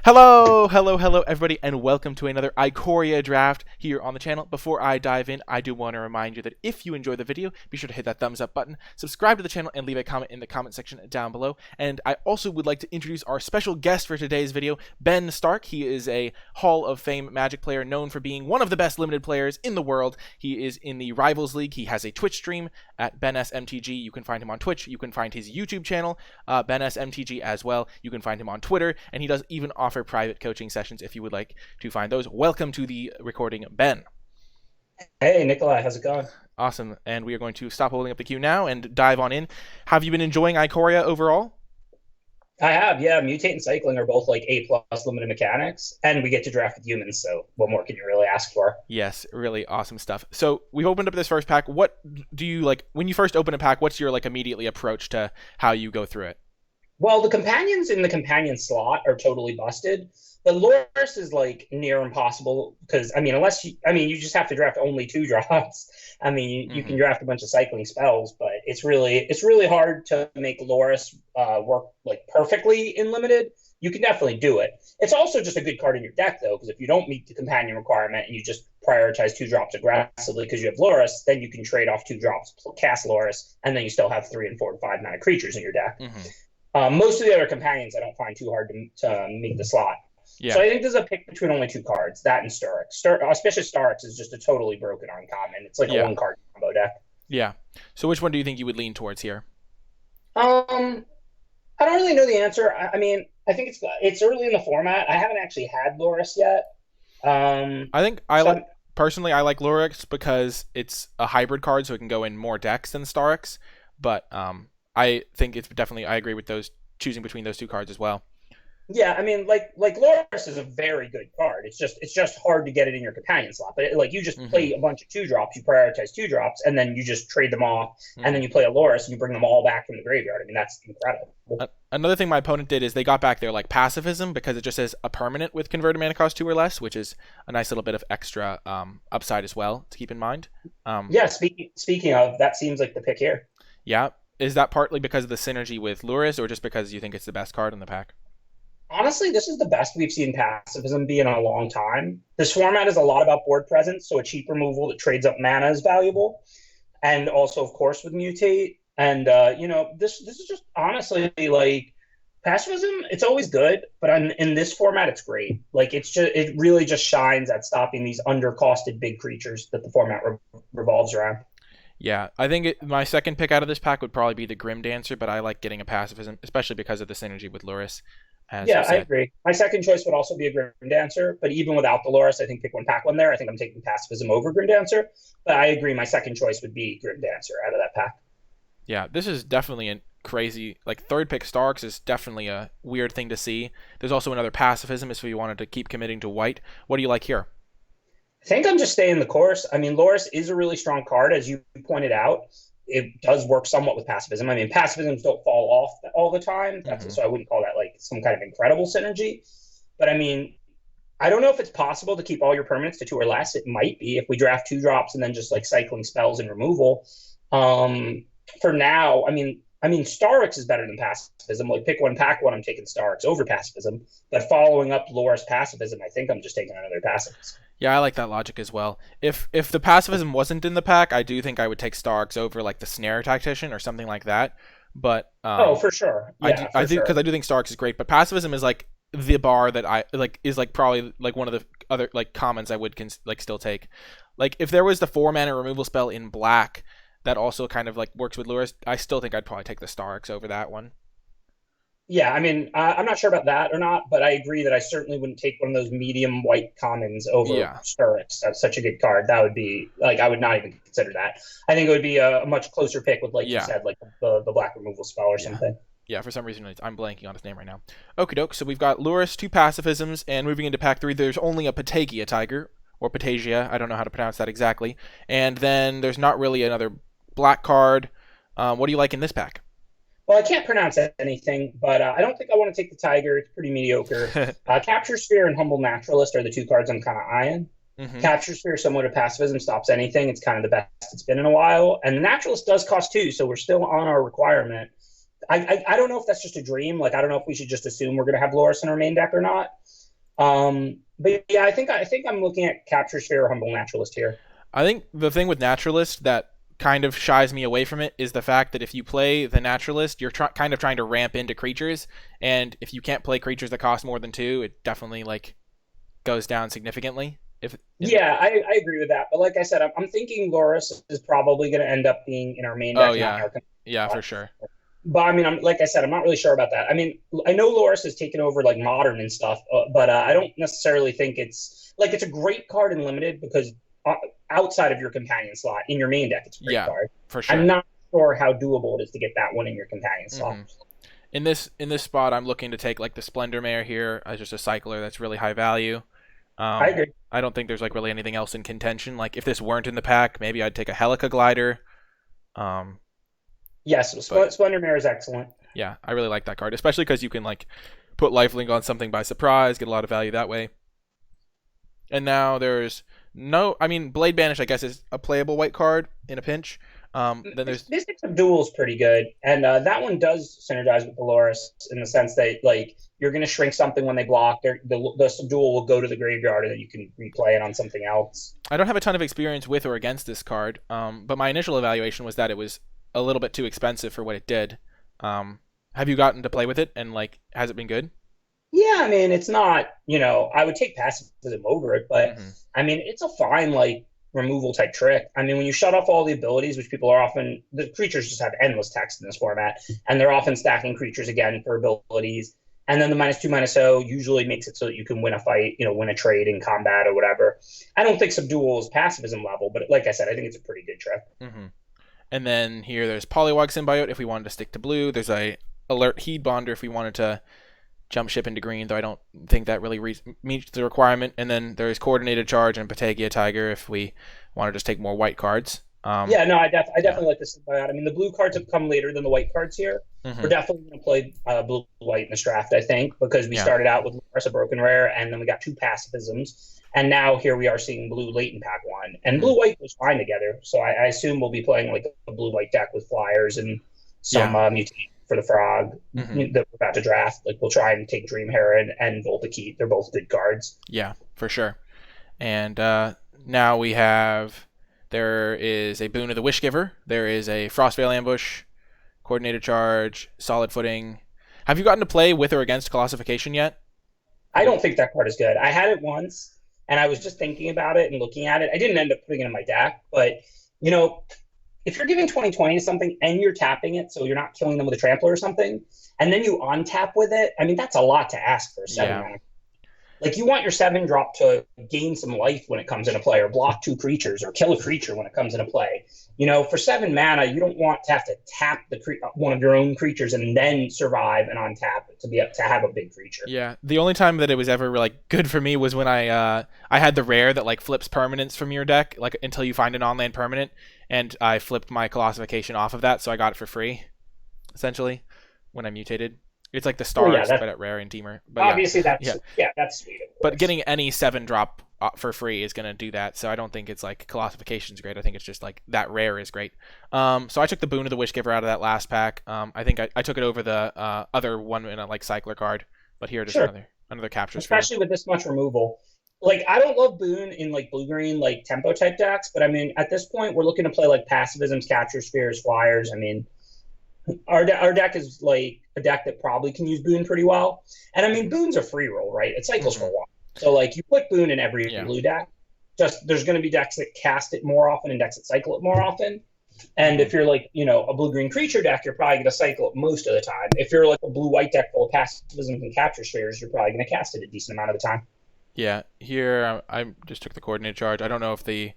Hello, everybody, and welcome to another Ikoria draft here on the channel. Before I dive in, I do want to remind you that if you enjoy the video, be sure to hit that thumbs up button, subscribe to the channel, and leave a comment in the comment section down below. And I also would like to introduce our special guest for today's video, Ben Stark. He is a Hall of Fame Magic player known for being one of the best limited players in the world. He is in the Rivals League. He has a Twitch stream at BenSMTG. You can find him on Twitch. You can find his YouTube channel, BenSMTG, as well. You can find him on Twitter, and he does even offer private coaching sessions if you would like to find those. Welcome to the recording, Ben. Hey, Nikolai, how's it going? Awesome. And we are going to stop holding up the queue now and dive on in. Have you been enjoying Ikoria overall? I have, yeah. Mutate and Cycling are both like A+ limited mechanics, and we get to draft with humans, so what more can you really ask for? Yes, really awesome stuff. So we've opened up this first pack. What do you like when you first open a pack? What's your immediately approach to how you go through it? Well, the companions in the companion slot are totally busted. The Loris is like near impossible because you just have to draft only 2 drops. You can draft a bunch of cycling spells, but it's really hard to make Loris work like perfectly in limited. You can definitely do it. It's also just a good card in your deck though, because if you don't meet the companion requirement and you just prioritize 2 drops aggressively because you have Loris, then you can trade off 2 drops, cast Loris, and then you still have 3 and 4 and 5 mana creatures in your deck. Most of the other companions I don't find too hard to meet the slot. Yeah. So I think there's a pick between only 2 cards, that and Starix. Especially Starix is just a totally broken uncommon. It's like a 1-card combo deck. Yeah. So which one do you think you would lean towards here? I don't really know the answer. I think it's early in the format. I haven't actually had Loris yet. Personally, I like Lorix because it's a hybrid card, so it can go in more decks than Starix. But I think it's definitely, I agree with those, choosing between those 2 cards as well. Yeah, like Loris is a very good card. It's just hard to get it in your companion slot. But you just play a bunch of 2 drops, you prioritize 2 drops, and then you just trade them off, and then you play a Loris and you bring them all back from the graveyard. That's incredible. Another thing my opponent did is they got back their pacifism because it just says a permanent with converted mana cost 2 or less, which is a nice little bit of extra upside as well to keep in mind. Yeah, speaking of, that seems like the pick here. Yeah. Is that partly because of the synergy with Luris, or just because you think it's the best card in the pack? Honestly, this is the best we've seen pacifism be in a long time. This format is a lot about board presence, so a cheap removal that trades up mana is valuable. And also, of course, with Mutate. And, this is just honestly, pacifism, it's always good, but in this format, it's great. It really just shines at stopping these undercosted big creatures that the format revolves around. Yeah, I think my second pick out of this pack would probably be the Grim Dancer, but I like getting a pacifism, especially because of the synergy with Luris. Yeah, I agree. My second choice would also be a Grim Dancer, but even without the Loris, I think pick one, pack one there. I think I'm taking pacifism over Grim Dancer, but I agree. My second choice would be Grim Dancer out of that pack. Yeah, this is definitely a crazy, third pick Starks is definitely a weird thing to see. There's also another pacifism if we wanted to keep committing to white. What do you like here? I think I'm just staying the course. Loris is a really strong card, as you pointed out. It does work somewhat with pacifism. Pacifisms don't fall off all the time. So I wouldn't call that some kind of incredible synergy. But I don't know if it's possible to keep all your permanents to 2 or less. It might be if we draft 2 drops and then just cycling spells and removal. For now, Starix is better than pacifism. Pick one, pack one. I'm taking Starix over pacifism. But following up Loris pacifism, I think I'm just taking another pacifist. Yeah, I like that logic as well. If the pacifism wasn't in the pack, I do think I would take Starks over the Snare Tactician or something like that. But for sure. Yeah, I do because I do think Starks is great. But pacifism is the bar that I is probably one of the other commons I would still take. If there was the 4 mana removal spell in black that also kind of works with Luris, I still think I'd probably take the Starks over that one. Yeah, I'm not sure about that or not, but I agree that I certainly wouldn't take one of those medium white commons over Starix. That's such a good card. That would be I would not even consider that. I think it would be a much closer pick with you said, the black removal spell or something. Yeah, for some reason I'm blanking on his name right now. Okie doke, so we've got Luris, 2 pacifisms, and moving into pack 3, there's only a Patagia Tiger, or Patagia, I don't know how to pronounce that exactly. And then there's not really another black card. What do you like in this pack? Well, I can't pronounce anything, but I don't think I want to take the Tiger. It's pretty mediocre. Capture Sphere and Humble Naturalist are the 2 cards I'm kind of eyeing. Capture Sphere, similar to pacifism, stops anything. It's kind of the best it's been in a while. And the Naturalist does cost 2, so we're still on our requirement. I don't know if that's just a dream. Like, I don't know if we should just assume we're going to have Loris in our main deck or not. But yeah, I think I'm looking at Capture Sphere or Humble Naturalist here. I think the thing with Naturalist that kind of shies me away from it is the fact that if you play the Naturalist, you're kind of trying to ramp into creatures, and if you can't play creatures that cost more than 2, it definitely like goes down significantly. Yeah, I agree with that. But like I said, I'm thinking Loris is probably going to end up being in our main deck. Oh yeah, yeah, for sure. But I mean, like I said, I'm not really sure about that. I mean, I know Loris has taken over like Modern and stuff, but I don't necessarily think it's a great card in Limited because outside of your companion slot in your main deck, it's a great card. For sure. I'm not sure how doable it is to get that one in your companion slot. In this spot, I'm looking to take like the Splendor Mare here as just a cycler that's really high value. I agree. I don't think there's like really anything else in contention. Like if this weren't in the pack, maybe I'd take a Helica Glider. Yes, Splendor Mare is excellent. Yeah, I really like that card, especially because you can like put Lifelink on something by surprise, get a lot of value that way. And now there's Blade Banish, I guess, is a playable white card in a pinch. Then there's this Duel is pretty good, and that one does synergize with the Loris in the sense that like you're going to shrink something when they block. The Subdual will go to the graveyard, and then you can replay it on something else. I don't have a ton of experience with or against this card, but my initial evaluation was that it was a little bit too expensive for what it did. Have you gotten to play with it, and like, has it been good? Yeah, I mean, it's not, I would take pacifism over it, but I mean, it's a fine like removal type trick. I mean, when you shut off all the abilities, which people are often, the creatures just have endless text in this format, and they're often stacking creatures again for abilities. And then the -2/-0 usually makes it so that you can win a fight, win a trade in combat or whatever. I don't think Subdual is pacifism level, but like I said, I think it's a pretty good trick. And then here there's Polywog Symbiote if we wanted to stick to blue. There's a Alert Heed Bonder if we wanted to jump ship into green, though I don't think that really meets the requirement. And then there's Coordinated Charge and Patagia Tiger if we want to just take more white cards. Yeah, no, I definitely like this symbiote. I mean, the blue cards have come later than the white cards here. We're definitely going to play blue-white in this draft, I think, because we started out with Loris, a broken rare, and then we got 2 pacifisms. And now here we are seeing blue late in pack 1. And blue-white was fine together, so I assume we'll be playing like a blue-white deck with flyers and some mutation for the frog that we're about to draft. Like, we'll try and take Dream Heron and Voltakeet. They're both good cards. Yeah, for sure. And now we have... There is a Boon of the Wishgiver. There is a Frostveil Ambush, Coordinated Charge, Solid Footing. Have you gotten to play with or against Colossification yet? I don't think that card is good. I had it once, and I was just thinking about it and looking at it. I didn't end up putting it in my deck, but, if you're giving 20/20 to something and you're tapping it so you're not killing them with a Trampler or something, and then you untap with it, I mean, that's a lot to ask for a 7-mana. Like, you want your 7-drop to gain some life when it comes into play, or block 2 creatures, or kill a creature when it comes into play. For 7 mana, you don't want to have to tap one of your own creatures and then survive and untap it to have a big creature. Yeah, the only time that it was ever like good for me was when I had the rare that like flips permanents from your deck, like until you find an on-land permanent, and I flipped my Colossification off of that, so I got it for free, essentially, when I mutated. It's like the stars, but at rare and Teamer. But obviously, that's sweet. But getting any 7-drop for free is going to do that, so I don't think it's like Colossification's great. I think it's just like that rare is great. So I took the Boon of the Wishgiver out of that last pack. I think I took it over the other one in a like cycler card, but here just another capture. Especially with this much removal. Like, I don't love Boon in like blue-green like tempo type decks, but I mean, at this point, we're looking to play like pacifisms, capture spheres, flyers. I mean, our deck is like a deck that probably can use Boon pretty well. And I mean, Boon's a free roll, right? It cycles for a while. So like, you put Boon in every blue deck. Just there's going to be decks that cast it more often and decks that cycle it more often. And if you're like, a blue-green creature deck, you're probably going to cycle it most of the time. If you're like a blue-white deck full of pacifisms and capture spheres, you're probably going to cast it a decent amount of the time. Yeah, here I just took the Coordinated Charge. I don't know if the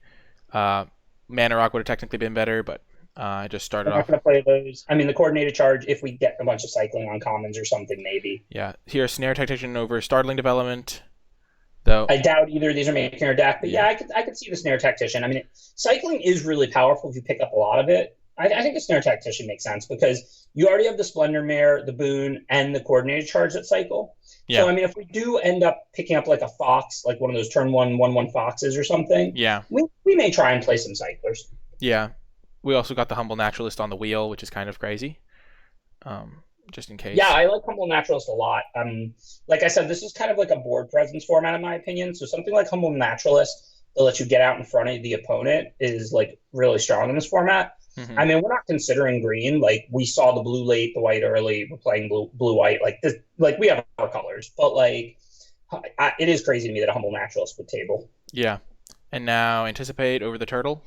Mana Rock would have technically been better, but I just started off. I'm not going to play those. I mean, the Coordinated Charge, if we get a bunch of cycling on commons or something, maybe. Yeah, here Snare Tactician over Startling Development, though. I doubt either of these are making our deck, but I could see the Snare Tactician. I mean, cycling is really powerful if you pick up a lot of it. I think the Snare Tactician makes sense because you already have the Splendor Mare, the Boon, and the Coordinated Charge that cycle. Yeah. So, I mean, if we do end up picking up like a Fox, like one of those turn 1/1/1 Foxes or something, we may try and play some cyclers. Yeah. We also got the Humble Naturalist on the wheel, which is kind of crazy. just in Yeah, case. I like Humble Naturalist a lot. Like I said, this is kind of like a board presence format in my opinion. So something like Humble Naturalist that lets you get out in front of the opponent is like really strong in this format. Hmm. I mean, we're not considering green. Like we saw the blue late, the white early. We're playing blue white. Like this, like we have our colors, but like it is crazy to me that a Humble Naturalist would table. Yeah. And now anticipate over the turtle.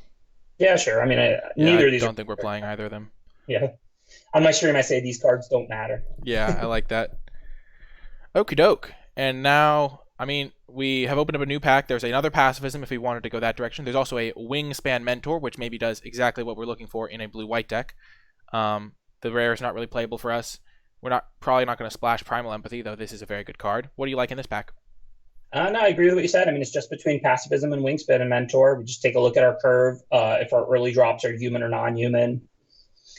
Yeah, sure. I mean, Yeah, I neither of these are. don't think we're playing either of them. Yeah, on my stream, I say these cards don't matter. Yeah, I like that. Okie doke. And now, I mean, we have opened up a new pack. There's another pacifism if we wanted to go that direction. There's also a Wingspan Mentor, which maybe does exactly what we're looking for in a blue-white deck. The rare is not really playable for us. We're probably not going to splash Primal Empathy, though this is a very good card. What do you like in this pack? No, I agree with what you said. I mean, it's just between pacifism and wingspan and mentor. We just take a look at our curve. If our early drops are human or non-human.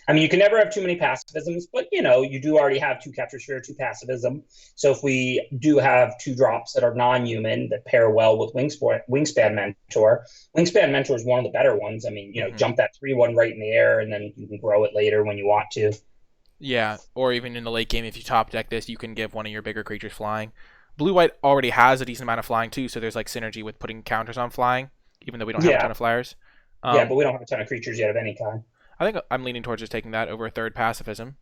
I mean, you can never have too many pacifisms, but you do already have two capture sphere, two pacifism. So if we do have two drops that are non-human that pair well with wingspan mentor, wingspan mentor is one of the better ones. I mean, jump that 3/1 right in the air, and then you can grow it later when you want to. Yeah, or even in the late game, if you top deck this, you can give one of your bigger creatures flying. Blue-white already has a decent amount of flying too, so there's like synergy with putting counters on flying, even though we don't have a ton Yeah, of flyers. yeah, but we don't have a ton of creatures yet of any kind. I think I'm leaning towards just taking that over a third pacifism.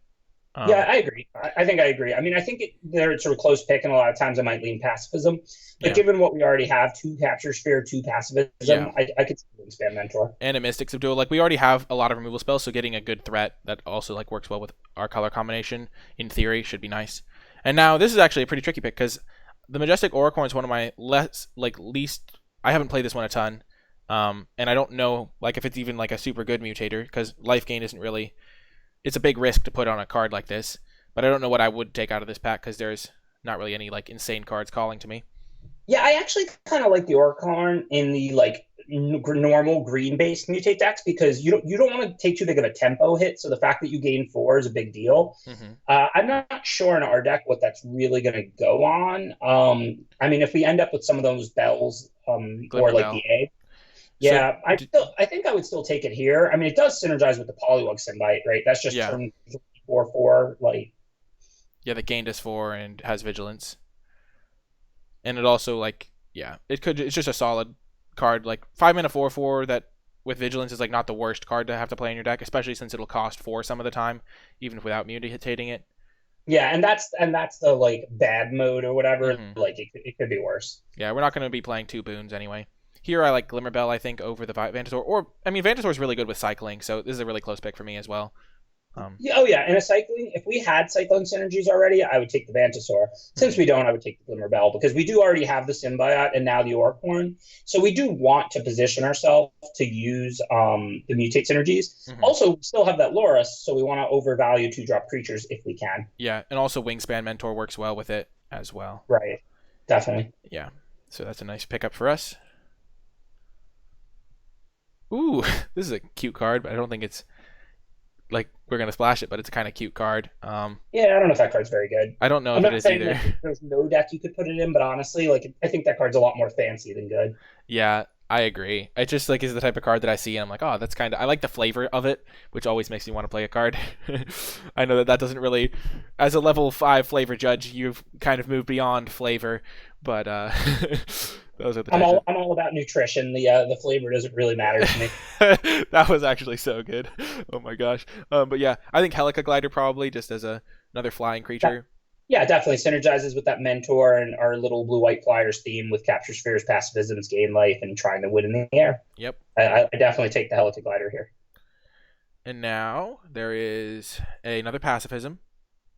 Yeah, I agree. I think I agree. I mean, I think it's a close pick, and a lot of times I might lean pacifism. But Yeah, given what we already have, two capture sphere, two pacifism, yeah. I could see Wingspan Mentor. And a Mystic Subdual. Like we already have a lot of removal spells, so getting a good threat that also like works well with our color combination, in theory, should be nice. And now this is actually a pretty tricky pick because the Majestic Auricorn is one of my least. I haven't played this one a ton, and I don't know like if it's even like a super good mutator because life gain isn't really. It's a big risk to put on a card like this, but I don't know what I would take out of this pack because there's not really any like insane cards calling to me. Yeah, I actually kind of like the Auricorn in the like normal green based mutate decks because you don't want to take too big of a tempo hit. So the fact that you gain 4 is a big deal. Mm-hmm. I'm not sure in our deck what that's really going to go on. I mean, if we end up with some of those bells, or like Glimmerbell. the egg. So Yeah, I think I would still take it here. I mean, it does synergize with the Polywog Symbiote, right? That's just yeah, turn 4/4. Like, yeah, the gained is 4 and has vigilance, and it also like it's just a solid card like 5 mana 4/4 that with vigilance is like not the worst card to have to play in your deck, especially since it'll cost 4 some of the time, even without mutating it. yeah, and that's the like bad mode or whatever. Mm-hmm. Like, it could be worse. Yeah, we're not going to be playing 2 boons anyway. Here I like Glimmerbell, I think, over the Vantasaur. Or, I mean, Vantasaur is really good with cycling, so this is a really close pick for me as well. Yeah, oh yeah, and a cycling. If we had cycling synergies already, I would take the Vantasaur. Since we don't, I would take the Glimmerbell because we do already have the Symbiote and now the Auricorn. So we do want to position ourselves to use the mutate synergies. Mm-hmm. Also, we still have that Loris, so we want to overvalue 2-drop creatures if we can. Yeah, and also Wingspan Mentor works well with it as well. Right, definitely. Yeah, so that's a nice pickup for us. Ooh, this is a cute card, but I don't think it's like we're gonna splash it, but it's a kind of cute card. Yeah, I don't know if that card's very good. I don't know I'm if it not is saying either. that there's no deck you could put it in, but honestly, like I think that card's a lot more fancy than good. Yeah, I agree. It just like is the type of card that I see and I'm like, oh, that's kind of. I like the flavor of it, which always makes me want to play a card. I know that doesn't really, as a level 5 flavor judge, you've kind of moved beyond flavor, but those are the. I'm all about nutrition. The flavor doesn't really matter to me. That was actually so good. Oh my gosh. But yeah, I think Helica Glider probably just as another flying creature. Yeah, definitely synergizes with that mentor and our little blue-white flyers theme with capture spheres, pacifisms, gain life, and trying to win in the air. Yep. I definitely take the Helica Glider here. And now there is another pacifism.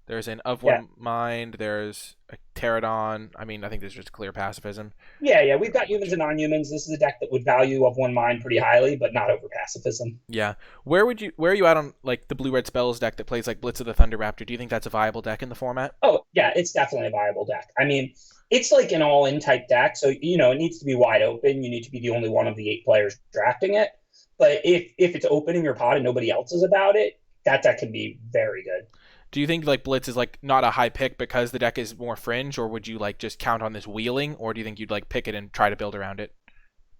There's an Of One Mind. There's a Pterodon. I mean, I think there's just clear pacifism. Yeah. We've got humans and non-humans. This is a deck that would value Of One Mind pretty highly, but not over pacifism. Yeah. Where are you at on like the blue red spells deck that plays like Blitz of the Thunder Raptor? Do you think that's a viable deck in the format? Oh, yeah, it's definitely a viable deck. I mean, it's like an all-in type deck, so it needs to be wide open. You need to be the only one of the 8 players drafting it. But if it's open in your pod and nobody else is about it, that deck can be very good. Do you think like Blitz is like not a high pick because the deck is more fringe, or would you like just count on this wheeling, or do you think you'd like pick it and try to build around it?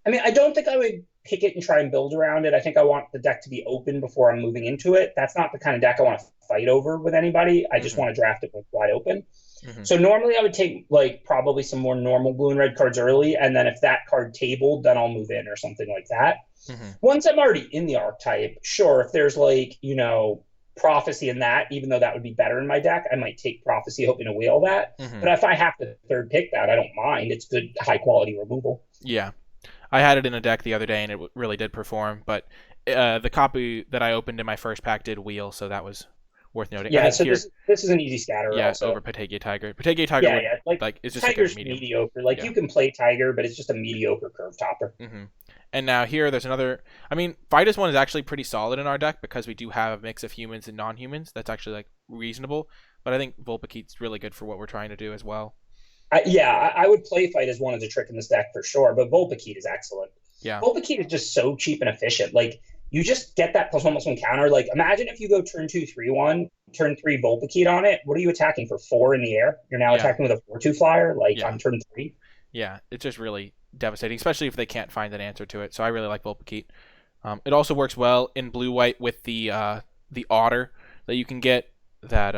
I mean, I don't think I would pick it and try and build around it. I think I want the deck to be open before I'm moving into it. That's not the kind of deck I want to fight over with anybody. I just want to draft it wide open. So normally I would take like probably some more normal blue and red cards early, and then if that card tabled, then I'll move in or something like that. Once I'm already in the archetype, sure, if there's like, Prophecy in that, even though that would be better in my deck, I might take Prophecy hoping to wheel that. But if I have to third pick that, I don't mind. It's good high quality removal. Yeah. I had it in a deck the other day and it really did perform, but the copy that I opened in my first pack did wheel, so that was worth noting. Yeah, so this is an easy scatter. Yeah, also. over Patagia Tiger. Patagia Tiger like it's just Tiger's like a mediocre. Like you can play Tiger, but it's just a mediocre curve topper. And now here, there's another. I mean, Vitus one is actually pretty solid in our deck because we do have a mix of humans and non-humans. That's actually like reasonable. But I think Vulpikeet's really good for what we're trying to do as well. I would play Fight as one as a trick in this deck for sure, but Vulpikeet is excellent. Yeah, Vulpikeet is just so cheap and efficient. Like you just get that +1/+1 counter. Like imagine if you go turn 2, 3/1, turn 3 Vulpikeet on it. What are you attacking for 4 in the air? You're now attacking with a 4/2 flyer, on turn 3. Yeah, it's just really devastating, especially if they can't find an answer to it. So I really like Vulpikeet. It also works well in blue-white with the Otter that you can get that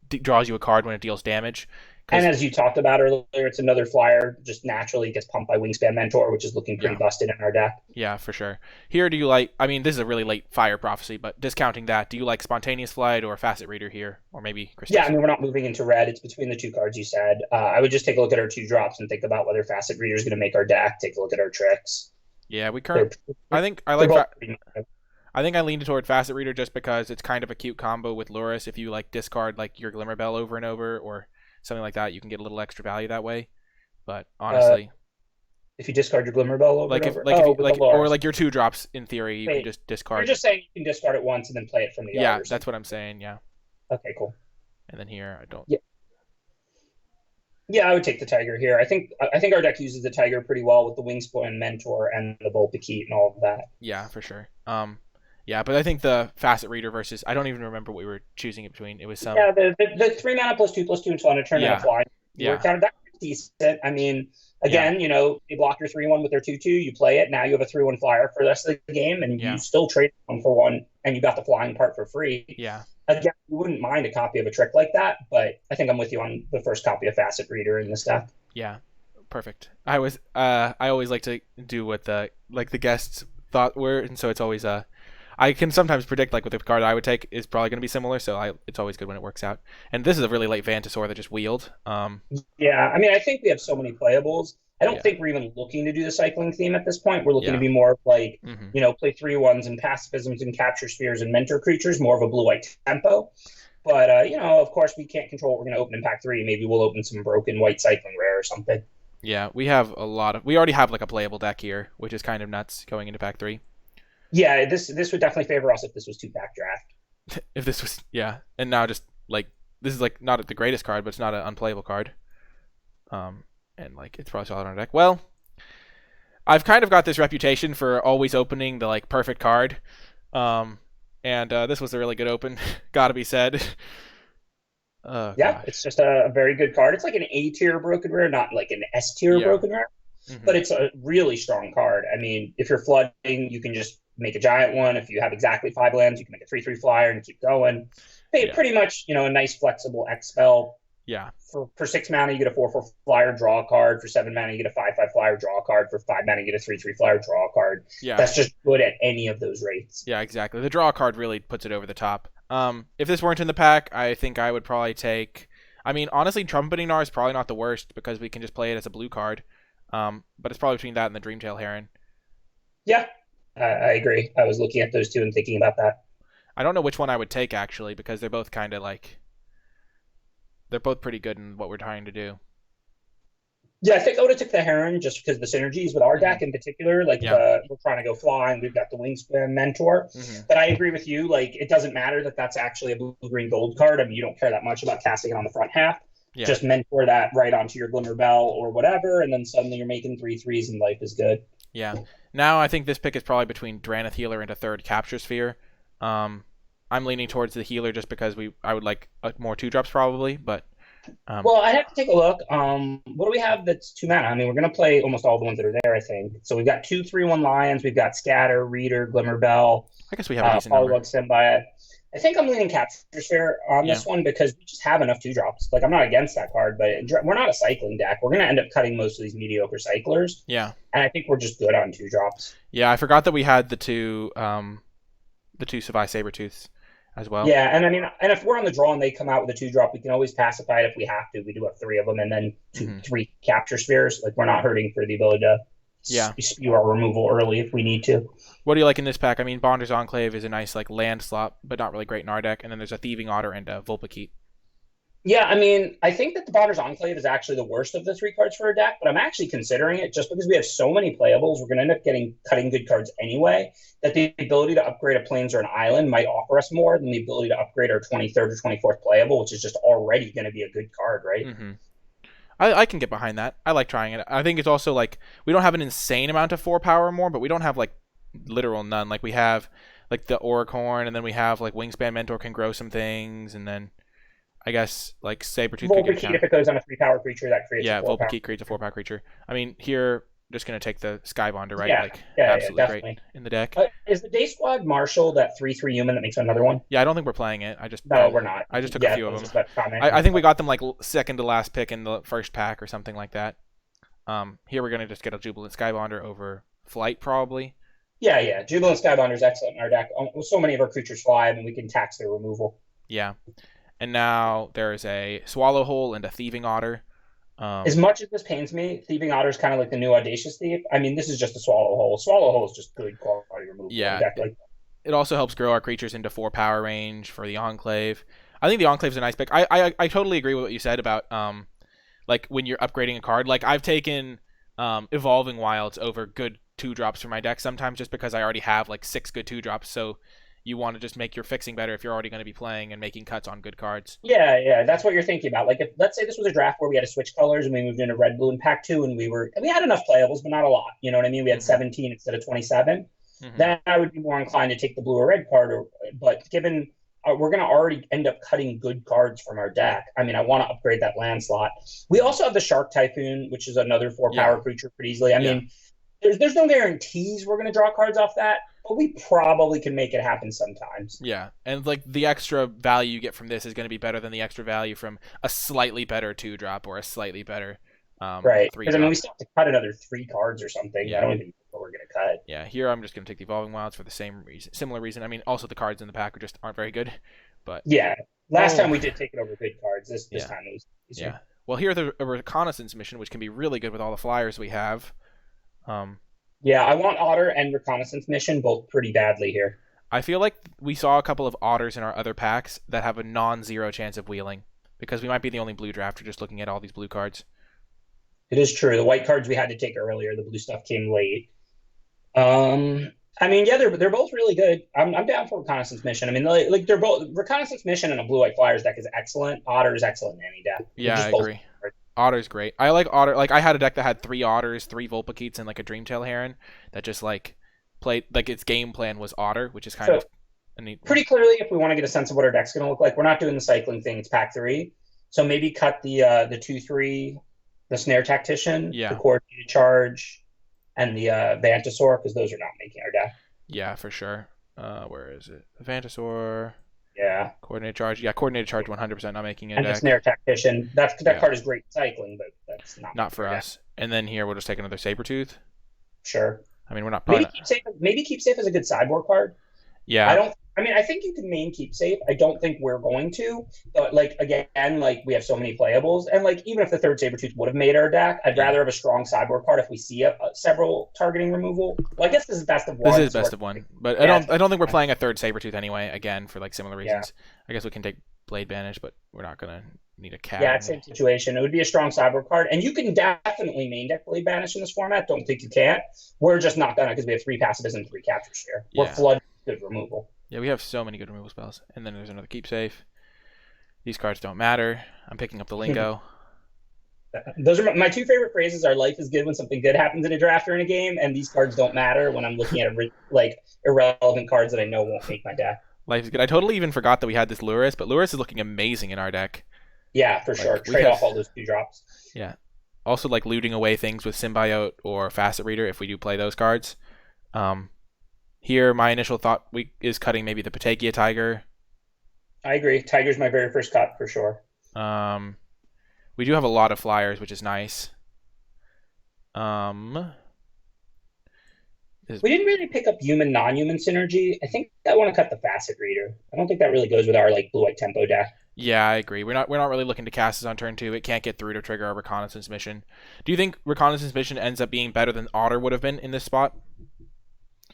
draws you a card when it deals damage. And as you talked about earlier, it's another flyer just naturally gets pumped by Wingspan Mentor, which is looking pretty busted in our deck. Yeah, for sure. Here, do you like? I mean, this is a really late Fire Prophecy, but discounting that, do you like Spontaneous Flight or Facet Reader here, or maybe Christus? Yeah, I mean, we're not moving into red. It's between the two cards you said. I would just take a look at our 2 drops and think about whether Facet Reader is going to make our deck. Take a look at our tricks. Yeah, I think I like. I think I leaned toward Facet Reader just because it's kind of a cute combo with Loris. If you like discard like your Glimmerbell over and over, or something like that, you can get a little extra value that way. But honestly, if you discard your Glimmerbell over and over, or like your 2 drops in theory, you can just discard. You're just saying you can discard it once and then play it from the yard. Yeah, that's what I'm saying. Yeah. Okay, cool. And then here, I don't. Yeah, I would take the Tiger here. I think our deck uses the Tiger pretty well with the Wingspan Mentor and the Vulpikeet and all of that. Yeah, for sure. Yeah, but I think the Facet Reader versus, I don't even remember what we were choosing it between. It was some. Yeah, the 3 mana +2/+2 until on a turn and a fly. Yeah. That's decent. I mean, again, they block your 3/1 with their 2/2. You play it. Now you have a 3/1 flyer for the rest of the game, and you still trade 1 for 1, and you got the flying part for free. Yeah. Again, you wouldn't mind a copy of a trick like that, but I think I'm with you on the first copy of Facet Reader in this deck. Yeah, perfect. I always like to do what the guests thought were, and so it's always I can sometimes predict like what the card I would take is probably going to be similar, so it's always good when it works out. And this is a really late Vantasaur that just wheeled. Yeah, I mean, I think we have so many playables. I don't think we're even looking to do the cycling theme at this point. We're looking to be more like, play 3/1s and pacifisms and capture spheres and mentor creatures, more of a blue-white tempo. But, of course, we can't control what we're going to open in pack 3. Maybe we'll open some broken white cycling rare or something. Yeah, we already have like a playable deck here, which is kind of nuts going into pack 3. Yeah, this would definitely favor us if this was 2-pack draft. If this was, and now just like this is like not the greatest card, but it's not an unplayable card. And like it's probably solid on our deck. Well, I've kind of got this reputation for always opening the like perfect card, and this was a really good open. Gotta be said. It's just a very good card. It's like an A tier broken rare, not like an S tier broken rare. But it's a really strong card. I mean, if you're flooding, you can just make a giant one. If you have exactly 5 lands, you can make a 3/3 flyer and keep going. Pretty much, a nice flexible X spell. Yeah. For 6 mana, you get a 4/4 flyer, draw a card. For 7 mana, you get a 5/5 flyer, draw a card. For 5 mana, you get a 3/3 flyer, draw a card. Yeah. That's just good at any of those rates. Yeah, exactly. The draw card really puts it over the top. If this weren't in the pack, I think I would probably take. I mean, honestly, Trumpeting Gnar is probably not the worst because we can just play it as a blue card. But it's probably between that and the Dreamtail Heron. Yeah, I agree. I was looking at those two and thinking about that. I don't know which one I would take, actually, because they're both kind of like... They're both pretty good in what we're trying to do. Yeah, I think I would have took the Heron just because the synergies with our deck in particular. Like, we're trying to go flying. We've got the Wingspan Mentor. But I agree with you. Like, it doesn't matter that that's actually a blue-green-gold card. I mean, you don't care that much about casting it on the front half. Yeah. Just mentor that right onto your Glimmerbell or whatever, and then suddenly you're making 3/3s and life is good. Yeah. Now I think this pick is probably between Drannith Healer and a 3rd Capture Sphere. I'm leaning towards the Healer just because I would like more 2-drops probably, but Um, Well, I'd have to take a look. What do we have that's 2 mana? I mean, we're gonna play almost all the ones that are there, I think. So we've got 2/3/1 Lions, we've got Scatter, Reader, Glimmerbell, I guess we have a decent number. Polywog Symbiote. I think I'm leaning Capture Sphere on Yeah. this one because we just have enough 2 drops. Like, I'm not against that card, but we're not a cycling deck. We're gonna end up cutting most of these mediocre cyclers, Yeah. and I think we're just good on 2 drops. Yeah, I forgot that we had the two Savai Sabertooths as well. Yeah, and I mean, and if we're on the draw and they come out with a 2 drop, we can always pacify it if we have to. We do have 3 of them, and then three Capture Spheres. Like, we're not hurting for the ability to spew our removal early if we need to. What do you like in this pack? I mean, Bonder's Enclave is a nice like land slot, but not really great in our deck. And then there's a Thieving Otter and a Vulpikeet. Yeah, I mean, I think that the Botter's Enclave is actually the worst of the 3 cards for a deck, but I'm actually considering it just because we have so many playables. We're going to end up cutting good cards anyway. That the ability to upgrade a plains or an island might offer us more than the ability to upgrade our 23rd or 24th playable, which is just already going to be a good card, right? Mm-hmm. I can get behind that. I like trying it. I think it's also like we don't have an insane amount of 4 power or more, but we don't have like literal none. Like we have like the Oricorn, and then we have like Wingspan Mentor can grow some things, and then I guess like Sabertooth could get Vulpikeet, if it goes on a 3 power creature, that creates yeah, a 4 power. Vulpikeet creates a 4 power creature. I mean, here just gonna take the Skybonder, right? Yeah, like yeah, absolutely definitely great in the deck. Is the Day Squad Marshall that 3/3 human that makes another one? Yeah, I don't think we're playing it. No, we're not. I just took a few of them. I I think we got them like second to last pick in the first pack or something like that. Here we're gonna just get a Jubilant Skybonder over Flight probably. Yeah. Jubilant Skybonder is excellent in our deck. So many of our creatures fly, and we can tax their removal. Yeah. And now there's a Swallow Hole and a Thieving Otter. As much as this pains me, Thieving Otter is kind of like the new Audacious Thief. I mean, this is just a Swallow Hole. Swallow Hole is just good quality removal. Yeah. Exactly. It also helps grow our creatures into 4 power range for the Enclave. I think the Enclave's a nice pick. I totally agree with what you said about like when you're upgrading a card. Like I've taken Evolving Wilds over good 2-drops for my deck sometimes just because I already have like 6 good 2-drops. So you want to just make your fixing better if you're already going to be playing and making cuts on good cards. Yeah, that's what you're thinking about. Like, if let's say this was a draft where we had to switch colors and we moved into red, blue, and pack 2, and we had enough playables, but not a lot. You know what I mean? We had 17 instead of 27. Then I would be more inclined to take the blue or red card. But given we're going to already end up cutting good cards from our deck, I mean, I want to upgrade that land slot. We also have the Shark Typhoon, which is another 4 power creature pretty easily. I mean, there's no guarantees we're going to draw cards off that, but we probably can make it happen sometimes. Yeah, and like the extra value you get from this is going to be better than the extra value from a slightly better 2-drop or a slightly better right. 3-drop. Because I mean, we still have to cut another 3 cards or something. Yeah. I don't even know what we're going to cut. Yeah, here I'm just going to take the Evolving Wilds for the similar reason. I mean, also the cards in the pack just aren't very good, but yeah. Last time we did take it over good cards. This time it was easier. Yeah. Well, here's a reconnaissance mission, which can be really good with all the flyers we have. Yeah, I want Otter and Reconnaissance Mission both pretty badly here. I feel like we saw a couple of Otters in our other packs that have a non-zero chance of wheeling, because we might be the only blue drafter just looking at all these blue cards. It is true. The white cards we had to take earlier. The blue stuff came late. I mean, yeah, they're both really good. I'm down for Reconnaissance Mission. I mean, like they're both Reconnaissance Mission and a blue-white Flyers deck is excellent. Otter is excellent in any deck. Yeah, I agree. Otter's great. I like Otter. Like I had a deck that had 3 Otters, 3 Vulpikeets, and like a Dreamtail Heron that just like played like its game plan was Otter, which is kind of a neat. Pretty clearly, if we want to get a sense of what our deck's going to look like, we're not doing the cycling thing. It's pack 3, so maybe cut the 2/3, the Snare Tactician, the Coordinated Charge, and the Vantasaur, because those are not making our deck. Yeah, for sure. Where is it? The Vantasaur. Yeah. Coordinated Charge. Yeah, Coordinated Charge 100% not making it. And the Snare Tactician. That card is great cycling, but that's not for us. And then here we'll just take another Sabertooth. Sure. I mean, we're not maybe Keep Safe is a good sideboard card. Yeah. I think you can main Keep Safe. I don't think we're going to. But like again, like we have so many playables, and like even if the third Sabertooth would have made our deck, I'd rather have a strong sideboard card if we see several targeting removal. Well, I guess this is best of one. This is best of one, but I don't think we're playing a third Sabertooth anyway. Again, for like similar reasons. Yeah. I guess we can take Blade Banish, but we're not gonna need a cat. Yeah, it's same situation. It would be a strong sideboard card, and you can definitely main deck Blade Banish in this format. Don't think you can't. We're just not gonna because we have 3 passives and 3 captures here. We're flooded with good removal. Yeah, we have so many good removal spells. And then there's another Keep Safe. These cards don't matter. I'm picking up the lingo. Those are my 2 favorite phrases are life is good when something good happens in a draft or in a game, and these cards don't matter when I'm looking at like irrelevant cards that I know won't make my deck. Life is good. I totally even forgot that we had this Lurrus, but Lurrus is looking amazing in our deck. Yeah, for sure. Like we Trade have, off all those 2 drops. yeah. Also, like looting away things with Symbiote or Facet Reader if we do play those cards. Um, Here, my initial thought is cutting maybe the Patagia Tiger. I agree. Tiger's my very first cut for sure. Um, we do have a lot of flyers, which is nice. Um, We didn't really pick up human non-human synergy. I think I want to cut the Facet Reader. I don't think that really goes with our like blue-white tempo deck. yeah, I agree. We're not really looking to cast this on turn 2. It can't get through to trigger a reconnaissance mission. Do you think reconnaissance mission ends up being better than Otter would have been in this spot?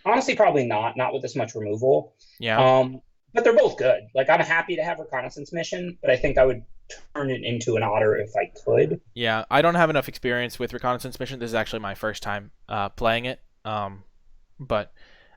Honestly, probably not. Not with this much removal. Yeah. But they're both good. Like I'm happy to have reconnaissance mission, but I think I would turn it into an Otter if I could. Yeah, I don't have enough experience with reconnaissance mission. This is actually my first time playing it. But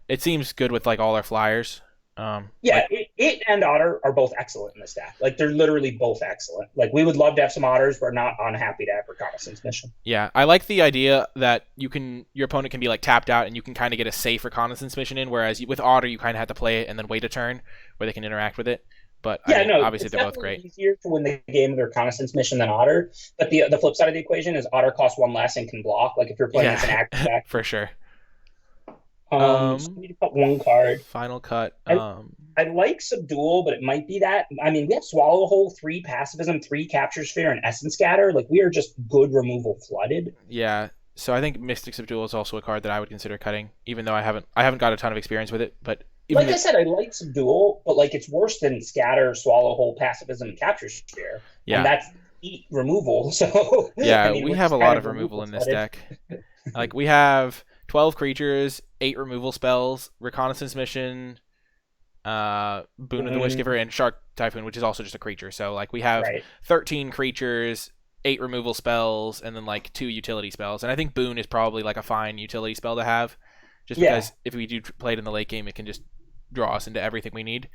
it seems good with like all our flyers. Yeah, Like it and Otter are both excellent in this deck. Like they're literally both excellent. Like we would love to have some Otters, but not unhappy to have reconnaissance mission. yeah, I like the idea that your opponent can be like tapped out and you can kind of get a safe reconnaissance mission in, whereas with Otter you kind of have to play it and then wait a turn where they can interact with it. But Yeah, I mean, no, obviously it's they're both definitely great. easier to win the game with reconnaissance mission than Otter. But the flip side of the equation is Otter costs 1 less and can block. Like if you're playing as an active Yeah, deck. for sure. So we need to cut 1 card. Final cut. I like Subdual, but it might be that. I mean, we have Swallow Hole, 3 Pacifism, 3 Capture Sphere, and Essence Scatter. Like we are just good removal flooded. Yeah. So I think Mystic Subdual is also a card that I would consider cutting, even though I haven't got a ton of experience with it. But Like I said, I like Subdual, but like it's worse than Scatter, Swallow Hole, Pacifism, and Capture Sphere. yeah, And that's 8 removal. So yeah, I mean, we we're have a just lot kind of removal in this flooded. deck. Like we have 12 creatures, 8 removal spells, reconnaissance mission, Boon of the Wishgiver, and Shark Typhoon, which is also just a creature. So like we have Right. 13 creatures, 8 removal spells, and then like 2 utility spells. And I think Boon is probably like a fine utility spell to have, just Yeah. because if we do play it in the late game, it can just draw us into everything we need.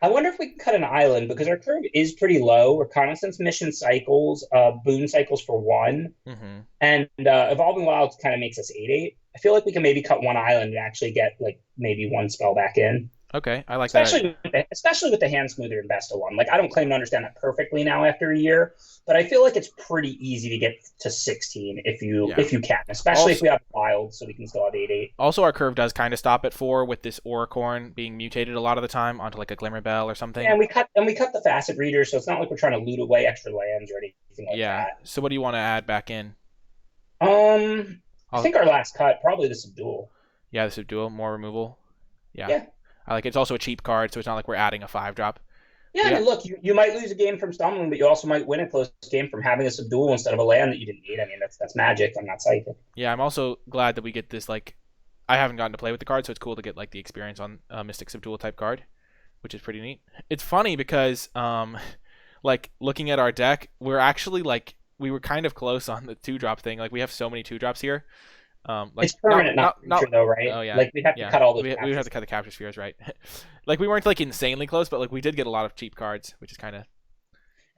I wonder if we can cut an island because our curve is pretty low. Reconnaissance mission cycles, boon cycles for 1, Mm-hmm. and Evolving Wilds kind of makes us 8/8. I feel like we can maybe cut 1 island and actually get like maybe 1 spell back in. Okay, I like that. Especially with the hand smoother and best of 1. Like I don't claim to understand that perfectly now after a year, but I feel like it's pretty easy to get to 16 if you can, especially if we have wild, so we can still have 8/8. Also, our curve does kind of stop at 4 with this Auricorn being mutated a lot of the time onto like a Glimmer Bell or something. Yeah, and we cut the Facet Reader, so it's not like we're trying to loot away extra lands or anything like that. So what do you want to add back in? I think our last cut probably the Subdual. Yeah, the Subdual, more removal. Yeah. I like it's also a cheap card, so it's not like we're adding a 5-drop. Yeah, I mean, look, you might lose a game from stumbling, but you also might win a close game from having a Subdual instead of a land that you didn't need. I mean, that's magic. I'm not psychic. Yeah, I'm also glad that we get this, like, I haven't gotten to play with the card, so it's cool to get, like, the experience on a Mystic Subdual type card, which is pretty neat. It's funny because, like, looking at our deck, we're actually, like, we were kind of close on the 2-drop thing. Like, we have so many 2-drops here. Like, it's permanent, not future, though, right? Oh yeah. Like we'd have to cut all those. We would have to cut the capture spheres, right? Like we weren't like insanely close, but like we did get a lot of cheap cards, which is kind of.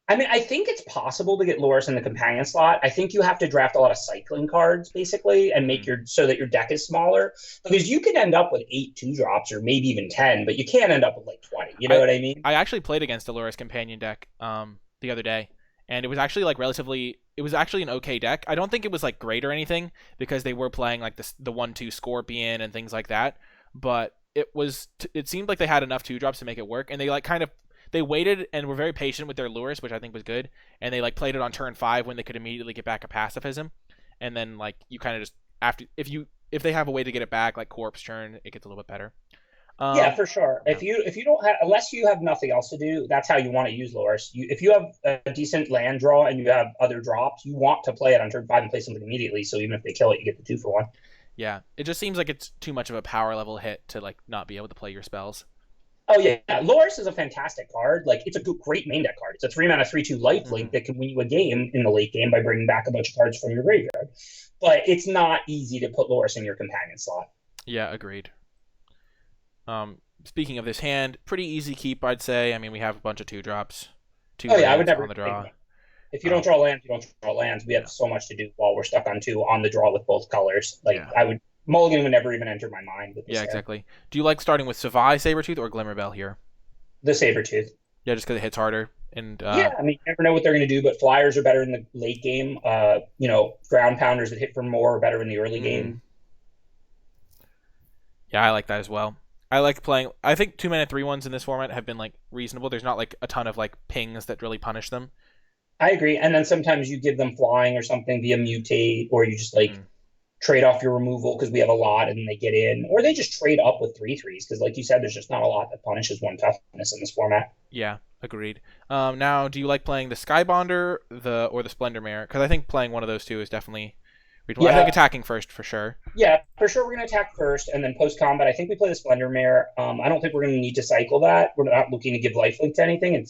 I mean, I think it's possible to get Loris in the companion slot. I think you have to draft a lot of cycling cards basically, and make so that your deck is smaller. Because you could end up with 8 2-drops or maybe even 10, but you can't end up with like 20. You know what I mean? I actually played against a Loris companion deck the other day, and it was actually like it was actually an okay deck. I don't think it was like great or anything because they were playing like the 1/2 Scorpion and things like that. But it seemed like they had enough 2-drops to make it work, and they like they waited and were very patient with their lures, which I think was good. And they like played it on turn 5 when they could immediately get back a pacifism, and then like you kind of just after if they have a way to get it back like corpse turn, it gets a little bit better. Yeah, for sure. Yeah. If you don't have, unless you have nothing else to do, that's how you want to use Loris. If you have a decent land draw and you have other drops, you want to play it on turn 5 and play something immediately. So even if they kill it, you get the 2 for 1. Yeah, it just seems like it's too much of a power level hit to like not be able to play your spells. Oh yeah, Loris is a fantastic card. Like it's a great main deck card. It's a 3-mana 3/2 lifelink that can win you a game in the late game by bringing back a bunch of cards from your graveyard. But it's not easy to put Loris in your companion slot. Yeah, agreed. Speaking of this hand, pretty easy keep, I'd say. I mean, we have a bunch of 2-drops. I would never on the draw. If you don't draw lands, you don't draw lands. We have so much to do while we're stuck on 2 on the draw with both colors. Like Mulligan would never even enter my mind. With this hand. Exactly. Do you like starting with Savai Sabretooth or Glimmerbell here? The Sabretooth. Yeah, just because it hits harder And Yeah, I mean, you never know what they're going to do, but flyers are better in the late game. Ground pounders that hit for more are better in the early mhm. game. Yeah, I like that as well. I like playing. I think 2 mana 3/1s in this format have been like reasonable. There's not like a ton of like pings that really punish them. I agree. And then sometimes you give them flying or something via mutate, or you just like Hmm. trade off your removal because we have a lot and they get in, or they just trade up with 3/3s because, like you said, there's just not a lot that punishes one toughness in this format. Yeah, agreed. Now, do you like playing the Skybonder, or the Splendor Mare? Because I think playing one of those two is definitely reasonable. I think Yeah, attacking first for sure. yeah, for sure. We're going to attack first, and then post combat. I think we play the Splendor Mare. I don't think we're going to need to cycle that. We're not looking to give lifelink to anything.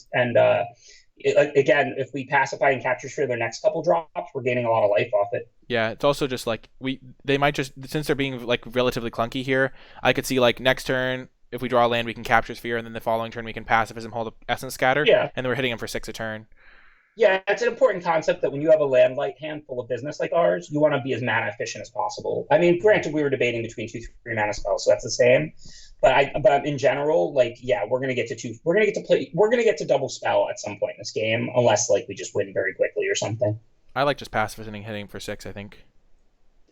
Again, if we pacify and capture sphere their next couple drops, we're gaining a lot of life off it. Yeah, it's also just like they might just, since they're being like relatively clunky here. I could see like next turn if we draw a land we can capture sphere, and then the following turn we can pacifism hold a essence scatter, Yeah, and then we're hitting them for 6 a turn. yeah, it's an important concept that when you have a land light hand full of business like ours, you want to be as mana efficient as possible. I mean, Mhm. granted, we were debating between 2, 3 mana spells, so that's the same. But in general, like, yeah, we're gonna get to two. We're gonna get to double spell at some point in this game, unless like we just win very quickly or something. I like just pacifisming hitting for 6. I think.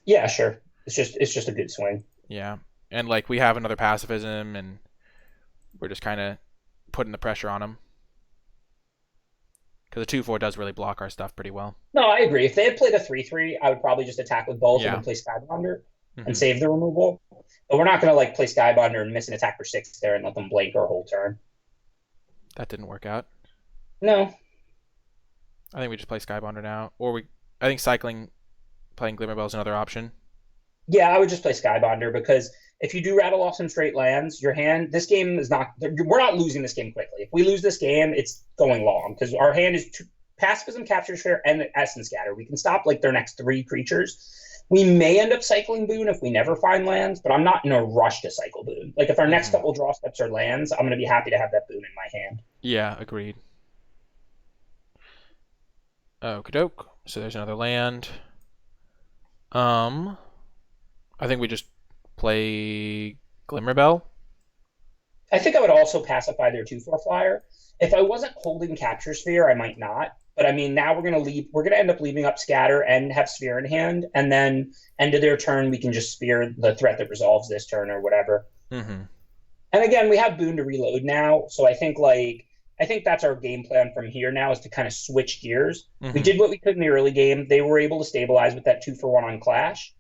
Yeah, sure. It's just a good swing. Yeah, and like we have another pacifism, and we're just kind of putting the pressure on them because the 2/4 does really block our stuff pretty well. No, I agree. If they had played a 3/3, I would probably just attack with both and Yeah. then play Skybonder and Hmm. save the removal. But we're not gonna like play Skybonder and miss an attack for 6 there and let them blank our whole turn. That didn't work out. No, I think we just play Skybonder now, or we. I think cycling, playing Glimmerbell is another option. yeah, I would just play Skybonder because if you do rattle off some straight lands, your hand, this game is not, we're not losing this game quickly. If we lose this game, it's going long because our hand is pacifism, capture sphere, and essence scatter. We can stop like their next 3 creatures. We may end up cycling Boon if we never find lands, but I'm not in a rush to cycle Boon. Like if our next Hmm. couple draw steps are lands, I'm going to be happy to have that Boon in my hand. Yeah, agreed. Okie doke. So there's another land. Um, I think we just play Glimmerbell. I think I would also pacify their 2/4 flyer. If I wasn't holding capture sphere, I might not. But I mean, now we're gonna leave. We're gonna end up leaving up scatter and have sphere in hand, and then end of their turn, we can just spear the threat that resolves this turn or whatever. Hmm. And again, we have Boon to reload now, so I think that's our game plan from here now is to kind of switch gears. We Hmm. did what we could in the early game. They were able to stabilize with that 2-for-1 on Clash.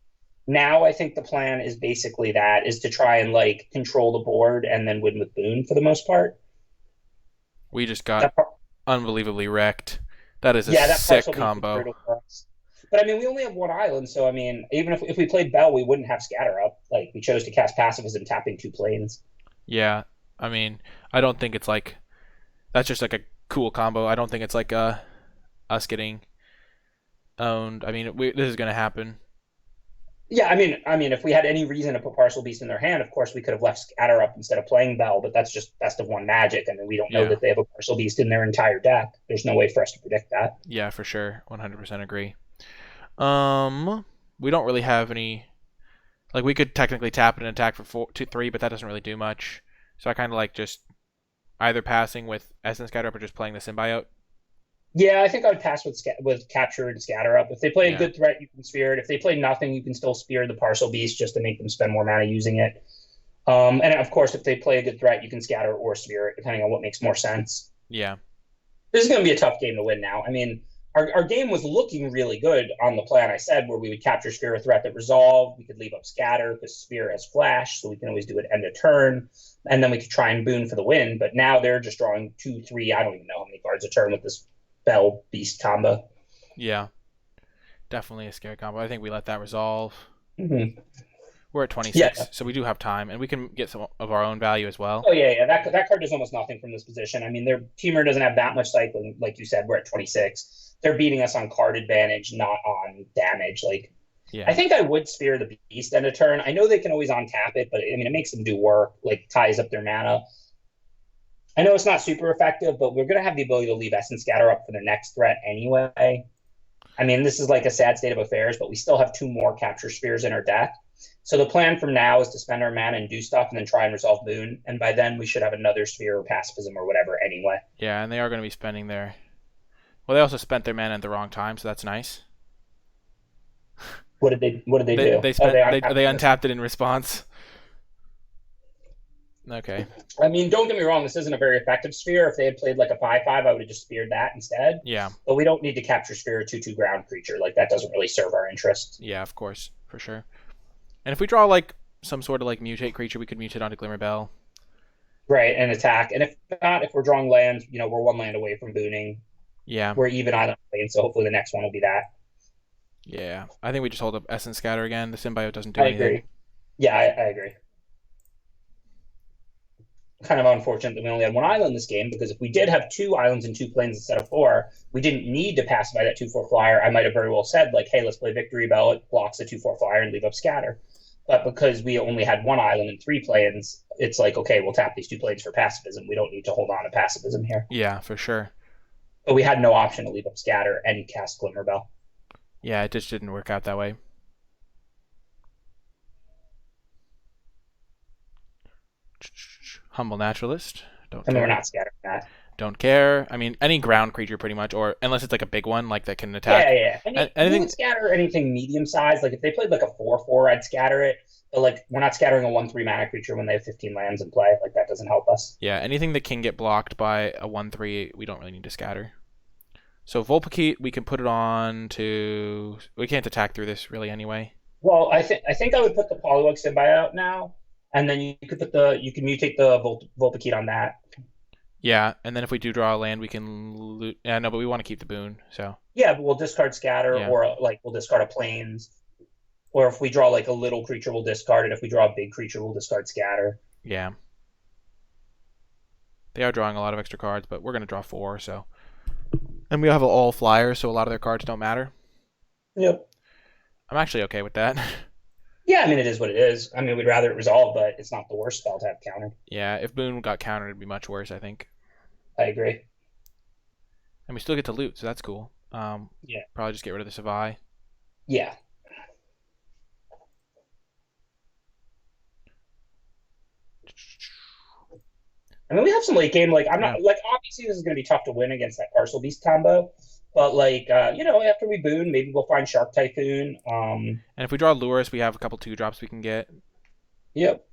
Now I think the plan is basically that is to try and like control the board and then win with Boon for the most part. We just got That part, unbelievably wrecked. That is a yeah, that sick partial beast is combo. brutal for us. But I mean, we only have one island, so I mean, even if we played Bell, we wouldn't have Scatter up. Like we chose to cast pacifism, tapping 2 planes. Yeah, I mean, I don't think it's like that's just like a cool combo. I don't think it's like us getting owned. I mean, this is gonna happen. Yeah, I mean, if we had any reason to put Parcel Beast in their hand, of course we could have left Scatter up instead of playing Bell. But that's just best of one magic. I mean, we don't know Yeah, that they have a Parcel Beast in their entire deck. There's no way for us to predict that. yeah, for sure. 100% agree. Um, we don't really have any. Like we could technically tap it and attack for 4, 2, 3, but that doesn't really do much. So I kind of like just either passing with Essence Scatter Up or just playing the Symbiote. Yeah, I think I would pass with Capture and Scatter up. If they play a Yeah, good threat, you can spear it. If they play nothing, you can still spear the Parcel Beast just to make them spend more mana using it. And of course, if they play a good threat, you can scatter or spear it, depending on what makes more sense. yeah, This is going to be a tough game to win now. I mean, our game was looking really good on the plan I said, where we would capture Spear a threat that resolved. We could leave up Scatter because Spear has Flash, so we can always do it end of turn. And then we could try and Boon for the win. But now they're just drawing 2, 3, I don't even know how many cards a turn with this Bell Beast combo. yeah. Definitely a scary combo. I think we let that resolve. Mm-hmm. We're at Yeah. 26, so we do have time, and we can get some of our own value as well. Oh yeah, yeah. That card does almost nothing from this position. I mean, their teamer doesn't have that much cycling, like you said. We're at 26. They're beating us on card advantage, not on damage. Like I Yeah, think I would spear the beast end of turn. I know they can always untap it, but I mean, it makes them do work. Like ties up their mana. I know it's not super effective, but we're gonna have the ability to leave Essence Scatter up for the next threat anyway. I mean, this is like a sad state of affairs, but we still have 2 more capture spears in our deck. So the plan from now is to spend our mana and do stuff and then try and resolve Boon. And by then we should have another sphere or pacifism or whatever anyway. Yeah, and they are going to be spending their... Well, they also spent their mana at the wrong time, so that's nice. What did they They do? they spent they untapped it in response. Okay. I mean, don't get me wrong, this isn't a very effective sphere. If they had played like a 5/5, I would have just speared that instead. Yeah. But we don't need to capture sphere a 2/2 ground creature. Like that doesn't really serve our interest. Yeah, of course, for sure. And if we draw like some sort of like mutate creature, we could mutate onto Glimmerbell. Right, and attack. And if not, if we're drawing lands, we're one land away from booning. Yeah. We're even on lane, so hopefully the next one will be that. Yeah, I think we just hold up Essence Scatter again. The Symbiote doesn't do anything. I agree. Yeah, I agree. Kind of unfortunate that we only had one island this game, because if we did have 2 islands and 2 planes instead of 4, we didn't need to pacify that 2/4 flyer. I might have very well said, like, hey, let's play Victory Bell. It blocks the 2/4 flyer and leave up Scatter. But because we only had 1 island and 3 planes, it's like, okay, we'll tap these 2 planes for pacifism. We don't need to hold on to pacifism here. Yeah, for sure. But we had no option to leave up Scatter and cast Glimmerbell. Yeah, it just didn't work out that way. Humble Naturalist. Don't care. We're not scattering that. Don't care. I mean, any ground creature pretty much, or unless it's like a big one, like that can attack. Yeah. Anything scatter anything medium sized. Like if they played like a 4/4, I'd scatter it. But like we're not scattering a 1/3 mana creature when they have 15 lands in play. Like that doesn't help us. Yeah, anything that can get blocked by a 1/3, we don't really need to scatter. So Vulpikeet, we can put it on to. We can't attack through this really anyway. Well, I think I would put the Polywog Symbiote out now, and then you can mutate the Vulpikeet on that. Yeah, and then if we do draw a land, we can yeah, no, but we want to keep the boon, so. Yeah, but we'll discard Scatter, or like we'll discard a Plains. Or if we draw like a little creature, we'll discard it. If we draw a big creature, we'll discard Scatter. Yeah. They are drawing a lot of extra cards, but we're going to draw 4, so. And we have all flyers, so a lot of their cards don't matter. Yep. I'm actually okay with that. Yeah, I mean, it is what it is. I mean, we'd rather it resolve, but it's not the worst spell to have countered. Yeah, if Boon got countered, it'd be much worse, I think. I agree. And we still get to loot, so that's cool. Yeah. Probably just get rid of the Savai. Yeah. I mean, we have some late game. Like, I'm not like obviously this is going to be tough to win against that Parcel Beast combo, but like after we boon, maybe we'll find Shark Typhoon. And if we draw Lurus, we have a couple 2-drops we can get. Yep.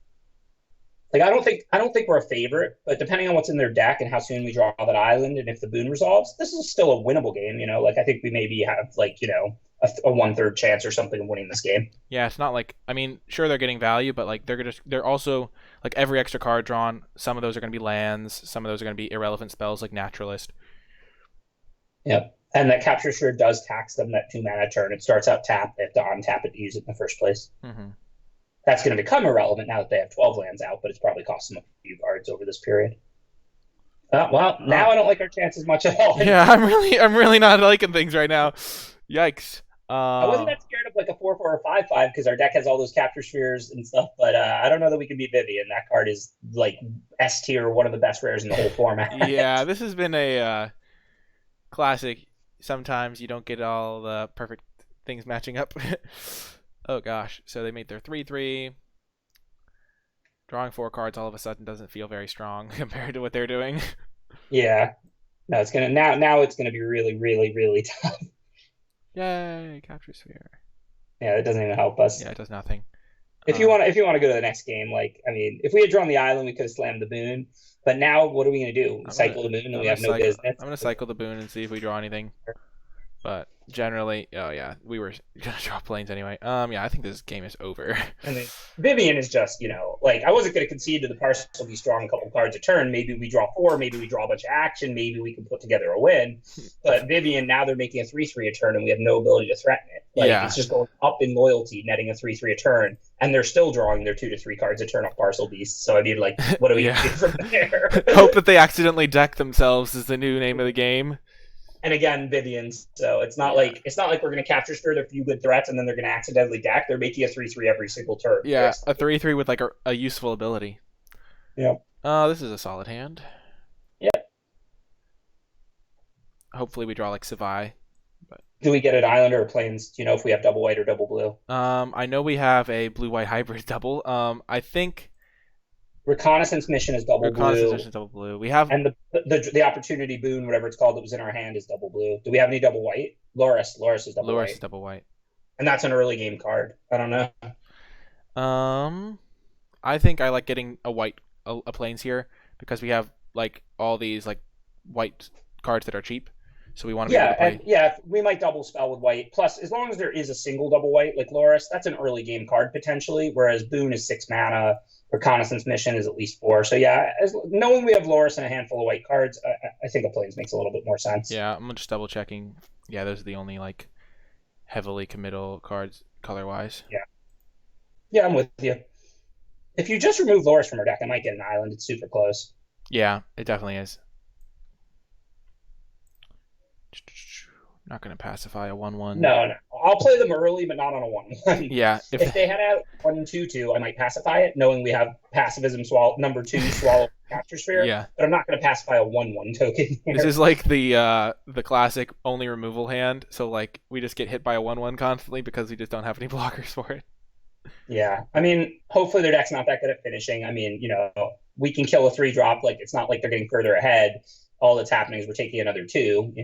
Like I don't think we're a favorite, but depending on what's in their deck and how soon we draw that island, and if the boon resolves, this is still a winnable game. Like I think we maybe have like a 1/3 chance or something of winning this game. Yeah, it's not like, I mean, sure they're getting value, but like they're also like every extra card drawn. Some of those are going to be lands. Some of those are going to be irrelevant spells like Naturalist. Yep, and that Capture Sphere does tax them that 2 mana turn. It starts out tapped. They have to untap it to use it in the first place. Mm-hmm. That's going to become irrelevant now that they have 12 lands out, but it's probably cost them a few cards over this period. Well, now I don't like our chances much at all. Yeah, I'm really not liking things right now. Yikes. I wasn't that scared of like a 4/4 or 5/5 because our deck has all those Capture Spheres and stuff, but I don't know that we can beat Vivian. That card is like S tier, one of the best rares in the whole format. Yeah, this has been a classic. Sometimes you don't get all the perfect things matching up. Oh gosh, so they made their 3/3. Drawing 4 cards all of a sudden doesn't feel very strong compared to what they're doing. Yeah, no, it's gonna now it's gonna be really, really, really tough. Yay, Capture Sphere. Yeah, it doesn't even help us. Yeah, it does nothing. If you want to go to the next game, like I mean, if we had drawn the island, we could have slammed the boon. But now, what are we gonna do? Cycle the moon, and we have no business. I'm gonna cycle the boon and see if we draw anything. But generally, oh yeah, we were gonna draw planes anyway. Yeah, I think this game is over. I mean, Vivian is just, like I wasn't gonna concede to the Parcel Beast drawing a couple cards a turn. Maybe we draw 4, maybe we draw a bunch of action, maybe we can put together a win. But Vivian, now they're making a 3/3 a turn, and we have no ability to threaten it. It's just going up in loyalty, netting a 3/3 a turn, and they're still drawing their 2 to 3 cards a turn off Parcel Beast. So I mean, like, what do we do from there? Hope that they accidentally deck themselves is the new name of the game. And again, Vivians. So it's not like we're going to Capture Sphere their few good threats and then they're going to accidentally deck. They're making a 3/3 every single turn. Yeah, a 3/3 with like a useful ability. Yeah. This is a solid hand. Yeah. Hopefully we draw like Savai, but Do we get an island or plains? Do you know if we have double white or double blue? I know we have a blue-white hybrid double. I think Reconnaissance mission is double reconnaissance blue, mission is double blue. We have and the opportunity boon, whatever it's called, that was in our hand is double blue. Do we have any double white? Loris is double Loris white, is double white. and that's an early game card. I don't know. I think I like getting a plains here because we have like all these like white cards that are cheap, so we want to be able Yeah, to play. and yeah, we might double spell with white. Plus, as long as there is a single double white like Loris, that's an early game card potentially. Whereas Boon is 6 mana, Reconnaissance Mission is at least 4. So yeah, knowing we have Loris and a handful of white cards, I think a plains makes a little bit more sense. Yeah, I'm just double checking. Yeah, those are the only like heavily committal cards color wise. Yeah, I'm with you. If you just remove Loris from our deck, I might get an island. It's super close. Yeah, it definitely is. Not gonna pacify a 1/1. No. I'll play them early, but not on a 1/1. Yeah, if they had a 1/2/2, I might pacify it, knowing we have pacifism number 2 swallow capture sphere. Yeah. But I'm not going to pacify a 1/1 token here. This is like the classic only removal hand, so like we just get hit by a 1/1 constantly because we just don't have any blockers for it. Yeah, I mean, hopefully their deck's not that good at finishing. I mean, we can kill a 3-drop. Like, it's not like they're getting further ahead. All that's happening is we're taking another 2.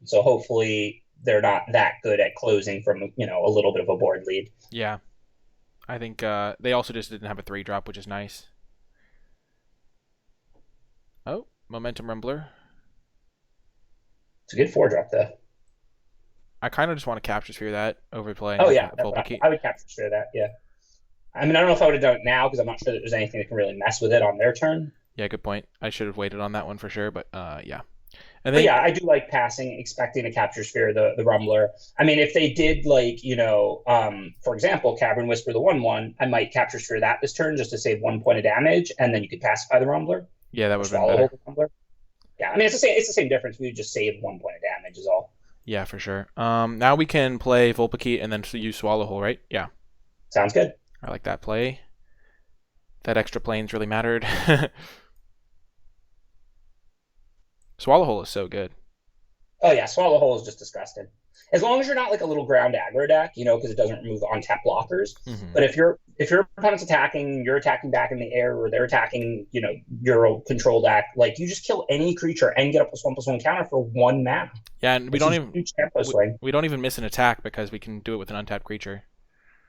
So hopefully they're not that good at closing from a little bit of a board lead. Yeah, I think they also just didn't have a 3-drop, which is nice. Oh, Momentum Rumbler. It's a good 4-drop though. I kind of just want to capture sphere that over playing. Oh yeah, Volpikey. I would capture sphere that. Yeah. I mean, I don't know if I would have done it now because I'm not sure that there's anything that can really mess with it on their turn. Yeah, good point. I should have waited on that one for sure, but yeah. And But then yeah, I do like passing, expecting to capture sphere the Rumbler. I mean, if they did like, for example, Cavern Whisper the 1/1, I might capture sphere that this turn just to save 1 point of damage, and then you could pacify the Rumbler. yeah, that would have been better. Rumbler. Yeah, I mean, it's the same difference. We would just save 1 point of damage is all. Yeah, for sure. Now we can play Volpikey and then use Swallowhole, right? Yeah. Sounds good. I like that play. That extra planes really mattered. Swallowhole is so good. Oh yeah, Swallowhole is just disgusting. As long as you're not like a little ground aggro deck, because it doesn't remove on-tap blockers. Mm-hmm. But if your opponent's attacking, you're attacking back in the air, or they're attacking, your control deck, like you just kill any creature and get a +1/+1 counter for 1 mana. Yeah, and we don't even miss an attack because we can do it with an untapped creature.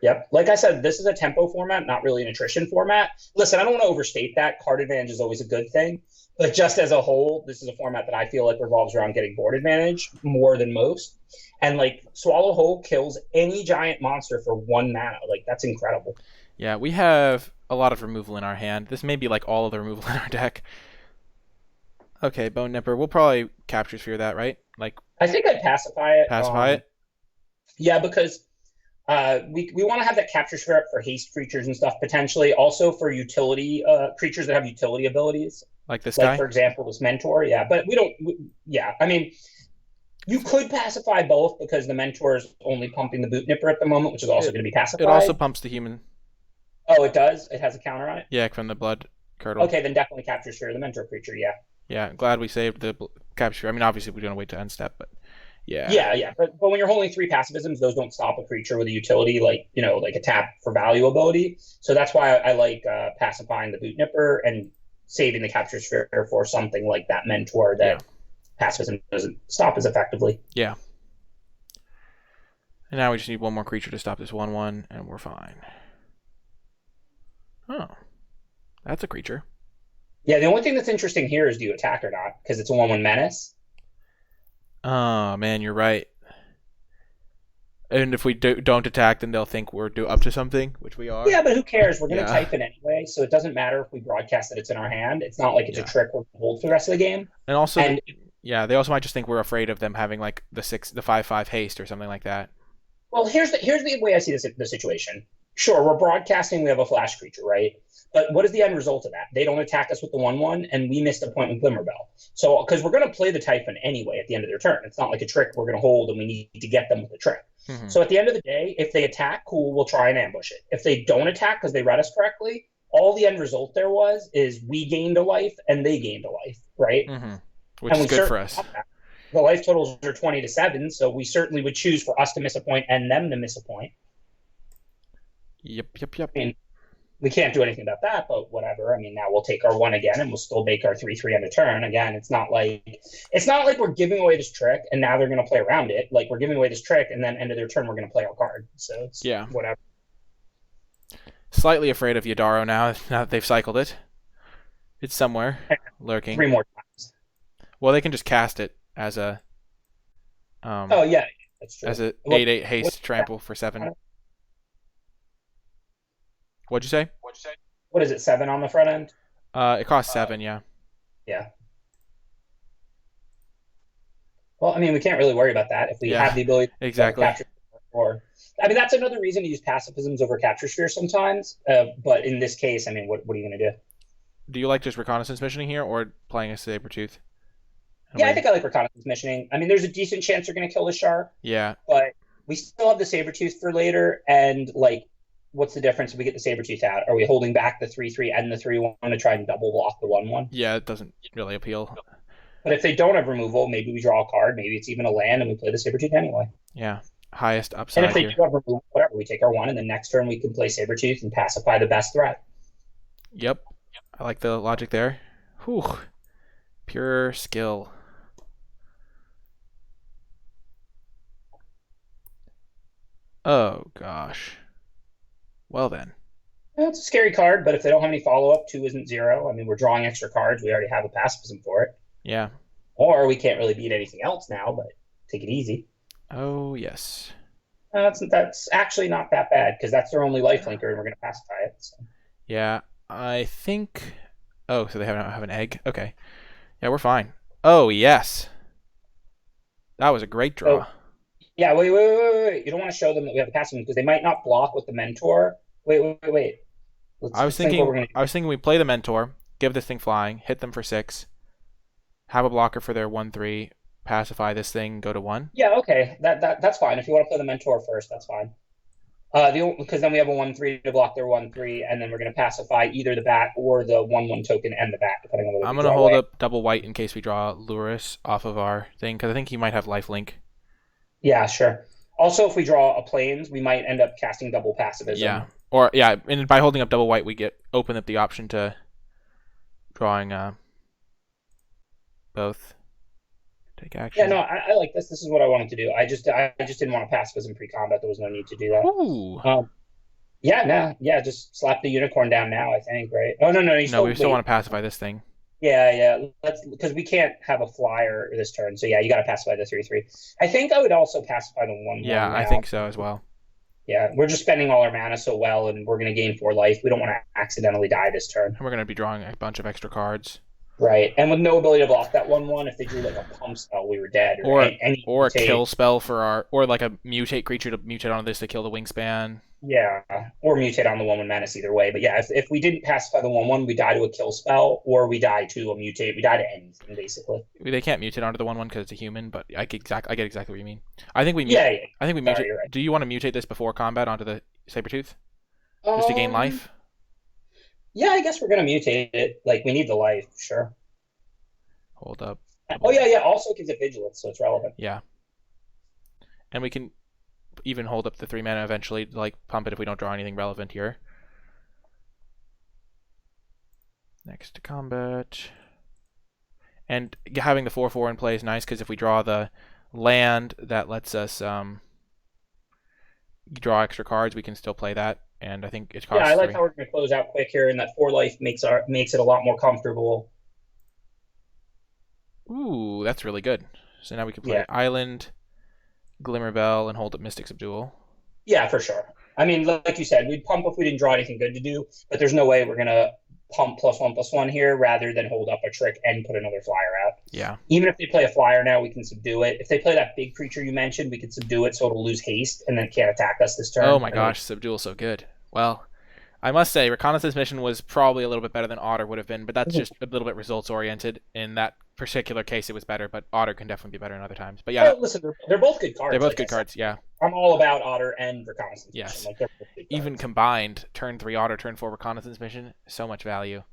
Yep. Like I said, this is a tempo format, not really an attrition format. Listen, I don't want to overstate that. Card advantage is always a good thing. But just as a whole, this is a format that I feel like revolves around getting board advantage more than most. And like Swallowhole kills any giant monster for 1 mana. Like that's incredible. Yeah, we have a lot of removal in our hand. This may be like all of the removal in our deck. Okay, Bone Nipper. We'll probably capture sphere that, right? Like I think I'd pacify it. Pacify it? Yeah, because we want to have that capture sphere up for haste creatures and stuff potentially. Also for utility creatures that have utility abilities. Like this Like, guy? for example, this Mentor. Yeah, but we don't... yeah, I mean, you could pacify both because the Mentor is only pumping the Boot Nipper at the moment, which is also going to be pacified. It also pumps the human. Oh, it does? It has a counter on it? Yeah, from the Blood Curdle. Okay, then definitely capture sphere the Mentor creature, yeah. Yeah, glad we saved the capture. I mean, obviously we're going to wait to end step, but yeah. Yeah. But when you're holding 3 pacifisms, those don't stop a creature with a utility like a tap for value ability. So that's why I like pacifying the Boot Nipper and saving the capture sphere for something like that Mentor that pacifism doesn't stop as effectively. Yeah. And now we just need one more creature to stop this 1/1, and we're fine. Oh. That's a creature. Yeah, the only thing that's interesting here is do you attack or not? Because it's a 1/1 menace. Oh, man, you're right. And if we don't attack, then they'll think we're up to something, which we are. Yeah, but who cares? We're going to type it anyway, so it doesn't matter if we broadcast that it's in our hand. It's not like it's a trick we're going to hold for the rest of the game. And also, they also might just think we're afraid of them having like the 5/5 haste or something like that. Well, here's the way I see the situation. Sure, we're broadcasting, we have a flash creature, right? But what is the end result of that? They don't attack us with the 1/1, and we missed a point with Glimmerbell. So, because we're going to play the Typhon anyway at the end of their turn. It's not like a trick we're going to hold, and we need to get them with a trick. Mm-hmm. So at the end of the day, if they attack, cool, we'll try and ambush it. If they don't attack because they read us correctly, all the end result there is we gained a life, and they gained a life, right? Mm-hmm. Which is good for us. The life totals are 20-7, so we certainly would choose for us to miss a point and them to miss a point. Yep. I mean, we can't do anything about that, but whatever. I mean, now we'll take our 1 again, and we'll still make our 3/3 on the turn. Again, it's not like we're giving away this trick, and now they're going to play around it. Like we're giving away this trick, and then end of their turn, we're going to play our card. So it's whatever. Slightly afraid of Yadaro now that they've cycled it. It's somewhere lurking. 3 more times. Well, they can just cast it as a oh yeah, that's true. As a 8/8 haste trample for 7. What'd you say? What is it? 7 on the front end? It costs 7. Yeah. Yeah. Well, I mean, we can't really worry about that if we have the ability to capture. Or, I mean, that's another reason to use pacifisms over capture sphere sometimes. But in this case, I mean, what are you going to do? Do you like just reconnaissance missioning here, or playing a Sabretooth? Yeah, I think I like reconnaissance missioning. I mean, there's a decent chance they're going to kill the shark. Yeah. But we still have the Sabretooth for later, and like, what's the difference if we get the Sabretooth out? Are we holding back the 3/3 and the 3/1 to try and double block the 1/1? Yeah, it doesn't really appeal. But if they don't have removal, maybe we draw a card, maybe it's even a land, and we play the Sabretooth anyway. Yeah, highest upside. And if they do have removal, whatever, we take our 1, and the next turn we can play Sabretooth and pacify the best threat. Yep. I like the logic there. Whew. Pure skill. Oh, gosh. Well, then. Well, it's a scary card, but if they don't have any follow-up, 2 isn't 0. I mean, we're drawing extra cards. We already have a pacifism for it. Yeah. Or we can't really beat anything else now, but take it easy. Oh, yes. That's actually not that bad, because that's their only lifelinker, and we're going to pacify it. So. Yeah, I think... Oh, so they have an egg? Okay. Yeah, we're fine. Oh, yes. That was a great draw. Oh. Yeah, wait. You don't want to show them that we have a pacifism, because they might not block with the Mentor. Wait. I was thinking we play the Mentor, give this thing flying, hit them for 6, have a blocker for their 1/3, pacify this thing, go to 1. Yeah, okay. That's fine. If you want to play the Mentor first, that's fine. Because then we have a 1/3 to block their 1/3, and then we're going to pacify either the bat or the 1/1 token and the bat, depending on whether I'm going to hold up double white in case we draw Luris off of our thing, because I think he might have lifelink. Yeah, sure. Also, if we draw a plains, we might end up casting double pacifism. Yeah. And by holding up double white, we open up the option to drawing both. Take action. Yeah, no, I like this. This is what I wanted to do. I just didn't want to pacifism pre-combat. There was no need to do that. Ooh. Yeah, just slap the unicorn down now, I think, right? Oh, no, we still want to pacify this thing. Yeah. Because we can't have a flyer this turn. So yeah, you got to pacify the 3/3. I think I would also pacify the 1/1. Yeah, I think so as well. Yeah, we're just spending all our mana so well, and we're going to gain 4 life. We don't want to accidentally die this turn. And we're going to be drawing a bunch of extra cards. Right, and with no ability to block that 1/1, if they drew like a pump spell, we were dead. Or a kill spell or like a mutate creature to mutate on this to kill the wingspan. Yeah, or mutate on the 1/1 menace either way. But yeah, if we didn't pacify the 1/1, we die to a kill spell, or we die to a mutate. We die to anything basically. They can't mutate onto the 1/1 because it's a human, but I get exactly what you mean. I think we mutate. Yeah. I think we mutate. Right. Do you want to mutate this before combat onto the Sabretooth? Just to gain life? Yeah, I guess we're gonna mutate it. Like we need the life, sure. Hold up. Oh yeah. Also gives it vigilance, so it's relevant. Yeah. And we can even hold up the 3 mana eventually, like pump it if we don't draw anything relevant here. Next to combat. And having the 4/4 in play is nice because if we draw the land, that lets us draw extra cards. We can still play that, and I think it costs. Yeah, I like how we're going to close out quick here, and that 4 life makes it a lot more comfortable. Ooh, that's really good. So now we can play Island, Glimmerbell, and hold up Mystic Subdual. Yeah, for sure. I mean, like you said, we'd pump if we didn't draw anything good to do, but there's no way we're going to pump +1/+1 here rather than hold up a trick and put another flyer out. Yeah. Even if they play a flyer now, we can subdue it. If they play that big creature you mentioned, we can subdue it so it'll lose haste and then it can't attack us this turn. Oh my gosh, Subdual's so good. Well, I must say, Reconnaissance Mission was probably a little bit better than Otter would have been, but that's just a little bit results-oriented. In that particular case, it was better, but Otter can definitely be better in other times. But yeah, well, listen, they're both good cards. They're both good cards, yeah. I'm all about Otter and Reconnaissance Mission. Like, they're both good even cards. Combined, turn 3 Otter, turn 4 Reconnaissance Mission, so much value.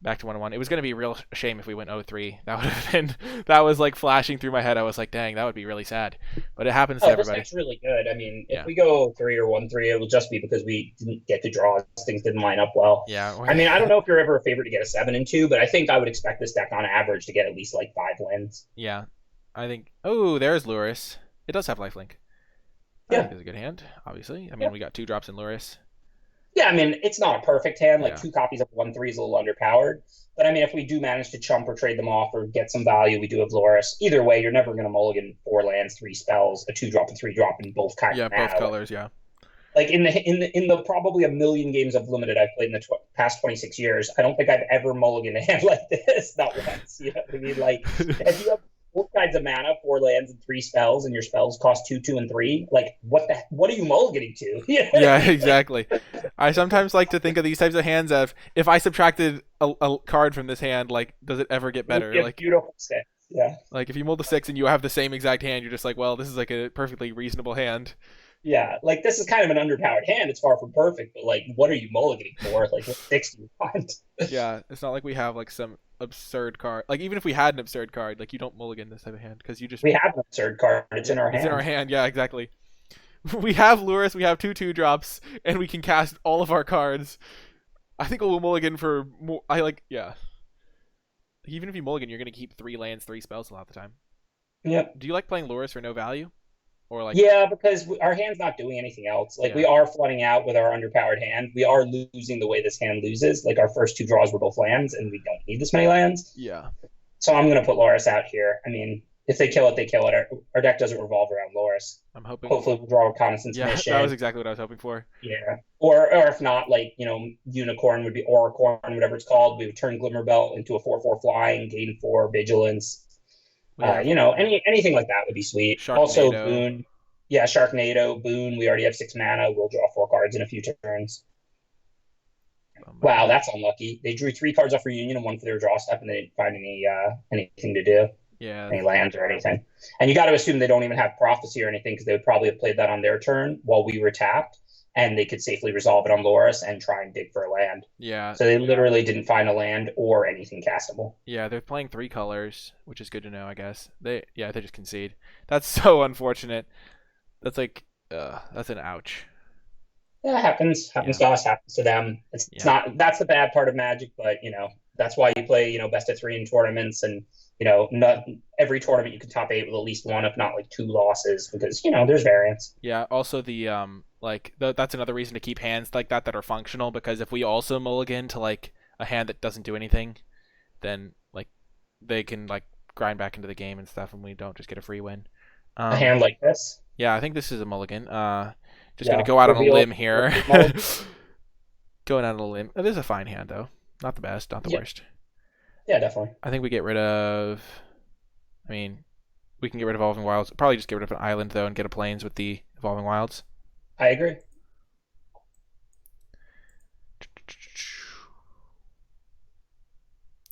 Back to 1-1. It was going to be a real shame if we went 0-3. That would have been, that was like flashing through my head. I was like, dang, that would be really sad. But it happens to Oh, this everybody. deck's really good. I mean, Yeah. if we go 3 or 1-3, it will just be because we didn't get to draw. Things didn't line up well. Yeah. I mean, I don't know if you're ever a favorite to get a 7-2, but I think I would expect this deck on average to get at least like 5 wins. Yeah. I think. Oh, there's Luris. It does have lifelink. I think it's a good hand, obviously. I mean, we got 2 drops in Luris. Yeah, I mean, it's not a perfect hand. Like Yeah. 2 copies of 1-3 is a little underpowered. But I mean, if we do manage to chump or trade them off or get some value, we do have Loris. Either way, you're never going to mulligan 4 lands, 3 spells, a 2-drop, and 3-drop in both kinds. Yeah, of both mana. colors. Yeah. Like in the probably a million games of limited I've played in the past 26 years, I don't think I've ever mulliganed a hand like this. Not once. You know what I mean? Like if you have both kinds of mana, 4 lands and 3 spells, and your spells cost 2, 2, and 3, like what are you mulliganing to? Yeah, exactly. I sometimes like to think of these types of hands of if I subtracted a card from this hand, like does it ever get better? Like beautiful 6. Yeah. Like if you mulled a 6 and you have the same exact hand, you're just like, well, this is like a perfectly reasonable hand. Yeah, like this is kind of an underpowered hand. It's far from perfect, but like, what are you mulliganing for? Like, what 6 do you want? Yeah, it's not like we have like some absurd card. Like even if we had an absurd card, like you don't mulligan this type of hand because you just we have an absurd card. It's in our hand. It's in our hand. Yeah, exactly. We have Luris, we have 2/2 drops, and we can cast all of our cards. I think we'll mulligan for more. Yeah. Even if you mulligan, you're gonna keep 3 lands, 3 spells a lot of the time. Yep. Do you like playing Luris for no value? Or like yeah, because our hand's not doing anything else. Like we are flooding out with our underpowered hand. We are losing the way this hand loses. Like our first 2 draws were both lands, and we don't need this many lands. Yeah. So I'm gonna put Loris out here. I mean, if they kill it, they kill it. Our deck doesn't revolve around Loris. I'm hoping. Hopefully, we'll draw a Reconnaissance Mission. That was exactly what I was hoping for. Yeah. Or if not, like, Unicorn would be Oracorn, whatever it's called. We would turn Glimmerbelt into a 4/4 flying, gain 4 vigilance. Anything like that would be sweet. Sharknado. Also, Boon. Yeah, Sharknado, Boon. We already have 6 mana. We'll draw 4 cards in a few turns. Wow, that's unlucky. They drew 3 cards off Reunion and 1 for their draw step, and they didn't find anything to do. Yeah. Any lands or anything. And you got to assume they don't even have Prophecy or anything because they would probably have played that on their turn while we were tapped, and they could safely resolve it on Loris and try and dig for a land. Yeah. So they literally didn't find a land or anything castable. Yeah, they're playing 3 colors, which is good to know, I guess. They just concede. That's so unfortunate. That's like, that's an ouch. Yeah, it happens. Happens to us, happens to them. It's not, that's the bad part of Magic, but, that's why you play, best of 3 in tournaments, and, not every tournament you can top 8 with at least 1, if not like 2 losses, because, there's variance. Yeah, also that's another reason to keep hands like that are functional, because if we also mulligan to like a hand that doesn't do anything, then like they can like grind back into the game and stuff, and we don't just get a free win. A hand like this? Yeah, I think this is a mulligan. Just gonna go out on a limb here. Going out on a limb. It is a fine hand though. Not the best, not the worst. Yeah, definitely. I think we get rid of. I mean, we can get rid of Evolving Wilds. Probably just get rid of an island though and get a Plains with the Evolving Wilds. I agree.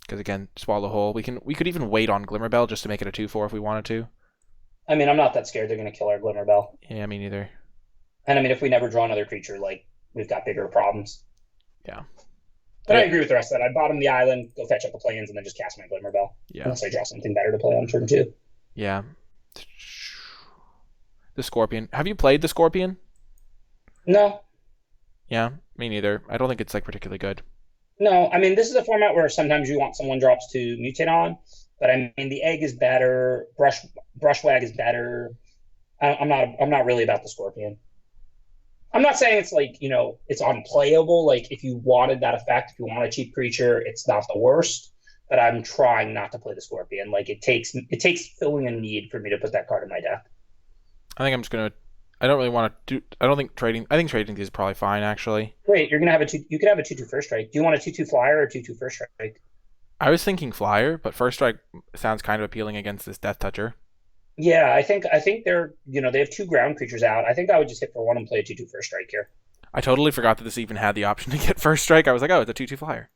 Because again, Swallow Whole. We could even wait on Glimmerbell just to make it a 2/4 if we wanted to. I mean, I'm not that scared they're going to kill our Glimmerbell. Yeah, me neither. And I mean, if we never draw another creature, like, we've got bigger problems. Yeah. But I agree with the rest of that. I bottom the island, go fetch up the Plains, and then just cast my Glimmerbell. Yeah. Unless I draw something better to play on turn 2. Yeah. The Scorpion. Have you played the Scorpion? No. Yeah, me neither. I don't think it's like particularly good. No, I mean, this is a format where sometimes you want some 1-drops to mutate on, but I mean, the Egg is better, Brushwag is better. I'm not really about the Scorpion. I'm not saying it's like, it's unplayable. Like, if you wanted that effect, if you want a cheap creature, it's not the worst. But I'm trying not to play the Scorpion. Like, it takes filling a need for me to put that card in my deck. I think I'm just gonna. I don't really want to do. I don't think trading. I think trading these is probably fine actually. Wait, you're gonna have you could have a 2/2 first strike. Do you want a 2/2 flyer or a 2/2 first strike? I was thinking flyer, but first strike sounds kind of appealing against this Death Toucher. Yeah, I think they're they have 2 ground creatures out. I think I would just hit for 1 and play a 2/2 first strike here. I totally forgot that this even had the option to get first strike. I was like, oh, it's a 2/2 flyer.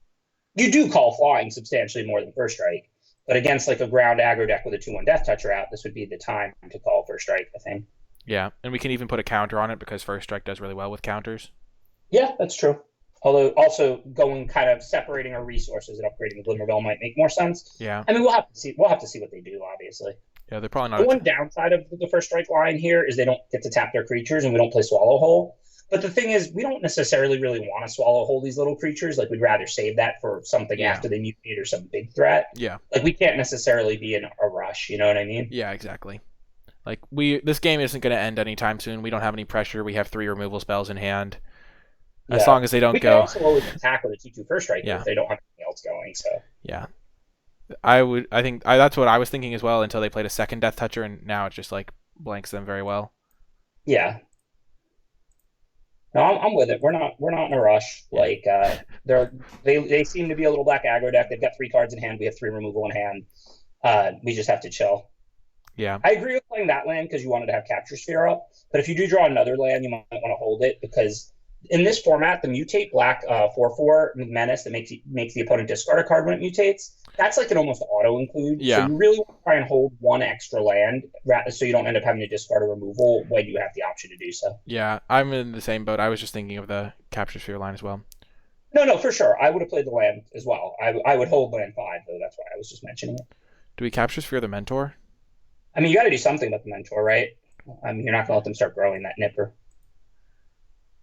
You do call flying substantially more than first strike, but against like a ground aggro deck with a 2/1 Death Toucher out, this would be the time to call first strike, I think. Yeah, and we can even put a counter on it because first strike does really well with counters. Yeah, that's true. Although also going kind of separating our resources and upgrading the Glimmerville might make more sense. Yeah. I mean, we'll have to see. We'll have to see what they do, obviously. Yeah, they're probably The not. one downside of the first strike line here is they don't get to tap their creatures, and we don't play Swallow Hole. But the thing is, we don't necessarily really want to Swallow Hole these little creatures. Like, we'd rather save that for something after they mutate or some big threat. Yeah. Like, we can't necessarily be in a rush. You know what I mean? Yeah, exactly. Like, this game isn't going to end anytime soon. We don't have any pressure. We have 3 removal spells in hand. As long as they don't we go. can also always attack with a 2/2 first strike Yeah. if they don't have anything else going. So yeah, I think that's what I was thinking as well until they played a second Death Toucher, and now it just like blanks them very well. Yeah. No, I'm with it. We're not in a rush. Like they seem to be a little black aggro deck. They've got 3 cards in hand. We have 3 removal in hand. We just have to chill. Yeah. I agree with playing that land because you wanted to have Capture Sphere up. But if you do draw another land, you might want to hold it because in this format, the mutate black 4/4 menace that makes the opponent discard a card when it mutates. That's like an almost auto include. Yeah. So you really want to try and hold 1 extra land so you don't end up having to discard a removal when you have the option to do so. Yeah, I'm in the same boat. I was just thinking of the Capture Sphere line as well. No, for sure. I would have played the land as well. I would hold land 5 though. That's why I was just mentioning it. Do we Capture Sphere the Mentor? I mean, you got to do something with the Mentor, right? I mean, you're not going to let them start growing that Nipper.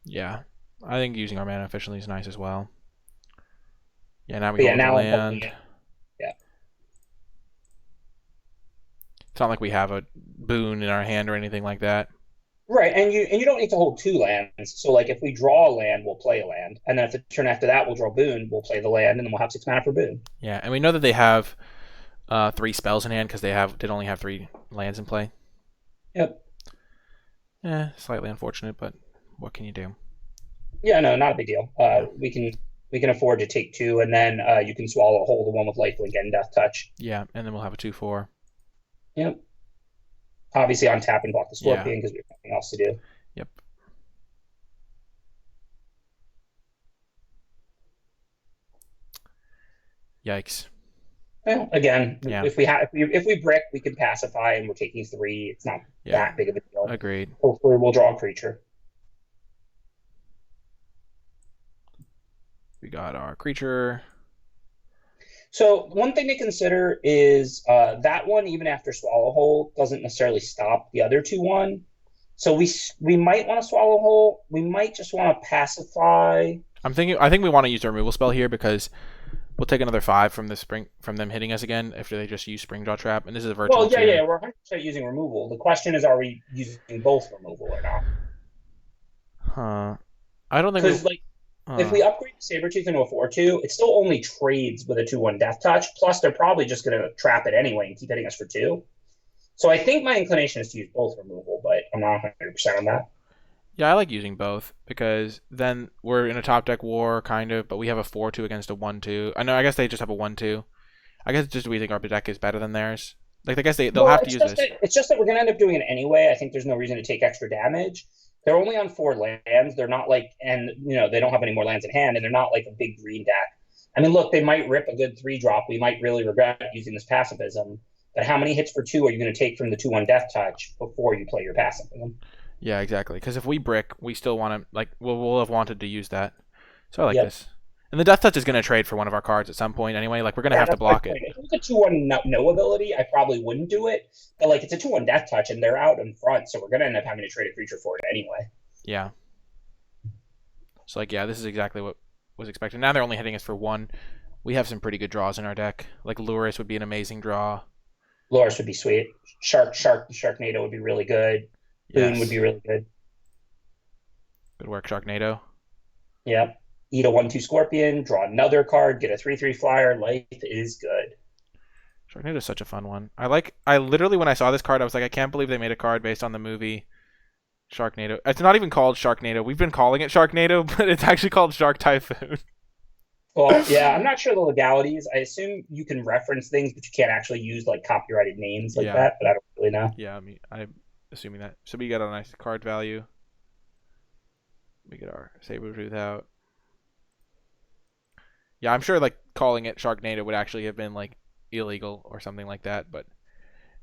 Yeah. I think using our mana efficiently is nice as well. Yeah, now we hold the land. Yeah. It's not like we have a boon in our hand or anything like that. Right, and you don't need to hold 2 lands. So like if we draw a land, we'll play a land, and then if the turn after that we'll draw boon, we'll play the land, and then we'll have 6 mana for boon. Yeah, and we know that they have 3 spells in hand because they only have 3 lands in play. Yep. Slightly unfortunate, but what can you do? Yeah, no, not a big deal. We can afford to take 2, and then you can swallow whole the one with lifelink and death touch. Yeah, and then we'll have a 2/4. Yep. Obviously on tap and block the Scorpion because we have nothing else to do. Yep. Yikes. Well, again, if we brick, we can pacify, and we're taking 3. It's not that big of a deal. Agreed. Hopefully, we'll draw a creature. We got our creature. So one thing to consider is that one, even after Swallow Hole, doesn't necessarily stop the other 2/1. So we might want to Swallow Hole. We might just want to pacify. I think we want to use the removal spell here because we'll take another 5 from them hitting us again after they just use Spring Draw Trap, and this is a virtual. Well, yeah, we're 100% using removal. The question is, are we using both removal or not? Huh. I don't think because if we upgrade Sabretooth into a 4/2, it still only trades with a 2/1 Death Touch. Plus, they're probably just going to trap it anyway and keep hitting us for 2. So I think my inclination is to use both removal, but I'm not 100% on that. Yeah, I like using both because then we're in a top deck war, kind of, but we have a 4/2 against a 1/2. I guess they just have a 1/2. I guess just we think our deck is better than theirs. Like, I guess they'll have to use this. It's just that we're going to end up doing it anyway. I think there's no reason to take extra damage. They're only on 4 lands. They're not like, and they don't have any more lands in hand, and they're not like a big green deck. I mean, look, they might rip a good 3-drop. We might really regret using this pacifism. But how many hits for 2 are you going to take from the 2/1 Death Touch before you play your pacifism? Yeah, exactly. Because if we brick, we still want to, we'll have wanted to use that. So I like this. And the Death Touch is going to trade for one of our cards at some point anyway. Like, we're going to have to block it. If it was a 2/1 no ability, I probably wouldn't do it. But, it's a 2/1 Death Touch, and they're out in front, so we're going to end up having to trade a creature for it anyway. Yeah. So, this is exactly what was expected. Now they're only hitting us for 1. We have some pretty good draws in our deck. Like, Luris would be an amazing draw. Luris would be sweet. Sharknado would be really good. Boon would be really good. Good work, Sharknado. Yep. Eat a 1/2 Scorpion, draw another card, get a 3/3 flyer. Life is good. Sharknado is such a fun one. I literally, when I saw this card, I was like, I can't believe they made a card based on the movie Sharknado. It's not even called Sharknado. We've been calling it Sharknado, but it's actually called Shark Typhoon. Well, yeah, I'm not sure the legalities. I assume you can reference things, but you can't actually use copyrighted names like that. But I don't really know. Yeah, I mean, I'm assuming that. So we got a nice card value. We get our Sabretooth out. Yeah, I'm sure calling it Sharknado would actually have been illegal or something like that, but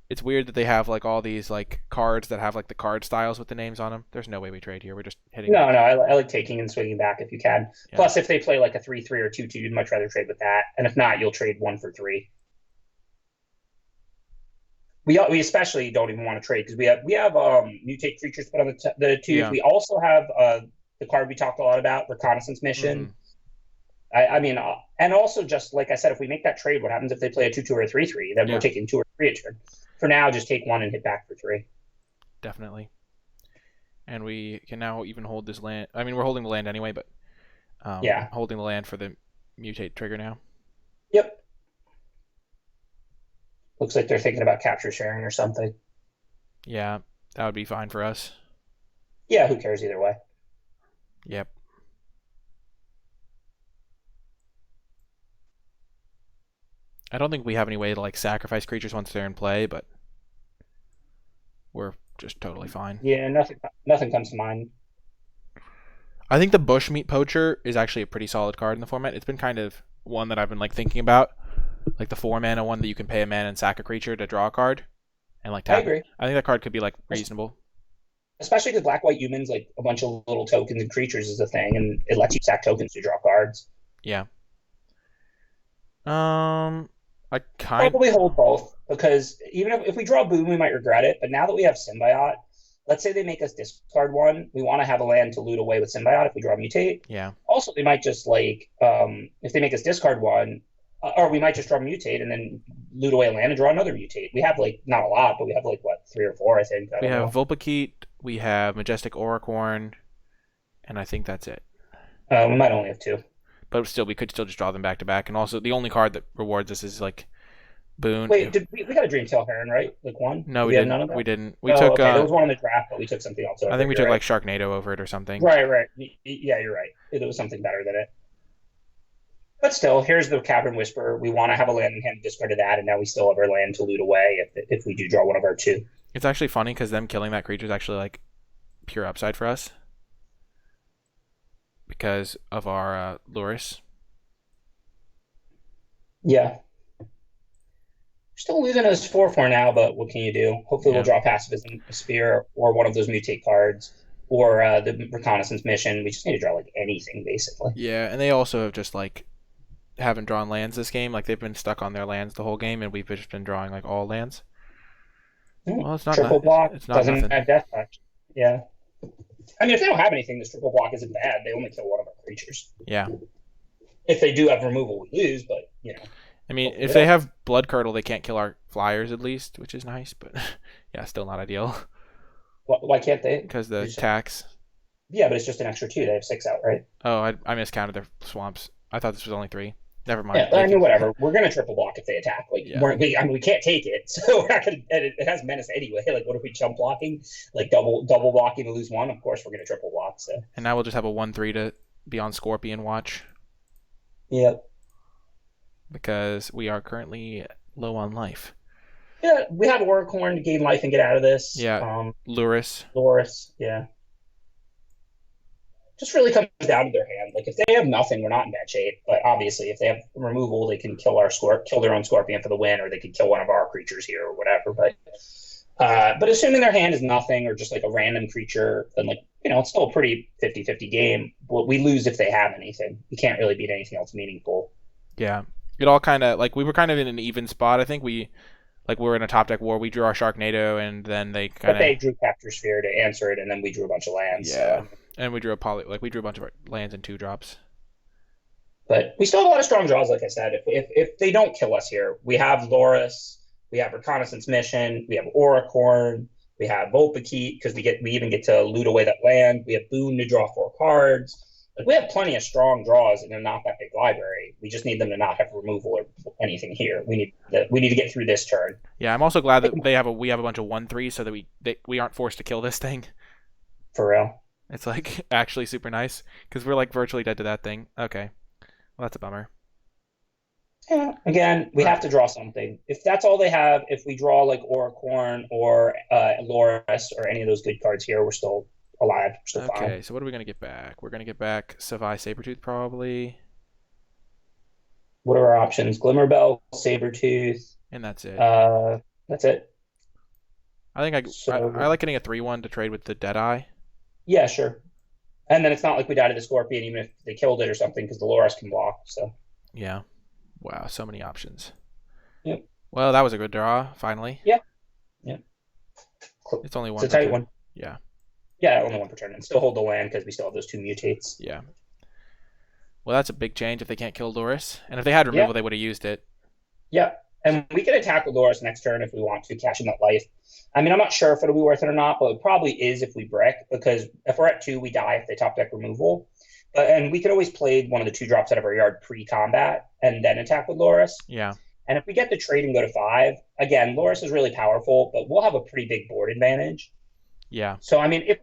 it's weird that they have like all these like cards that have like the card styles with the names on them. There's no way we trade here. We're just hitting. No, no, I like taking and swinging back if you can. Yeah. Plus, if they play like a 3/3 or 2/2, you'd much rather trade with that. And if not, you'll trade 1 for 3. We especially don't even want to trade because we have mutate creatures put on the twos. Yeah. We also have the card we talked a lot about, reconnaissance mission. I mean, and also just like I said, if we make that trade, what happens if they play a 2/2 or a 3/3? Then we're taking 2 or 3 a turn. For now, just take 1 and hit back for 3. Definitely. And we can now even hold this land. I mean, we're holding the land anyway, but holding the land for the mutate trigger now. Yep. Looks like they're thinking about capture sharing or something. Yeah, that would be fine for us. Yeah, who cares either way? Yep. I don't think we have any way to like sacrifice creatures once they're in play, but we're just totally fine. Yeah, nothing comes to mind. I think the Bushmeat Poacher is actually a pretty solid card in the format. It's been kind of one that I've been like thinking about, like the 4-mana one that you can pay a mana and sack a creature to draw a card, and like tap. I agree. I think that card could be like reasonable. Especially because black-white humans, like a bunch of little tokens and creatures is a thing, and it lets you sack tokens to draw cards. Yeah. I probably hold both because even if we draw Boom, we might regret it. But now that we have Symbiote, let's say they make us discard 1, we want to have a land to loot away with Symbiote if we draw Mutate. Yeah. Also, they might just like if they make us discard 1, or we might just draw Mutate and then loot away a land and draw another Mutate. We have like not a lot, but we have like what 3 or 4, I think. We have Vulpikeet, we have Majestic Auricorn, and I think that's it. We might only have 2. But still, we could still just draw them back to back. And also, the only card that rewards us is like Boon. Wait, we got a Dreamtail Heron, right? Like 1? No, we didn't. None of that? We didn't. We took. Okay. There was one in the draft, but we took something else over. I think we took like Sharknado over it or something. Right. Yeah, you're right. It was something better than it. But still, here's the Cavern Whisperer. We want to have a land in hand, discarded that, and now we still have our land to loot away if we do draw one of our 2. It's actually funny because them killing that creature is actually like pure upside for us because of our Luris. Yeah. Still losing us 4/4 now, but what can you do? Hopefully we'll draw Pacifism, a Spear, or one of those Mutate cards, or the Reconnaissance Mission. We just need to draw like anything, basically. Yeah, and they also have just like haven't drawn lands this game. Like they've been stuck on their lands the whole game, and we've just been drawing like all lands. Well, it's not triple block. It's not doesn't nothing. have death touch. Yeah. I mean, if they don't have anything, this triple block isn't bad. They only kill one of our creatures. Yeah. If they do have removal, we lose, but, you know. I mean, if they have Blood Curdle, they can't kill our flyers at least, which is nice, but yeah, still not ideal. Why can't they? Because the tax. Yeah, but it's just an extra 2. They have 6 out, right? Oh, I miscounted their swamps. I thought this was only 3. Never mind. Yeah, I mean, whatever. We're gonna triple block if they attack. Like, we can't take it, so we're not gonna. It has menace anyway. Like, what if we jump blocking, like double blocking to lose 1? Of course, we're gonna triple block. So. And now we'll just have a 1/3 to be on Scorpion watch. Yep. Because we are currently low on life. Yeah, we have Auricorn to gain life and get out of this. Yeah. Luris. Yeah. Just really comes down to their hand. Like if they have nothing, we're not in bad shape. But obviously, if they have removal, they can kill their own Scorpion for the win, or they can kill one of our creatures here or whatever. But assuming their hand is nothing or just like a random creature, then like it's still a pretty 50-50 game. We lose if they have anything. We can't really beat anything else meaningful. Yeah, it all kind of like we were kind of in an even spot. I think we were in a top deck war. We drew our Sharknado, and then they kind of. But they drew Capture Sphere to answer it, and then we drew a bunch of lands. Yeah. So. And we drew a bunch of our lands in 2 drops. But we still have a lot of strong draws, like I said. If they don't kill us here, we have Loris, we have Reconnaissance Mission, we have Auricorn, we have Vulpikeet, because we even get to loot away that land. We have Boon to draw 4 cards. Like we have plenty of strong draws in a not that big library. We just need them to not have removal or anything here. We need to get through this turn. Yeah, I'm also glad that we have a bunch of 1/3 so that we aren't forced to kill this thing. For real. It's like actually super nice because we're like virtually dead to that thing. Okay, well that's a bummer. Yeah, again, we have to draw something. If that's all they have, if we draw like Auricorn or Loris or any of those good cards here, we're still alive. We're still fine. Okay, so what are we gonna get back? We're gonna get back Savai Sabretooth probably. What are our options? Glimmerbell, Sabretooth. And that's it. That's it. I think I So like getting a 3/1 to trade with the Deadeye. yeah, sure. And then it's not like we died to the Scorpion, even if they killed it or something, because the Loris can block. So Yeah. Wow, so many options. yep. Well, that was a good draw, finally. Yeah. Yeah. It's only It's one a per tight turn. one. Yeah. Yeah, only one per turn. And still hold the land because we still have those 2 mutates. Yeah. Well, that's a big change if they can't kill Loris. And if they had Yeah. removal, they would have used it. Yeah. And we can attack with Loris next turn if we want to, cash in that life. I mean, I'm not sure if it'll be worth it or not, but it probably is if we brick, because if we're at 2, we die if they top deck removal. And we could always play one of the 2 drops out of our yard pre-combat and then attack with Loris. Yeah. And if we get the trade and go to 5, again, Loris is really powerful, but we'll have a pretty big board advantage. Yeah. So I mean, if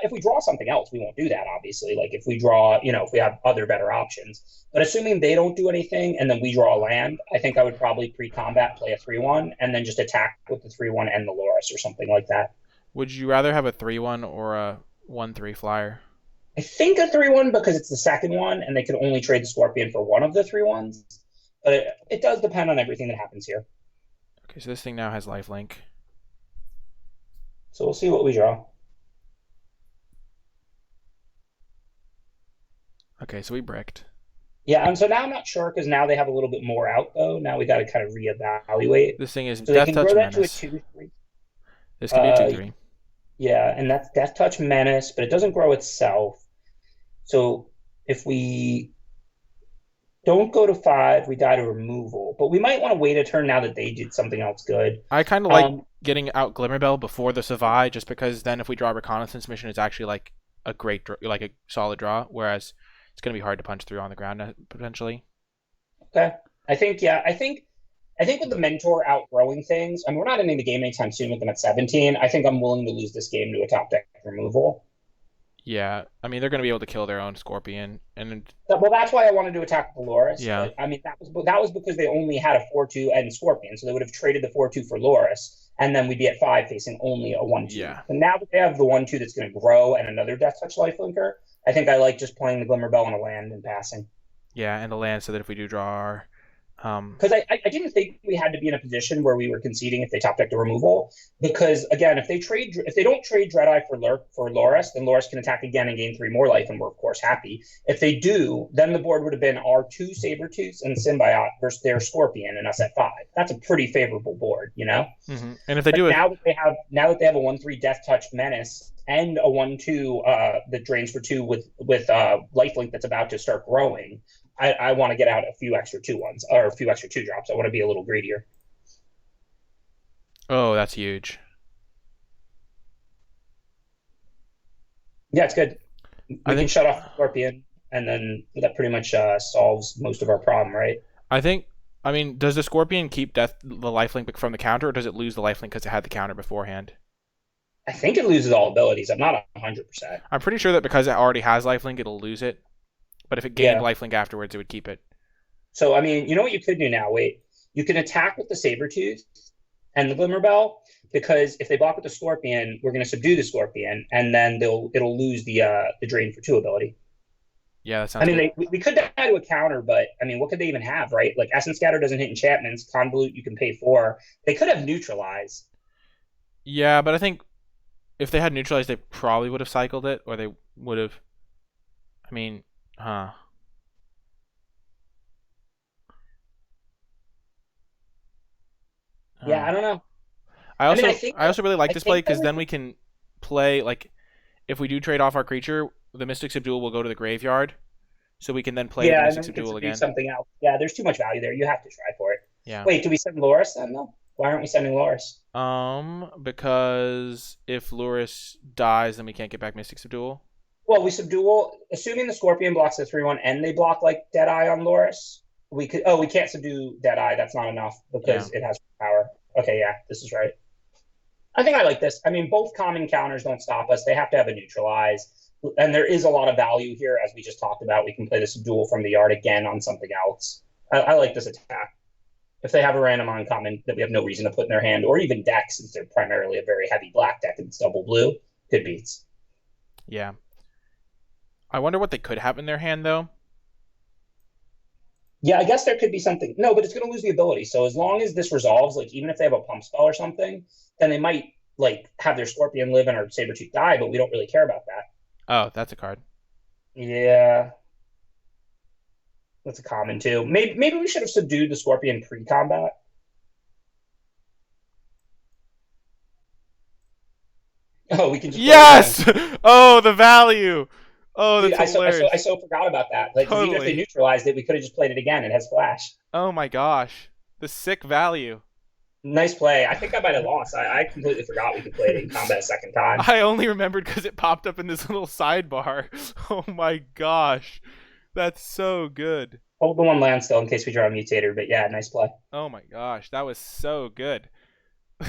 we draw something else, we won't do that, obviously. Like if we draw, if we have other better options. But assuming they don't do anything and then we draw a land, I think I would probably pre-combat play a 3/1 and then just attack with the 3/1 and the Loris or something like that. Would you rather have a 3/1 or a 1/3 flyer? I think a 3/1 because it's the second one and they can only trade the Scorpion for one of the 3/1s. But it does depend on everything that happens here. Okay, so this thing now has lifelink. So we'll see what we draw. Okay, so we bricked. Yeah, and so now I'm not sure because now they have a little bit more out though. Now we got to kind of reevaluate. This thing is So they Death can Touch grow that Menace. to a 2/3. This could be a 2/3. Yeah, and that's Death Touch Menace, but it doesn't grow itself. So if we don't go to 5, we die to removal. But we might want to wait a turn now that they did something else good. I kind of like getting out Glimmerbell before the Savai, just because then if we draw a Reconnaissance Mission, it's actually like a great, like a solid draw. Whereas it's going to be hard to punch through on the ground potentially. Okay. I think with the Mentor outgrowing things, I mean, we're not ending the game anytime soon with them at 17. I think I'm willing to lose this game to a top deck removal. Yeah, I mean they're going to be able to kill their own Scorpion, and Well, that's why I wanted to attack Loris. Yeah. But, I mean, that was because they only had a 4/2 and Scorpion, so they would have traded the 4/2 for Loris, and then we'd be at 5 facing only a 1/2. Yeah. And now that they have the 1/2 that's going to grow and another Death Touch Lifelinker, I think I like just playing the Glimmerbell on a land and passing. yeah, and the land so that if we do draw our Because I didn't think we had to be in a position where we were conceding if they top deck the removal. Because again, if they don't trade Dreadeye for Loris, then Loris can attack again and gain 3 more life, and we're of course happy. If they do, then the board would have been our 2 Sabertooths and Symbiote versus their Scorpion and us at 5. That's a pretty favorable board, Mm-hmm. And if they do now that they have a 1/3 Death Touch Menace and a 1/2 that drains for 2 with lifelink that's about to start growing, I want to get out a few extra 2/1s or a few extra 2-drops. I want to be a little greedier. Oh, that's huge. Yeah, it's good. We I can think shut off Scorpion, and then that pretty much solves most of our problem, right? I mean, does the Scorpion keep the lifelink from the counter, or does it lose the lifelink because it had the counter beforehand? I think it loses all abilities. I'm not 100%. I'm pretty sure that because it already has lifelink, it'll lose it. But if it gained lifelink afterwards, it would keep it. So, I mean, you know what you could do now? Wait. You can attack with the Sabertooth and the Glimmerbell, because if they block with the Scorpion, we're going to subdue the Scorpion, and then it'll lose the Drain for 2 ability. Yeah, that sounds good. We could die to a counter, but, I mean, what could they even have, right? Like, Essence Scatter doesn't hit enchantments. Convolute, you can pay 4. They could have Neutralize. Yeah, but I think if they had Neutralize, they probably would have cycled it, or they would have... I mean... Huh. Yeah, I don't know. I I also really like I this play think because then we can play, like, if we do trade off our creature, the Mystic Subdual will go to the graveyard, so we can then play the and Mystic then we can Subdual subdue again. something else. Yeah, there's too much value there. You have to try for it. Yeah. Wait, do we send Loris then, though? Why aren't we sending Loris? Because if Loris dies, then we can't get back Mystic Subdual. Well, we subdual, assuming the Scorpion blocks the 3/1 and they block like Deadeye on Loris. We can't subdue Deadeye. That's not enough because it has power. Okay, yeah, this is right. I think I like this. I mean, both common counters don't stop us. They have to have a neutralize. And there is a lot of value here, as we just talked about. We can play the subdual from the yard again on something else. I like this attack. If they have a random uncommon that we have no reason to put in their hand, or even deck, since they're primarily a very heavy black deck and it's double blue, good beats. Yeah. I wonder what they could have in their hand, though. Yeah, I guess there could be something. No, but it's going to lose the ability. So as long as this resolves, like even if they have a pump spell or something, then they might like have their Scorpion live and our Sabretooth die, but we don't really care about that. Oh, that's a card. Yeah, that's a common too. Maybe we should have subdued the Scorpion pre-combat. Oh, we can just play it again. Yes! Oh, the value. Oh, Dude, that's hilarious. I so forgot about that. Like, because even if they Totally. neutralized it, we could have just played it again. It has flash. Oh my gosh. The sick value. Nice play. I think I might have lost. I completely forgot we could play it in combat a second time. I only remembered because it popped up in this little sidebar. Oh my gosh. That's so good. Hold the one land still in case we draw a mutator. But yeah, nice play. Oh my gosh. That was so good.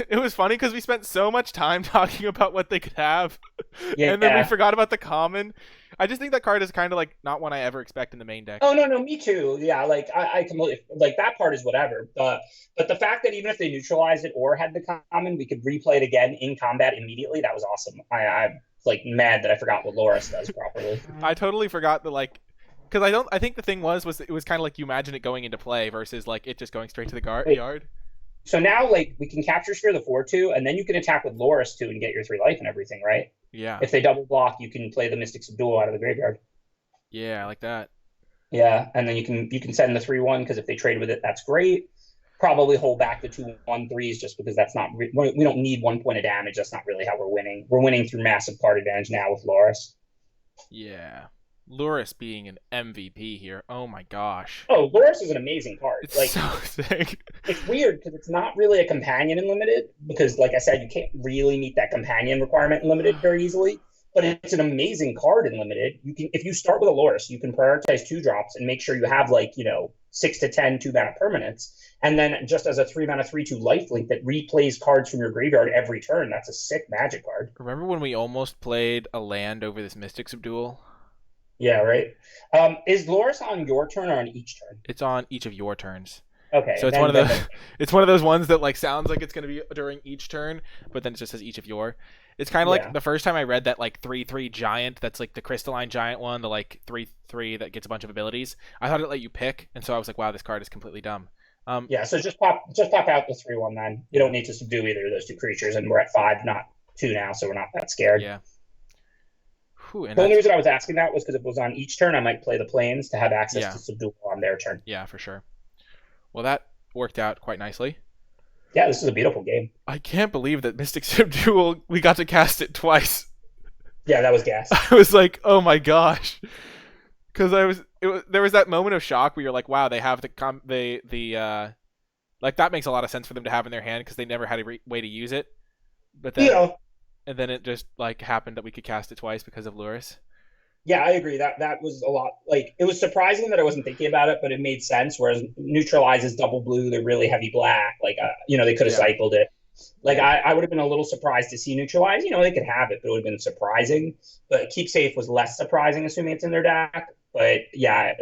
It was funny because we spent so much time talking about what they could have, and then we Yeah. forgot about the common. I just think that card is kind of like not one I ever expect in the main deck. Oh no, me too. Yeah, like I completely like that part is whatever. But the fact that even if they neutralized it or had the common, we could replay it again in combat immediately. That was awesome. I'm like mad that I forgot what Loris does properly. I totally forgot that like, because I think the thing was it was kind of like you imagine it going into play versus like it just going straight to the Wait, yard. so now like we can capture Sphere the 4/2, and then you can attack with Loris too and get your 3 life and everything, right? Yeah. If they double block, you can play the Mystic Subdual out of the graveyard. Yeah, I like that. Yeah, and then you can send the 3/1 because if they trade with it, that's great. Probably hold back the 2/1/3s just because that's not we don't need 1 point of damage. That's not really how we're winning. We're winning through massive card advantage now with Loris. Yeah. Luris being an MVP here. Oh my gosh. Oh, Loris is an amazing card. It's Like so sick. it's weird because it's not really a companion in limited because, like I said, you can't really meet that companion requirement in limited very easily. But it's an amazing card in limited. You can, if you start with a Loris, you can prioritize 2 drops and make sure you have like 6 to 10 2-mana permanents, and then just as a 3-mana 3/2 lifelink that replays cards from your graveyard every turn. That's a sick Magic card. Remember when we almost played a land over this Mystic Subdual? Yeah, right. Is Loris on your turn or on each turn? It's on each of your turns. Okay, So it's one of those. It's one of those ones that like sounds like it's going to be during each turn, but then it just says each of your. It's kind of like yeah. the first time I read that like 3/3 giant. That's like the crystalline giant one, the like 3/3 that gets a bunch of abilities. I thought it let you pick, and so I was like, wow, this card is completely dumb. Yeah, so just pop out the 3/1 then. You don't need to subdue either of those 2 creatures, and we're at 5, not 2 now, so we're not that scared. Yeah. Whew, and The only reason I was asking that was because if it was on each turn, I might play the planes to have access to subdue on their turn. Yeah, for sure. Well, that worked out quite nicely. Yeah, this is a beautiful game. I can't believe that Mystic Subdual, we got to cast it twice. Yeah, that was gas. I was like, oh my gosh. Because there was that moment of shock where you're like, wow, they have like that makes a lot of sense for them to have in their hand because they never had a way to use it. But then, and then it just like happened that we could cast it twice because of Luris. Yeah, I agree. That was a lot. Like it was surprising that I wasn't thinking about it, but it made sense. Whereas Neutralize is double blue, they're really heavy black. Like they could have cycled it. Like I would have been a little surprised to see Neutralize. They could have it, but it would have been surprising. But Keep Safe was less surprising, assuming it's in their deck. But yeah,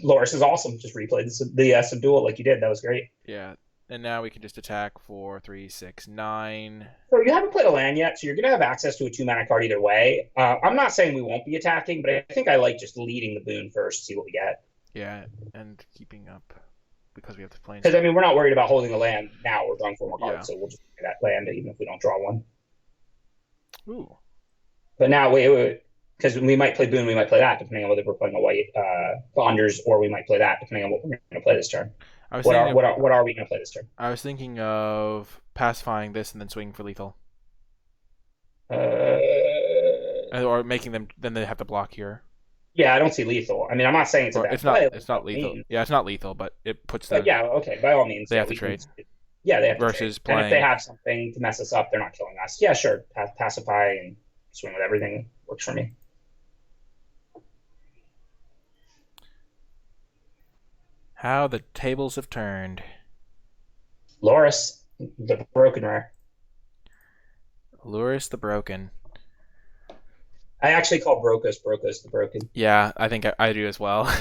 Loris is awesome. Just replay the Subdual like you did. That was great. Yeah, and now we can just attack 4, 3, 6, 9. So you haven't played a land yet, so you're going to have access to a 2-mana card either way. I'm not saying we won't be attacking, but I think I like just leading the boon first, see what we get. Yeah, and keeping up because we have to play. Because we're not worried about holding a land now. We're drawing 4 more cards, so we'll just play that land even if we don't draw one. Ooh. But now wait, because we might play boon, we might play that depending on whether we're playing a white Bonders, or we might play that depending on what we're going to play this turn. What are we going to play this turn? I was thinking of pacifying this and then swinging for lethal. Or making them, then they have to block here. Yeah, I don't see lethal. I mean, I'm not saying it's a bad play. It's not lethal. Means. Yeah, it's not lethal, but it puts them. Yeah, okay, by all means. They have to trade. Yeah, they have to versus trade. Playing. And if they have something to mess us up, they're not killing us. Yeah, sure. Pacify and swing with everything works for me. How the tables have turned. Loris, the broken rare. Luris the Broken. I actually call Brokos the Broken. Yeah, I think I do as well.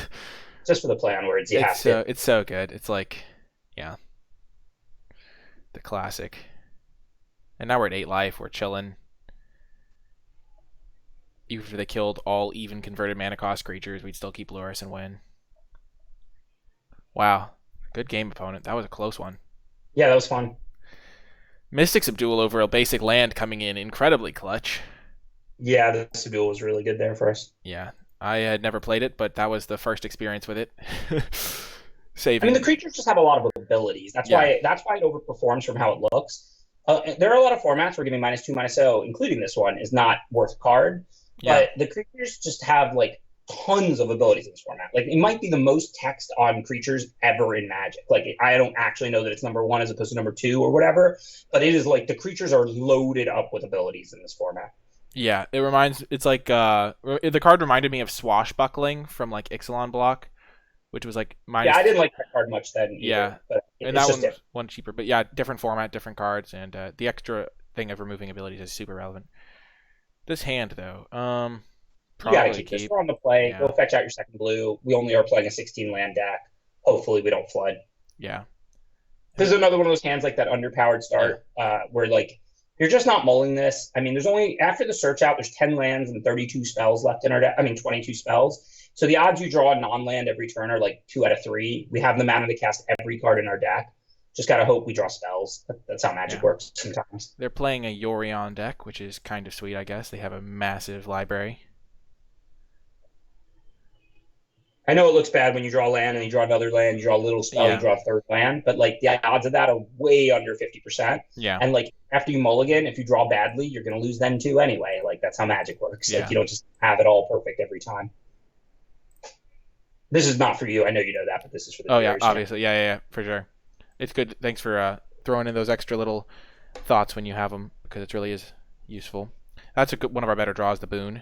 Just for the play on words, it's so good. It's like, yeah, the classic. And now we're at 8 life. We're chilling. Even if they killed all even converted mana cost creatures, we'd still keep Luris and win. Wow, good game, opponent. That was a close one. Yeah, that was fun. Mystic Subdual over a basic land coming in incredibly clutch. Yeah, the Subdual was really good there for us. Yeah, I had never played it, but that was the first experience with it. I mean, Saving. the creatures just have a lot of abilities. That's Yeah. why it overperforms from how it looks. There are a lot of formats where giving -2/-0, including this one, is not worth a card. Yeah. But the creatures just have like tons of abilities in this format. Like it might be the most text on creatures ever in Magic. Like I don't actually know that it's number one as opposed to number two or whatever, but it is like the creatures are loaded up with abilities in this format. Yeah, it's like the card reminded me of Swashbuckling from like Ixalan Block, which was like Yeah, minus. I didn't like that card much then Yeah, either, but and it's that just one was different. one cheaper, but yeah, different format, different cards, and the extra thing of removing abilities is super relevant. This hand though, You got to probably keep this. keep. We're on the play. Go Yeah, fetch out your second blue. We only are playing a 16 land deck. Hopefully, we don't flood. yeah, This is another one of those hands like that underpowered yeah, start where like you're just not mulling this. I mean, there's only after the search out, there's 10 lands and 32 spells left in our deck. I mean, 22 spells. So the odds you draw a non-land every turn are like 2 out of 3. We have the mana to cast every card in our deck. Just gotta hope we draw spells. That's how Magic yeah. works sometimes. They're playing a Yorion deck, which is kind of sweet, I guess. They have a massive library. I know it looks bad when you draw land and you draw another land, you draw a little spell, you Yeah, draw a third land, but like the odds of that are way under 50%. yeah, And like after you mulligan, if you draw badly, you're going to lose then too anyway. Like that's how Magic works. Like yeah. you don't just have it all perfect every time. This is not for you. I know you know that, but this is for the Oh yeah, viewers. obviously, yeah, for sure. It's good. Thanks for throwing in those extra little thoughts when you have them because it really is useful. That's one of our better draws, the boon.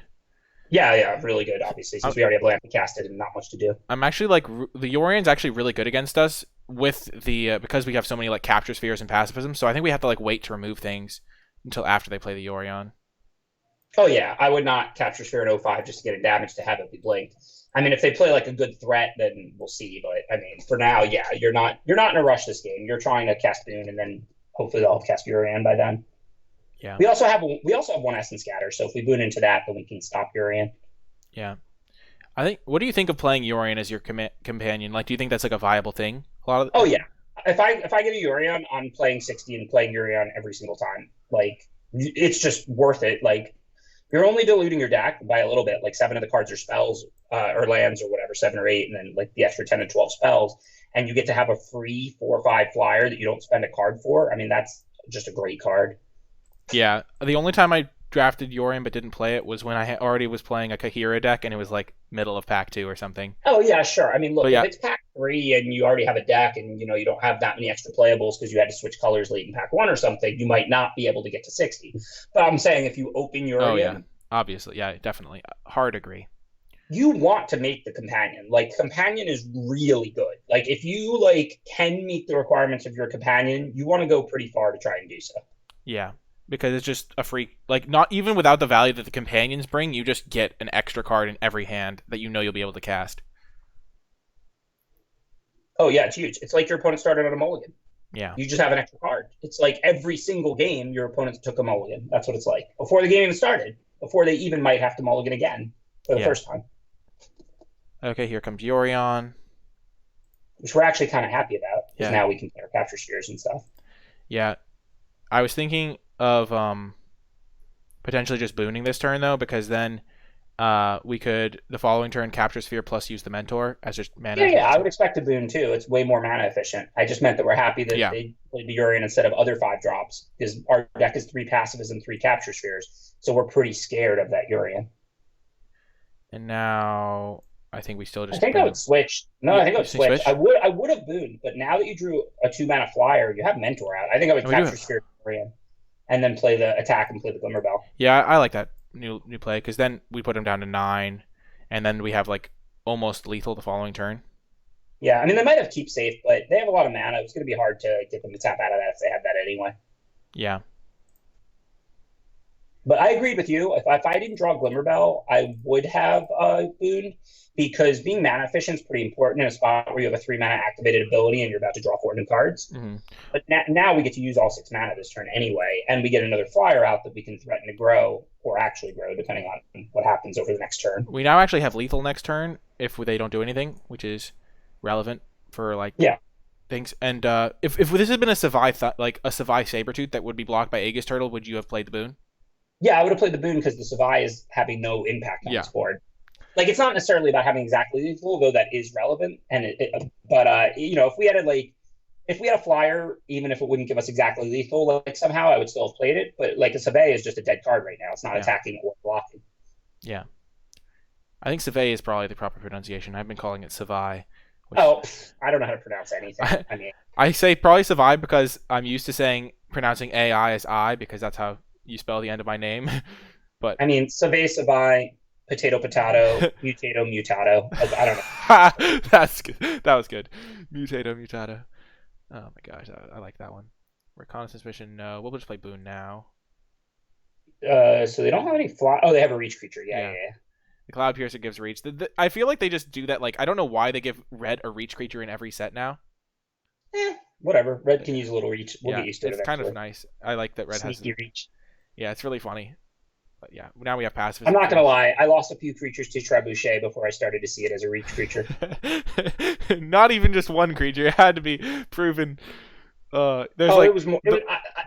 Yeah, really good. Obviously, I'm, since we already have land to cast it and not much to do. I'm actually like the Yorion's actually really good against us with the because we have so many like capture spheres and pacifism. So I think we have to like wait to remove things until after they play the Yorion. Oh yeah, I would not capture Sphere in 05 just to get a damage to have it be blinked. I mean, if they play like a good threat, then we'll see. But I mean, for now, yeah, you're not in a rush this game. You're trying to cast Boon, and then hopefully they'll have cast Urian by then. Yeah, We also have one Essence Scatter, so if we boon into that, then we can stop Urian. yeah. I think. What do you think of playing Yorion as your companion? Like, do you think that's like a viable thing? A lot of. Oh yeah, if I get a Urian, I'm playing 60 and playing Urian every single time. Like it's just worth it. Like you're only diluting your deck by a little bit. Like 7 of the cards are spells or lands or whatever, 7 or 8, and then like the extra 10 and 12 spells, and you get to have a free 4 or 5 flyer that you don't spend a card for. I mean, that's just a great card. Yeah, the only time I drafted Yorion but didn't play it was when I already was playing a Kahira deck and it was like middle of pack 2 or something. Oh yeah, sure. I mean, look, But if yeah, it's pack 3 and you already have a deck and you don't have that many extra playables because you had to switch colors late in pack 1 or something, you might not be able to get to 60. But I'm saying if you open your oh yeah, obviously, yeah, definitely. Hard agree. you want to make the companion. Like companion is really good. Like if you like can meet the requirements of your companion, you want to go pretty far to try and do so. Yeah, because it's just a free, like, not even without the value that the companions bring, you just get an extra card in every hand that you know you'll be able to cast. Oh yeah, it's huge. It's like your opponent started on a mulligan. Yeah, You just have an extra card. It's like every single game your opponent took a mulligan. That's what it's like before the game even started. Before they even might have to mulligan again for the yeah. first time, Okay, here comes Yorion. which we're actually kind of happy about because Yeah, now we can play our capture spheres and stuff. yeah. I was thinking of potentially just booning this turn though, because then we could the following turn capture sphere plus use the mentor as just mana. Yeah, I would expect a boon too. It's way more mana efficient. I just meant that we're happy that Yeah, they played the Urian instead of other 5 drops because our deck is 3 passives and 3 capture spheres, so we're pretty scared of that Urian. and now I think we still I just think I would switch. No, Yeah, I think I you would think switch. switch? I would have booned, but now that you drew a 2 mana flyer, you have mentor out. I think I would And we do capture sphere Urian and then play the attack and play the Glimmer Bell. Yeah, I like that new play because then we put him down to 9, and then we have like almost lethal the following turn. Yeah, I mean they might have keep safe, but they have a lot of mana. It's going to be hard to get them to tap out of that if they have that anyway. Yeah, But I agreed with you. If I didn't draw Glimmerbell, I would have Boon because being mana efficient is pretty important in a spot where you have a 3 mana activated ability and you're about to draw 4 new cards. mm-hmm. But now we get to use all 6 mana this turn anyway, and we get another flyer out that we can threaten to grow or actually grow depending on what happens over the next turn. We now actually have lethal next turn if they don't do anything, which is relevant for like Yeah. Thanks. And if this had been a like a Savai Sabretooth that would be blocked by Aegis Turtle, would you have played the boon? Yeah, I would have played the boon because the Savai is having no impact on Yeah. this board. Like it's not necessarily about having exactly lethal, though that is relevant. But if we had a flyer, even if it wouldn't give us exactly lethal, like somehow I would still have played it. But like a Savay is just a dead card right now. It's not Yeah. attacking or blocking. Yeah. I think Savay is probably the proper pronunciation. I've been calling it Savai. Oh, I don't know how to pronounce anything. I mean, I say probably Savai because I'm used to pronouncing AI as I because that's how you spell the end of my name. But I mean, Savay, potato, mutato, mutato. I don't know. that's good. That was good. Mutato, mutato. Oh my gosh, I like that one. Reconnaissance mission, no. We'll just play Boon now. So they don't have any fly. Oh, they have a reach creature. Yeah. The Cloud Piercer gives reach. I feel like they just do that. Like I don't know why they give red a reach creature in every set now. Whatever. Red can use a little reach. We'll get used to it. It's kind of nice. I like that red Sneaky has reach. Yeah, it's really funny. But yeah, now we have passive. I'm not gonna lie. I lost a few creatures to Trebuchet before I started to see it as a reach creature. Not even just one creature. It had to be proven. It was more.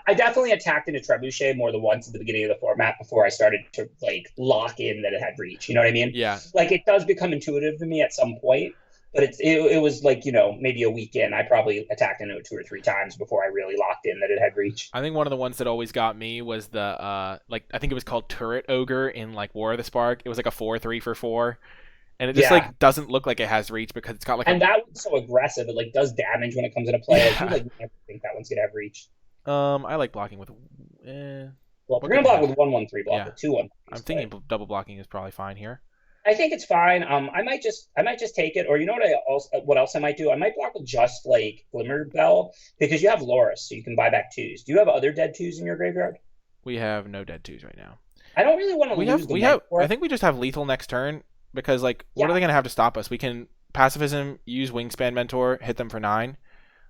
I definitely attacked into Trebuchet more than once at the beginning of the format before I started to like lock in that it had reach. You know what I mean? Yeah. Like it does become intuitive to me at some point, but it was like maybe a week in. I probably attacked into it 2 or 3 times before I really locked in that it had reach. I think one of the ones that always got me was the I think it was called Turret Ogre in like War of the Spark. It was like a 4/3 for 4. And it just like doesn't look like it has reach because it's got like that one's so aggressive. It like does damage when it comes into play. I never think that one's gonna have reach. I like blocking with. Well, we're gonna block with 1/1/3 block with 2/1. I'm thinking double blocking is probably fine here. I think it's fine. I might just take it, or you know what else I might do? I might block with just like Glimmer Bell because you have Loris, so you can buy back 2s. Do you have other dead 2s in your graveyard? We have no dead 2s right now. I don't really want to lose. I think we just have lethal next turn. Because, what are they going to have to stop us? We can Pacifism, use Wingspan Mentor, hit them for 9.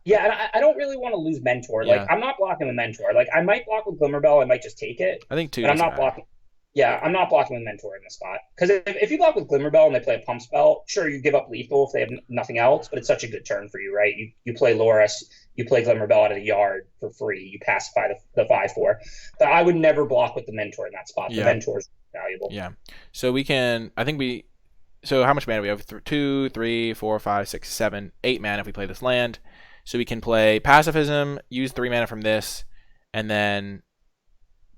Yeah, and I don't really want to lose Mentor. Like, I'm not blocking the Mentor. Like, I might block with Glimmerbell. I might just take it. I think 2. But I'm not blocking. Yeah, I'm not blocking with Mentor in the spot. Because if you block with Glimmerbell and they play a Pump Spell, sure, you give up lethal if they have nothing else, but it's such a good turn for you, right? You play Loris, you play Glimmerbell out of the yard for free, you pacify the 5/4. But I would never block with the Mentor in that spot. The Mentor is valuable. Yeah. So we can, So how much mana do we have? 2, 3, 4, 5, 6, 7, 8 mana if we play this land. So we can play Pacifism, use 3 mana from this, and then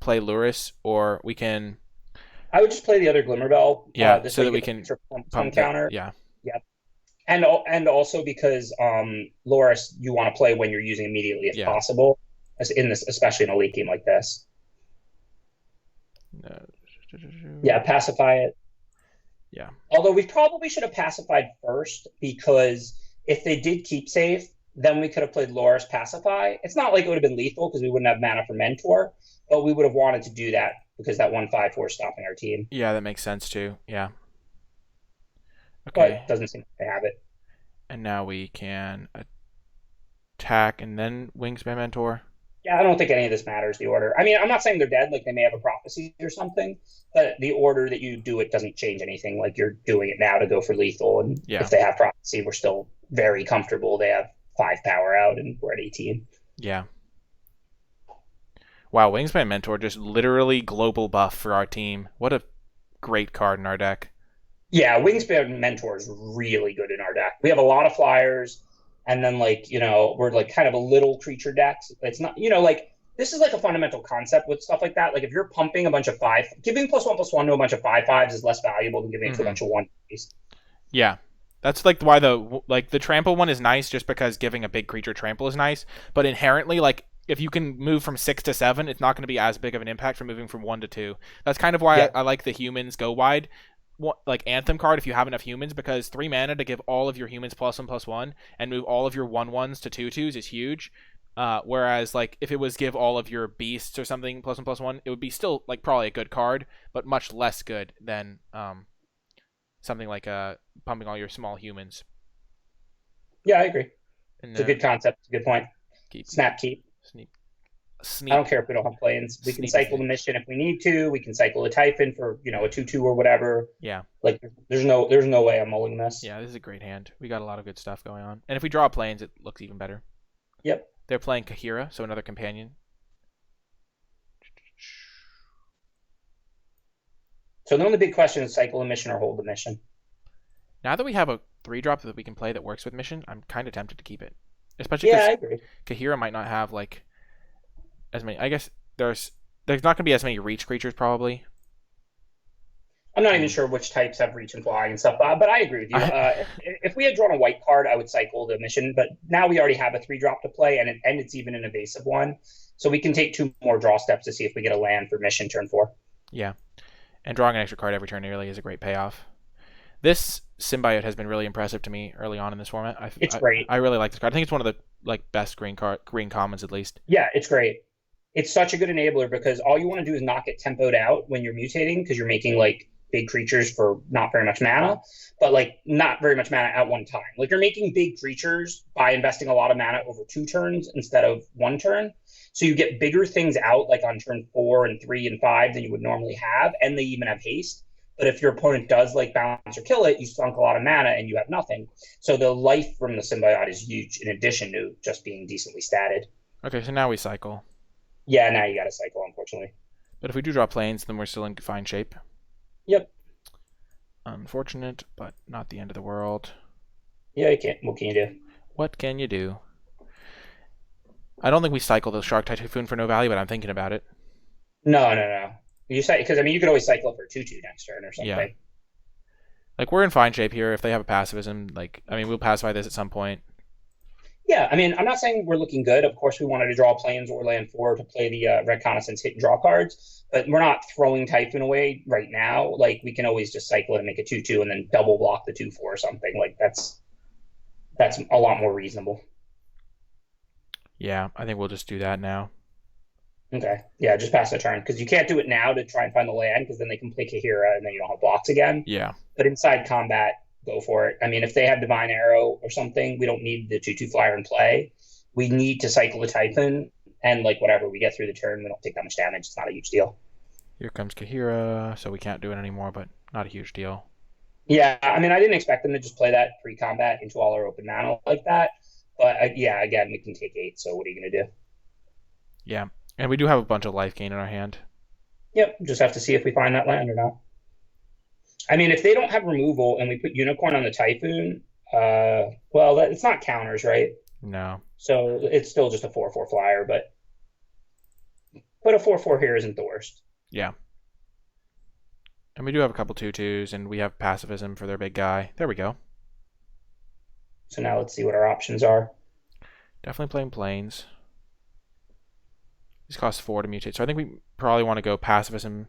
play Luris, or we can... I would just play the other Glimmerbell. So that we can pump counter. Yeah. And also because Luris you want to play when you're using immediately if possible, especially in a late game like this. Yeah, pacify it. Yeah. Although we probably should have pacified first because if they did keep safe, then we could have played Loris Pacify. It's not like it would have been lethal because we wouldn't have mana for Mentor, but we would have wanted to do that because that 1/5/4 is stopping our team. Yeah, that makes sense too. Yeah. Okay. But it doesn't seem to have it. And now we can attack and then Wingspan Mentor. Yeah, I don't think any of this matters, the order. I mean, I'm not saying they're dead, like they may have a prophecy or something, but the order that you do it doesn't change anything. Like you're doing it now to go for lethal, and if they have prophecy, we're still very comfortable. They have 5 power out, and we're at 18. Yeah. Wow, Wingspan Mentor just literally global buff for our team. What a great card in our deck. Yeah, Wingspan Mentor is really good in our deck. We have a lot of flyers. And then, we're kind of a little creature decks. It's not, this is like a fundamental concept with stuff like that. Like if you're pumping a bunch of 5, giving +1/+1 to a bunch of 5/5s is less valuable than giving it to a bunch of 1/3s. Yeah. That's like why the trample one is nice just because giving a big creature trample is nice. But inherently, if you can move from 6 to 7, it's not going to be as big of an impact from moving from 1 to 2. That's kind of why I like the humans go wide. Anthem card if you have enough humans, because 3 mana to give all of your humans +1/+1 and move all of your 1/1s to 2/2s is huge. Whereas if it was give all of your beasts or something +1/+1, it would be still probably a good card, but much less good than something like pumping all your small humans. Yeah, I agree. It's a good concept. It's a good point. Keep. Snap keep. Sneak. I don't Sneak care if we don't have planes. We can Sneak is cycle the the mission if we need to. We can cycle a Typhon for, a 2/2 or whatever. yeah. Like there's no way I'm mulling this. Yeah, this is a great hand. We got a lot of good stuff going on. And if we draw planes, it looks even better. Yep. They're playing Kahira, so another companion. So the only big question is cycle a mission or hold the mission. Now that we have a 3-drop that we can play that works with mission, I'm kind of tempted to keep it. Especially Yeah, I because agree. Kahira might not have like as many. I guess there's not going to be as many reach creatures probably. I'm not even sure which types have reach and flying and stuff, but I agree with you. If we had drawn a white card, I would cycle the mission, but now we already have a 3-drop to play, and it's even an evasive one, so we can take 2 more draw steps to see if we get a land for mission turn 4. Yeah, and drawing an extra card every turn really is a great payoff. This symbiote has been really impressive to me early on in this format. It's great. I really like this card. I think it's one of the best green commons at least. Yeah, it's great. It's such a good enabler because all you want to do is not get tempoed out when you're mutating because you're making like big creatures for not very much mana, but like not very much mana at one time. Like you're making big creatures by investing a lot of mana over 2 turns instead of 1 turn. So you get bigger things out like on turn 4 and 3 and 5 than you would normally have, and they even have haste. But if your opponent does like bounce or kill it, you sunk a lot of mana and you have nothing. So the life from the symbiote is huge in addition to just being decently statted. Okay, so now we cycle. Yeah, now you got to cycle, unfortunately. But if we do draw planes, then we're still in fine shape. Yep. Unfortunate, but not the end of the world. Yeah, you can't. What can you do? What can you do? I don't think we cycle the Shark Typhoon for no value, but I'm thinking about it. No. You say because you could always cycle it for 2/2 next turn or something. Yeah. Like we're in fine shape here. If they have a pacifism, we'll pacify this at some point. Yeah, I'm not saying we're looking good. Of course, we wanted to draw planes or land 4 to play the reconnaissance hit and draw cards, but we're not throwing Typhoon away right now. Like we can always just cycle it and make a 2/2 and then double block the 2/4 or something. Like that's a lot more reasonable. Yeah, I think we'll just do that now. Okay. Yeah, just pass the turn because you can't do it now to try and find the land because then they can play Kahira and then you don't have blocks again. Yeah. But inside combat, go for it. I mean, if they have Divine Arrow or something, we don't need the 2/2 flyer in play. We need to cycle the Typhon, and like whatever we get through the turn, we don't take that much damage. It's not a huge deal. Here comes Kahira, so we can't do it anymore, but not a huge deal. Yeah, I didn't expect them to just play that pre-combat into all our open mana like that. But yeah, again, we can take 8. So what are you gonna do? Yeah, and we do have a bunch of life gain in our hand. Yep, just have to see if we find that land or not. If they don't have removal and we put Unicorn on the Typhoon, it's not counters, right? No. So it's still just a 4/4 flyer, but a 4/4 here isn't the worst. Yeah. And we do have a couple 2/2s, and we have pacifism for their big guy. There we go. So now let's see what our options are. Definitely playing planes. These cost 4 to mutate, so I think we probably want to go pacifism.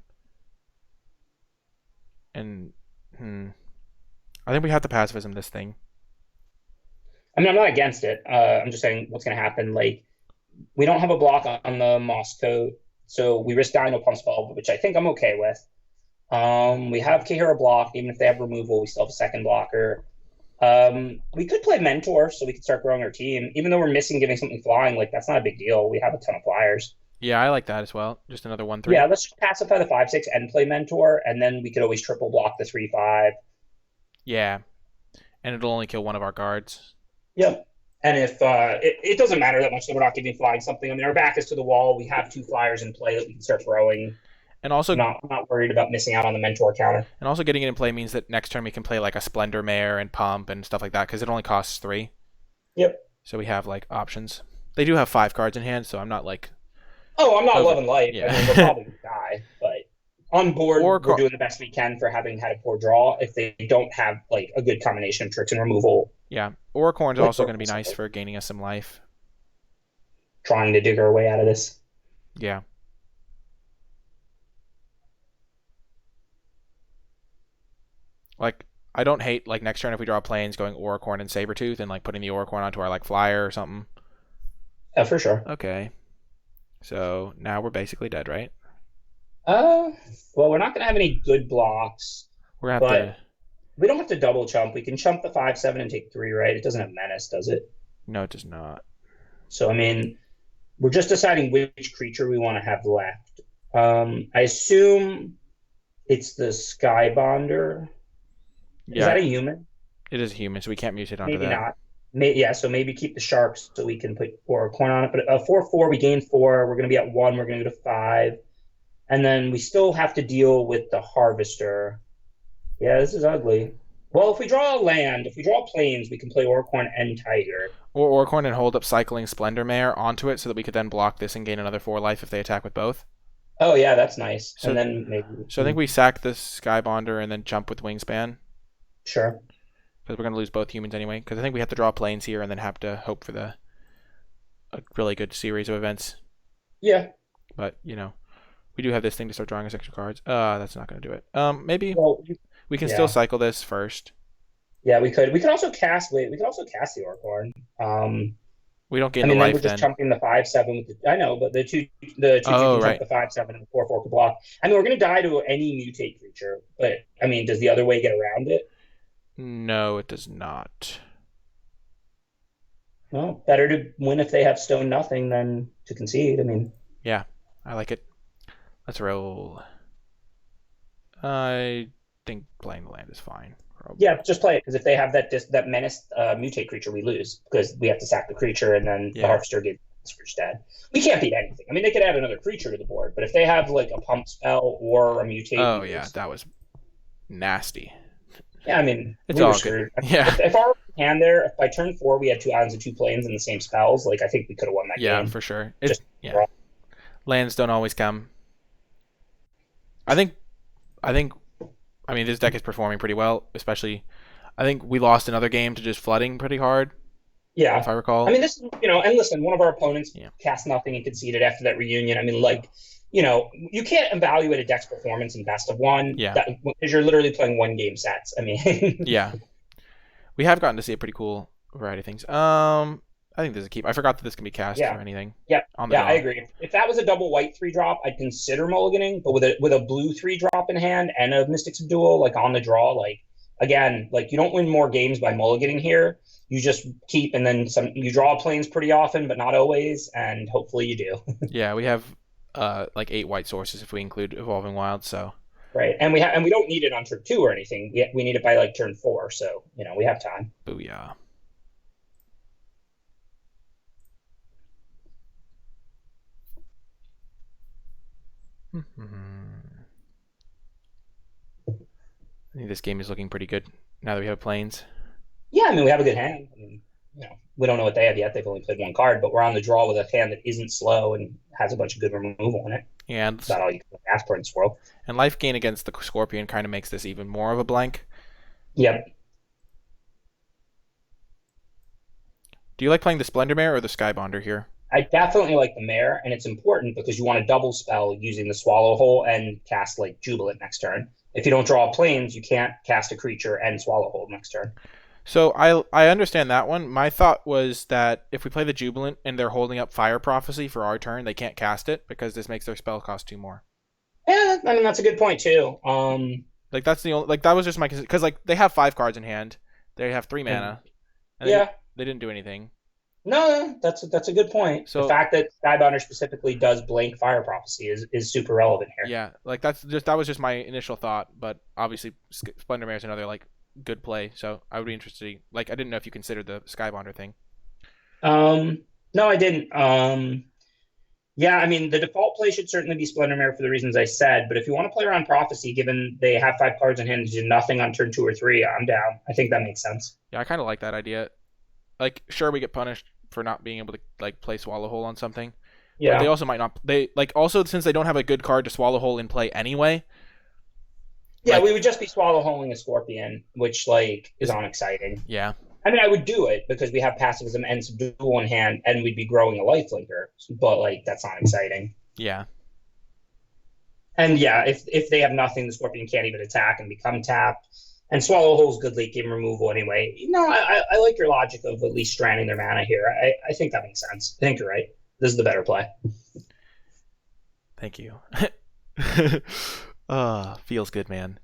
And I think we have to pacifism this thing. I'm not against it. I'm just saying what's going to happen. Like, we don't have a block on the Moss Coat, so we risk Dino Pump Spell, which I think I'm okay with. We have Kahira block. Even if they have removal, we still have a second blocker. We could play Mentor, so we could start growing our team. Even though we're missing giving something flying, like that's not a big deal. We have a ton of flyers. Yeah, I like that as well. Just another 1/3. Yeah, let's just pacify the 5/6 and play Mentor, and then we could always triple block the 3/5. Yeah, and it'll only kill one of our guards. Yep. And if it doesn't matter that much that we're not giving flying something. Our back is to the wall. We have 2 flyers in play that we can start throwing. And also, I'm not worried about missing out on the Mentor counter. And also getting it in play means that next turn we can play like a Splendor Mare and Pump and stuff like that because it only costs 3. Yep. So we have like options. They do have 5 cards in hand, so I'm not like. Oh, I'm not loving life. Yeah. We'll probably die, but on board, we're doing the best we can for having had a poor draw. If they don't have like a good combination of tricks and removal. Yeah, Oracorn's also going to be nice for gaining us some life. Trying to dig our way out of this. Yeah. Like, I don't hate, like, next turn if we draw planes going Oracorn and Sabertooth and, like, putting the Oracorn onto our, like, flyer or something. Yeah, for sure. Okay. So, now we're basically dead, right? Well, we're not going to have any good blocks. We're going to have to... We don't have to double chump. We can chump the 5/7 and take 3, right? It doesn't have menace, does it? No, it does not. So, We're just deciding which creature we want to have left. I assume it's the Skybonder. Is Yeah, that a human? it is human, so we can't mutate onto Maybe that. not. Yeah, so maybe keep the sharks so we can put four coin on it. But 4/4, we gain 4. We're going to be at 1. We're going to go to 5. And then we still have to deal with the harvester. Yeah, this is ugly. Well, if we draw a land, if we draw plains, we can play Orcorn and Tiger. Or Orcorn and hold up cycling Splendor Mare onto it so that we could then block this and gain another 4 life if they attack with both. Oh yeah, that's nice. So, And then maybe so I think we sack the Skybonder and then jump with Wingspan. sure. Because we're going to lose both humans anyway. Because I think we have to draw planes here and then have to hope for a really good series of events. Yeah. But, we do have this thing to start drawing us extra cards. That's not going to do it. Maybe Well, we can yeah. still cycle this first. Yeah, we could. We could also cast. Wait, we could also cast the Orcorn. We don't gain I the mean, then life we're just then. chumping the 5/7 with the. I know, but the two can right. chump the 5/7 and the 4/4 could block. I mean, we're gonna die to any mutate creature, but I mean, does the other way get around it? No, it does not. Well, better to win if they have stone nothing than to concede. I mean, Yeah, I like it. Let's roll. I think playing the land is fine. Probably. yeah, just play it because if they have that menace mutate creature, we lose because we have to sack the creature and then the harvester gets instead. We can't beat anything. I mean, they could add another creature to the board, but if they have like a pump spell or a mutate, oh yeah, that was nasty. Yeah, I mean, it's all good. Yeah. If our hand there, if by turn 4 we had 2 islands and 2 plains and the same spells, like I think we could have won that game. Yeah, for sure. Lands don't always come. I think. I mean, this deck is performing pretty well, especially. I think we lost another game to just flooding pretty hard. Yeah, if I recall. I mean, this, and listen, one of our opponents cast nothing and conceded after that reunion. I mean, like, you can't evaluate a deck's performance in best of one. Yeah, because you're literally playing 1 game sets. I mean, yeah, we have gotten to see a pretty cool variety of things. I think there's a keep. I forgot that this can be cast for anything. Yeah, I agree. If that was a double white 3-drop, I'd consider mulliganing. But with a blue 3-drop in hand and a Mystics of Duel, like on the draw, like again, like you don't win more games by mulliganing here. You just keep and then some. You draw planes pretty often, but not always, and hopefully you do. Yeah, we have like 8 white sources if we include Evolving Wilds. So right, and we don't need it on turn 2 or anything. We need it by like turn 4, so we have time. Booyah. I think this game is looking pretty good now that we have planes. Yeah, I mean, we have a good hand. I mean, we don't know what they have yet. They've only played 1 card, but we're on the draw with a hand that isn't slow and has a bunch of good removal in it. Yeah, that's not all you can ask for in this world. And life gain against the Scorpion kind of makes this even more of a blank. Yep. Do you like playing the Splendor Mare or the Skybonder here? I definitely like the Mare, and it's important because you want to double spell using the Swallow Hole and cast like Jubilant next turn. If you don't draw planes, you can't cast a creature and Swallow Hole next turn. So I understand that one. My thought was that if we play the Jubilant and they're holding up Fire Prophecy for our turn, they can't cast it because this makes their spell cost 2 more. Yeah, I mean that's a good point too. Like that's the only that was just my because like they have 5 cards in hand, they have 3 mana, and they didn't do anything. No, that's a good point. So the fact that Skybonder specifically does blank Fire Prophecy is super relevant here. Yeah, like that was just my initial thought, but obviously Splendor Mare is another like good play. So I would be interested. Like I didn't know if you considered the Skybonder thing. No, I didn't. Yeah, I mean the default play should certainly be Splendor Mare for the reasons I said. But if you want to play around Prophecy, given they have 5 cards in hand and do nothing on turn 2 or 3, I'm down. I think that makes sense. Yeah, I kind of like that idea. Like, sure, we get punished for not being able to like play Swallow Hole on something. Yeah. But they also might not. They like also since they don't have a good card to Swallow Hole in play anyway. Yeah, we would just be Swallow Holing a Scorpion, which like is unexciting. Yeah. I mean, I would do it because we have Passivism and Subdual in hand, and we'd be growing a Lifelinker. But like, that's not exciting. Yeah. And yeah, if they have nothing, the Scorpion can't even attack and become tapped. And Swallow Hole's good late game removal anyway. I like your logic of at least stranding their mana here. I think that makes sense. I think you're right. This is the better play. Thank you. Feels good, man.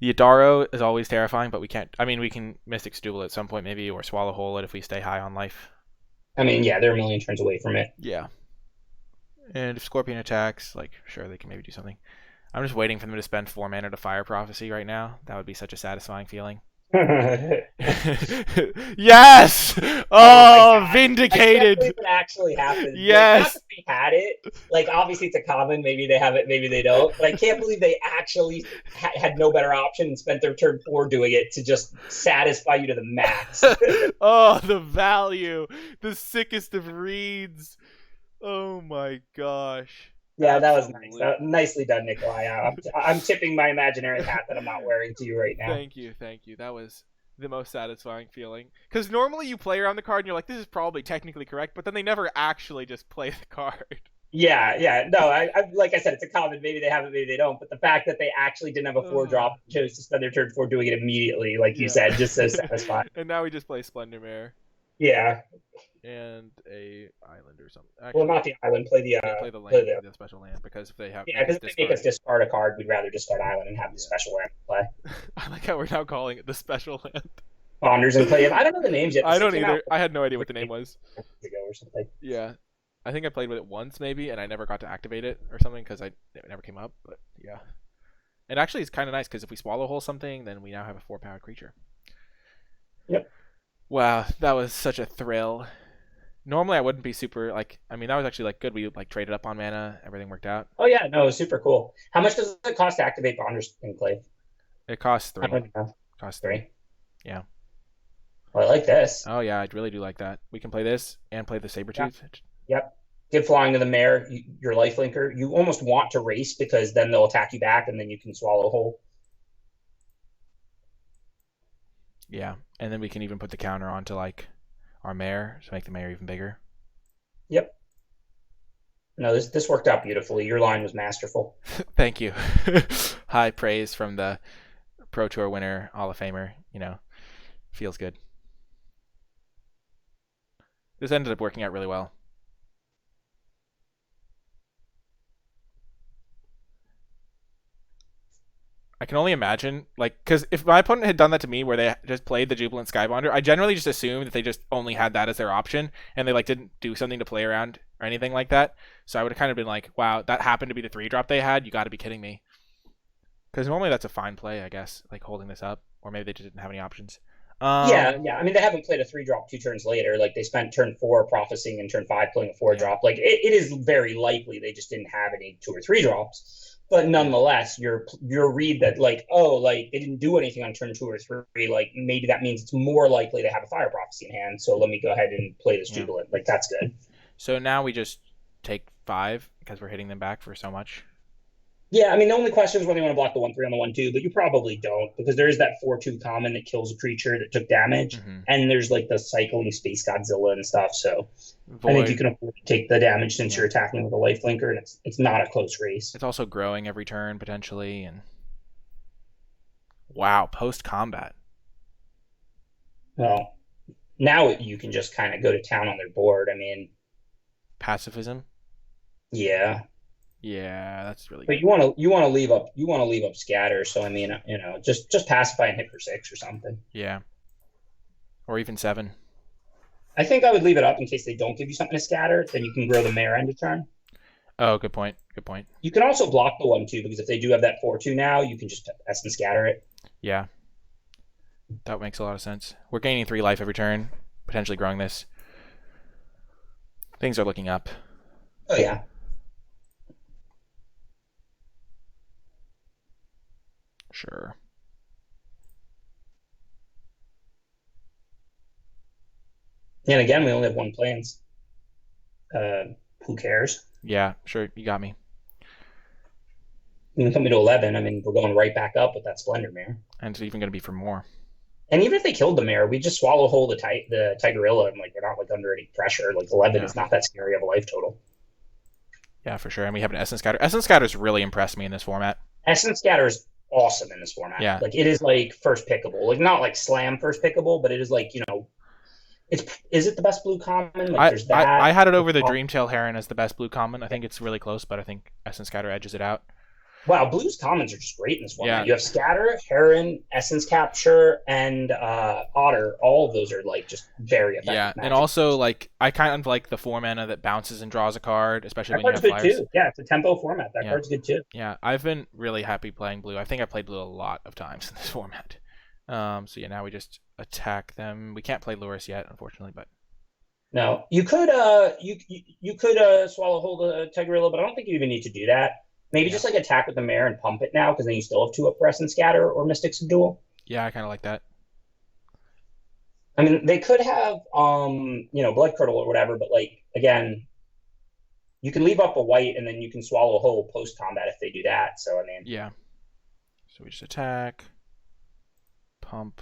The Adaro is always terrifying, but we can't. I mean, we can Mystic's Duel at some point maybe, or Swallow Hole it if we stay high on life. I mean, yeah, they're a million turns away from it. Yeah. And if Scorpion attacks, like, sure, they can maybe do something. I'm just waiting for them to spend 4 mana to Fire Prophecy right now. That would be such a satisfying feeling. Yes! Oh my Oh, god. I can't vindicated! believe it actually happened. Like, not Yes! that we had it. Like, obviously it's a common. Maybe they have it, maybe they don't. But I can't believe they actually had no better option and spent their turn 4 doing it to just satisfy you to the max. Oh, the value! The sickest of reads! Oh my gosh. Yeah, that was nice. Absolutely. Nicely done, Nikolai. I'm tipping my imaginary hat that I'm not wearing to you right now. Thank you, thank you. That was the most satisfying feeling. Because normally you play around the card and you're like, this is probably technically correct, but then they never actually just play the card. Yeah. No, like I said, it's a common. Maybe they have it, maybe they don't. But the fact that they actually didn't have a 4-drop, chose to spend their turn 4 doing it immediately, like you said, just so satisfying. And now we just play Splendor Mare. Yeah. And a island or something. Well, not the island. Play the play the land, the special land, because if they have because if they make us discard a card, we'd rather discard island and have the special land play. I like how we're now calling it the special land. Bonders and Clay. I don't know the names yet. I don't either. I had no idea what the name was. Ago or something. Yeah, I think I played with it once maybe, and I never got to activate it or something because it never came up. But yeah, and actually it's kind of nice because if we swallow whole something, then we now have a 4-power creature. Yep. Wow, that was such a thrill. Normally I wouldn't be super like. I mean, that was actually like good. We like traded up on mana. Everything worked out. Oh yeah, no, it was super cool. How much does it cost to activate Bonders and Clay? It costs 3. Costs 3. Yeah. Well, I like this. Oh yeah, I really do like that. We can play this and play the Sabertooth. Yep. Give flying to the mare, your lifelinker. You almost want to race because then they'll attack you back and then you can swallow whole. Yeah, and then we can even put the counter onto like our mare to make the mare even bigger. Yep. No, this worked out beautifully. Your line was masterful. Thank you. High praise from the Pro Tour winner, Hall of Famer. You know, feels good. This ended up working out really well. I can only imagine, like, because if my opponent had done that to me where they just played the Jubilant Skybonder, I generally just assume that they just only had that as their option and they like didn't do something to play around or anything like that. So I would have kind of been like, wow, that happened to be the 3-drop they had. You got to be kidding me. Because normally that's a fine play, I guess, like holding this up, or maybe they just didn't have any options. Yeah. I mean, they haven't played a 3-drop 2 turns later. Like they spent turn 4 prophesying and turn 5 playing a 4-drop. Like it is very likely they just didn't have any 2 or 3-drops. But nonetheless, your read that like, oh, like they didn't do anything on turn 2 or 3, like maybe that means it's more likely to have a Fire Prophecy in hand. So let me go ahead and play this Jubilant. Like that's good. So now we just take 5 because we're hitting them back for so much. Yeah, I mean, the only question is whether you want to block the 1/3 on the 1/2, but you probably don't because there is that 4/2 common that kills a creature that took damage, and there's like the cycling Space Godzilla and stuff. So Void. I think you can afford to take the damage since you're attacking with a lifelinker, and it's not a close race. It's also growing every turn potentially, and wow, post combat. Well, now you can just kind of go to town on their board. I mean, pacifism. Yeah. Yeah, that's really. But good. you want to leave up scatter. So I mean, just pacify and hit for 6 or something. Yeah. Or even 7. I think I would leave it up in case they don't give you something to scatter. Then you can grow the mare end of turn. Oh, good point. Good point. You can also block the 1/2 because if they do have that 4/2 now, you can just Essence Scatter it. Yeah. That makes a lot of sense. We're gaining 3 life every turn, potentially growing this. Things are looking up. Oh yeah. Sure. And again, we only have 1 plans. Who cares? Yeah, sure. You got me. You can put me to 11. I mean, we're going right back up with that Splendor Mare. And it's even going to be for more. And even if they killed the mare, we just swallow whole the Tigerilla, and like we're not like under any pressure. Like 11 is not that scary of a life total. Yeah, for sure. And we have an Essence Scatter. Essence Scatter's really impressed me in this format. Essence Scatter is awesome in this format. Yeah. Like it is like first pickable. Like not like slam first pickable, but it is like, is it the best blue common? Like there's that. I had it over the Dreamtail Heron as the best blue common. I think it's really close, but I think Essence Scatter edges it out. Wow, blue's commons are just great in this format. Yeah, You have Scatter, Heron, Essence Capture, and Otter. All of those are like just very yeah, effective and magic. also like I kind of like the 4 mana that bounces and draws a card, especially That when you card's have good flyers. too. Yeah, it's a tempo format. That Yeah, card's good too. yeah, I've been really happy playing blue. I think I played blue a lot of times in this format. So yeah, now we just attack them. We can't play Lurus yet, unfortunately, but No, you could swallow hold the Tigrealla, but I don't think you even need to do that. Maybe yeah, just like attack with the mare and pump it now, because then you still have two up press and scatter or Mystic Subdual. yeah, I kind of like that. I mean, they could have Blood Curdle or whatever, but like again, you can leave up a white and then you can swallow a whole post combat if they do that. So I mean, Yeah, so we just attack, pump.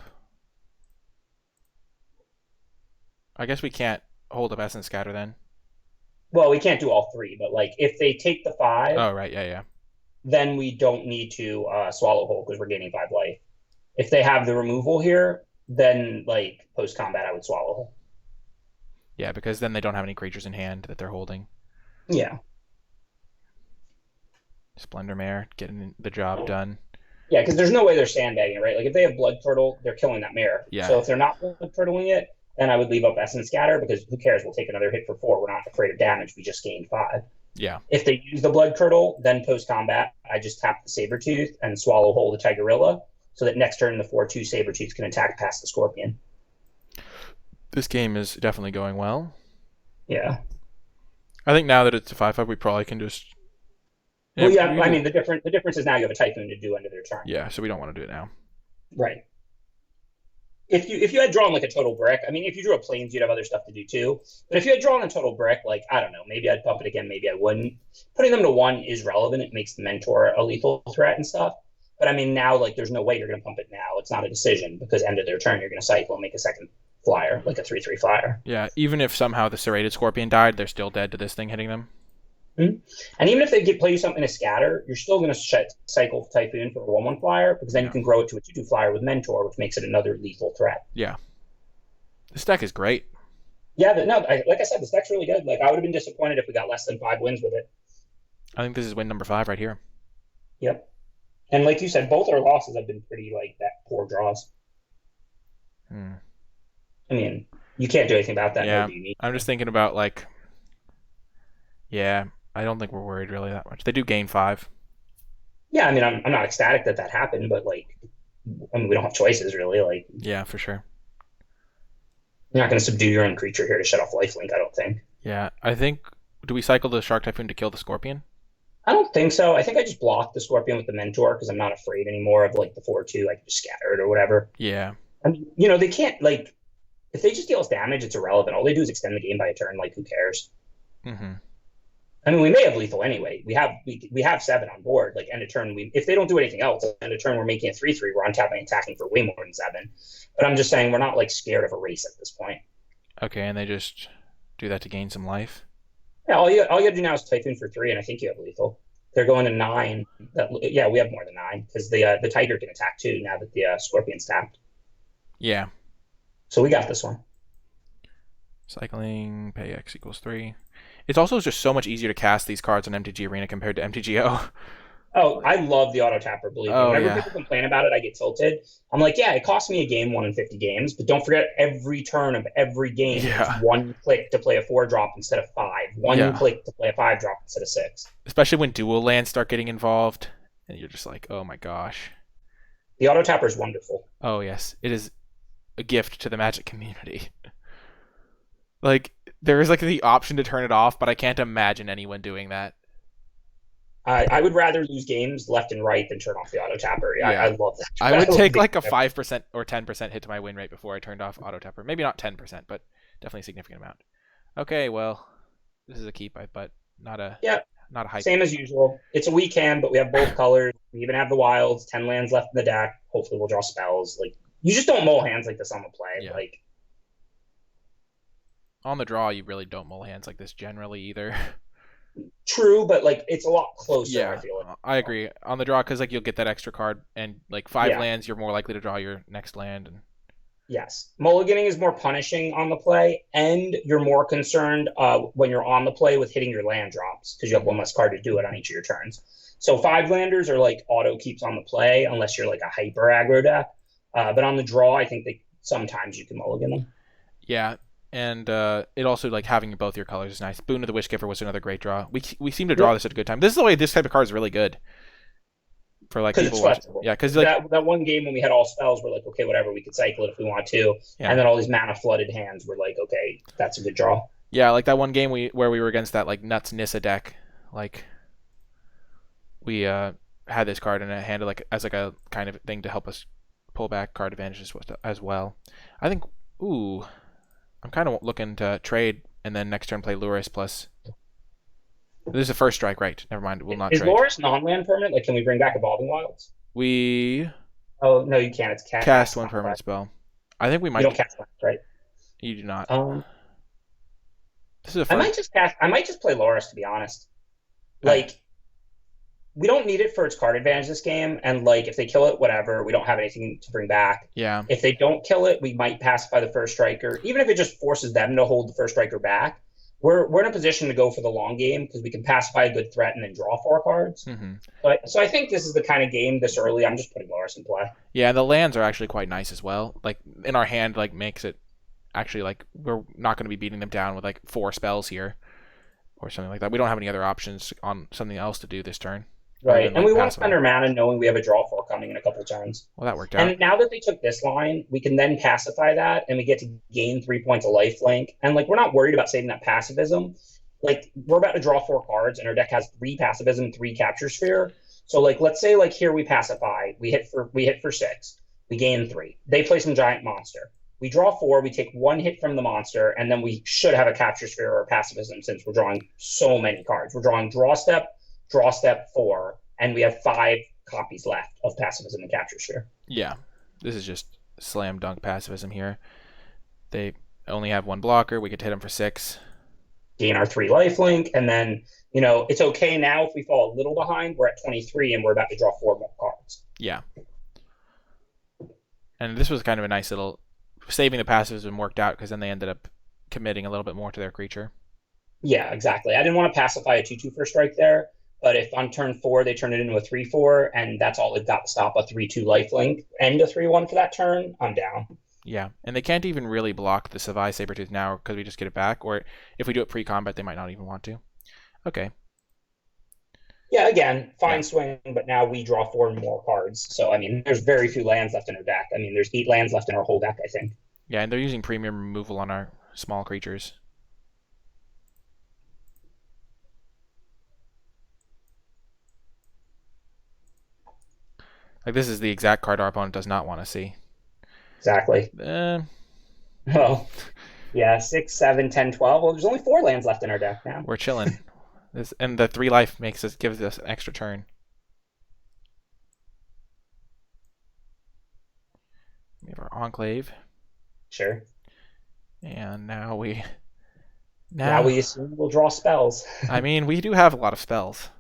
I guess we can't hold up Essence Scatter then. well, we can't do all three, but like if they take the five, Oh right, yeah, yeah, then we don't need to swallow whole because we're gaining 5 life. If they have the removal here, then like post combat, I would swallow whole. yeah, because then they don't have any creatures in hand that they're holding. Yeah. Splendor Mare getting the job done. Yeah, because there's no way they're sandbagging, right? Like if they have Blood Curdle, they're killing that mare. Yeah. So if they're not Blood Curdling it, then I would leave up Essence Scatter because who cares? We'll take another hit for 4. We're not afraid of damage. We just gained 5. Yeah. If they use the Blood Curdle, then post combat, I just tap the Sabertooth and swallow whole the Tigrealla so that next turn the 4/2 Sabertooth can attack past the Scorpion. This game is definitely going well. Yeah. I think now that it's a 5/5, we probably can just. Well, yeah. I mean, the difference is now you have a Typhoon to do end of their turn. Yeah, so we don't want to do it now. Right. If you had drawn like a total brick, I mean, if you drew a planes, you'd have other stuff to do too. But if you had drawn a total brick, like I don't know, maybe I'd pump it again, maybe I wouldn't. Putting them to 1 is relevant. It makes the mentor a lethal threat and stuff. But I mean, now like there's no way you're going to pump it now. It's not a decision because end of their turn you're going to cycle and make a second flyer, like a 3/3 flyer. Yeah, even if somehow the serrated Scorpion died, they're still dead to this thing hitting them. Mm-hmm. And even if they play you something to scatter, you're still going to cycle Typhoon for a 1/1 flyer because then you can grow it to a 2/2 flyer with mentor, which makes it another lethal threat. Yeah. This deck is great. Yeah, like I said, this deck's really good. Like I would have been disappointed if we got less than 5 wins with it. I think this is win number 5 right here. Yep. And like you said, both our losses have been pretty like that poor draws. I mean, you can't do anything about that. Yeah, I'm just thinking about like, yeah, I don't think we're worried really that much. They do gain 5. Yeah, I mean, I'm not ecstatic that happened, but like, I mean, we don't have choices really. Like, yeah, for sure. You're not going to subdue your own creature here to shut off lifelink, I don't think. Yeah, I think. Do we cycle the Shark Typhoon to kill the Scorpion? I don't think so. I think I just blocked the Scorpion with the Mentor because I'm not afraid anymore of like the 4/2. I can just scatter it or whatever. Yeah. I mean, they can't like if they just deal us damage, it's irrelevant. All they do is extend the game by a turn. Like, who cares? Mm-hmm. I mean, we may have lethal anyway. We have 7 on board. Like end of turn, if they don't do anything else, end of turn we're making a 3/3. We're untapping and attacking for way more than 7. But I'm just saying we're not like scared of a race at this point. Okay, and they just do that to gain some life. Yeah, all you gotta do now is Typhoon for 3, and I think you have lethal. They're going to 9. Yeah, we have more than 9 because the Tiger can attack too now that the Scorpion's tapped. Yeah. So we got this one. Cycling, pay X equals 3. It's also just so much easier to cast these cards on MTG Arena compared to MTGO. Oh, I love the auto tapper, believe me. Whenever people complain about it, I get tilted. I'm like, yeah, it costs me a game 1 in 50 games, but don't forget every turn of every game is 1 click to play a 4-drop instead of 5. 1 click to play a 5-drop instead of 6. Especially when dual lands start getting involved, and you're just like, oh my gosh. The auto tapper is wonderful. Oh yes, it is a gift to the Magic community. Like, there is like the option to turn it off, but I can't imagine anyone doing that. I would rather lose games left and right than turn off the auto tapper. Yeah. I love that. I would take like a 5% or 10% hit to my win rate before I turned off auto tapper. Maybe not 10%, but definitely a significant amount. Okay, well, this is a keep, but not a hype. Same as usual. It's a weak hand, but we have both colors. We even have the wilds. 10 lands left in the deck. Hopefully, we'll draw spells. Like you just don't mull hands like this on the play. Yeah. Like on the draw, you really don't mull hands like this generally either. True, but like it's a lot closer. Yeah, I feel like. I agree on the draw because like you'll get that extra card and like 5 lands, you're more likely to draw your next land. And yes, mulliganing is more punishing on the play, and you're more concerned when you're on the play with hitting your land drops because you have 1 less card to do it on each of your turns. So 5 landers are like auto keeps on the play unless you're like a hyper aggro deck. But on the draw, I think sometimes you can mulligan them. Yeah, and it also like having both your colors is nice. Boon of the Wishgiver was another great draw. We seem to draw Yep. this at a good time. This is the way this type of card is really good for like Because people it's watching. flexible. Yeah, because like that one game when we had all spells, we're like, okay, whatever, we could cycle it if we want to. yeah, And then all these mana flooded hands, we're like, okay, that's a good draw. yeah, like that one game where we were against that like nuts Nissa deck, like we had this card and it handled like as like a kind of thing to help us pull back card advantages as well. I think. Ooh, I'm kind of looking to trade and then next turn play Luris plus. This is the first strike, right? Never mind. We'll not Is trade. Loris non-land permanent? Like, can we bring back Evolving Wilds? We Oh no, you can't. It's cast one not permanent correct. spell. I think we You might. don't cast lands, right? You do not. Um, This is a I first. might just cast. I might just play Loris to be honest. I, Like, we don't need it for its card advantage this game, and like if they kill it, whatever. We don't have anything to bring back. yeah. If they don't kill it, we might pacify the first striker, even if it just forces them to hold the first striker back. We're in a position to go for the long game because we can pacify a good threat and then draw 4 cards. Mm-hmm. So I think this is the kind of game this early. I'm just putting Loris in play. Yeah, the lands are actually quite nice as well. Like in our hand, like makes it actually like we're not going to be beating them down with like 4 spells here or something like that. We don't have any other options on something else to do this turn. Right. Than, And like, we want to pacify. spend our mana knowing we have a draw 4 coming in a couple turns. Well, that worked out. And now that they took this line, we can then pacify that and we get to gain 3 points of lifelink. And like we're not worried about saving that pacifism. Like we're about to draw 4 cards and our deck has 3 pacifism, 3 capture sphere. So like let's say like here we pacify, we hit for 6, we gain 3. They play some giant monster. We draw 4, we take 1 hit from the monster, and then we should have a capture sphere or a pacifism since we're drawing so many cards. We're drawing draw step 4, and we have 5 copies left of pacifism and capture sphere. Yeah, this is just slam dunk pacifism here. They only have 1 blocker. We could hit them for 6. Gain our 3 lifelink, and then it's okay now if we fall a little behind. We're at 23, and we're about to draw 4 more cards. Yeah. And this was kind of a nice little saving the pacifism worked out because then they ended up committing a little bit more to their creature. Yeah, exactly. I didn't want to pacify a 2/2 first strike there, but if on turn 4 they turn it into a 3/4 and that's all they've got to stop a 3/2 lifelink and a 3/1 for that turn, I'm down. Yeah, and they can't even really block the Savai Sabertooth now because we just get it back, or if we do it pre-combat, they might not even want to. Okay. Yeah, again, fine swing, but now we draw 4 more cards. So, I mean, there's very few lands left in our deck. I mean, there's 8 lands left in our whole deck, I think. Yeah, and they're using premium removal on our small creatures. Like, this is the exact card our opponent does not want to see. Exactly. Well, yeah, 6, 7, 10, 12. Well, there's only 4 lands left in our deck now. We're chilling. And the 3 life gives us an extra turn. We have our Enclave. Sure. And now we assume we'll draw spells. I mean, we do have a lot of spells.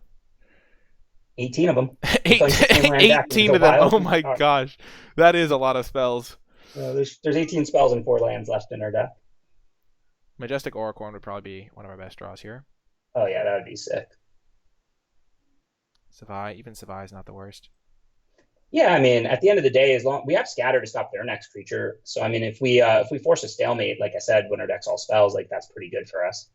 18 of them. 18 of them. Oh my gosh. That is a lot of spells. There's 18 spells and 4 lands left in our deck. Majestic Auricorn would probably be one of our best draws here. Oh yeah, that would be sick. Even Savai is not the worst. Yeah, I mean, at the end of the day, as long we have Scatter to stop their next creature, so I mean, if we force a stalemate, like I said, when our deck's all spells, like that's pretty good for us.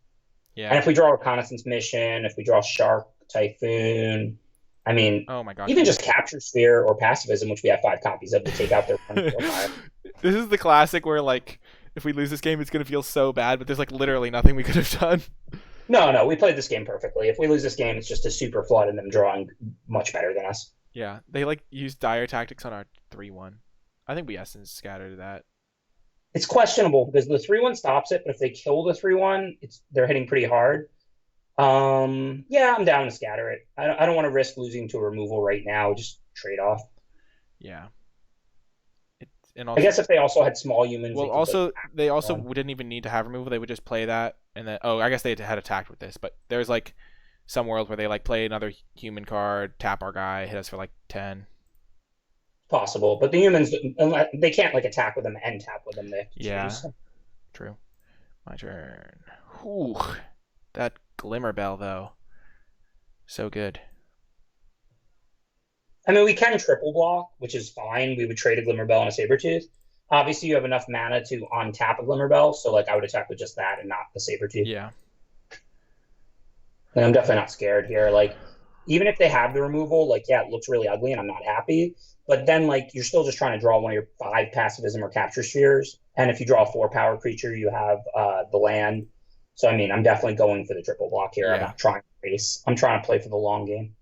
Yeah. And if we draw Reconnaissance Mission, if we draw Shark, Typhoon, I mean, oh my gosh, even just Capture Sphere or Pacifism, which we have 5 copies of, to take out their 1, 4, 5. This is the classic where like if we lose this game, it's gonna feel so bad, but there's like literally nothing we could have done. No, we played this game perfectly. If we lose this game, it's just a super flood and them drawing much better than us. Yeah, they like used dire tactics on our 3/1. I think we essence scattered that. It's questionable because the 3/1 stops it, but if they kill the 3/1, they're hitting pretty hard. Yeah, I'm down to scatter it. I don't want to risk losing to a removal right now. Just trade off. Yeah. I guess if they also had small humans. Well, they also didn't even need to have removal. They would just play that, and then I guess they had attacked with this. But there's like some worlds where they like play another human card, tap our guy, hit us for like 10. Possible, but the humans they can't like attack with them and tap with them. Yeah, true. My turn. Whew. That Glimmer Bell though, so good. I mean, we can triple block, which is fine. We would trade a Glimmerbell and a Sabertooth. Obviously, you have enough mana to untap a Glimmerbell, so like I would attack with just that and not the Sabertooth. Yeah. And I'm definitely not scared here. Like, even if they have the removal, like, yeah, it looks really ugly and I'm not happy. But then, like, you're still just trying to draw one of your 5 Pacifism or Capture Spheres. And if you draw a 4-power creature, you have the land. So, I mean, I'm definitely going for the triple block here. Yeah. I'm not trying to race. I'm trying to play for the long game.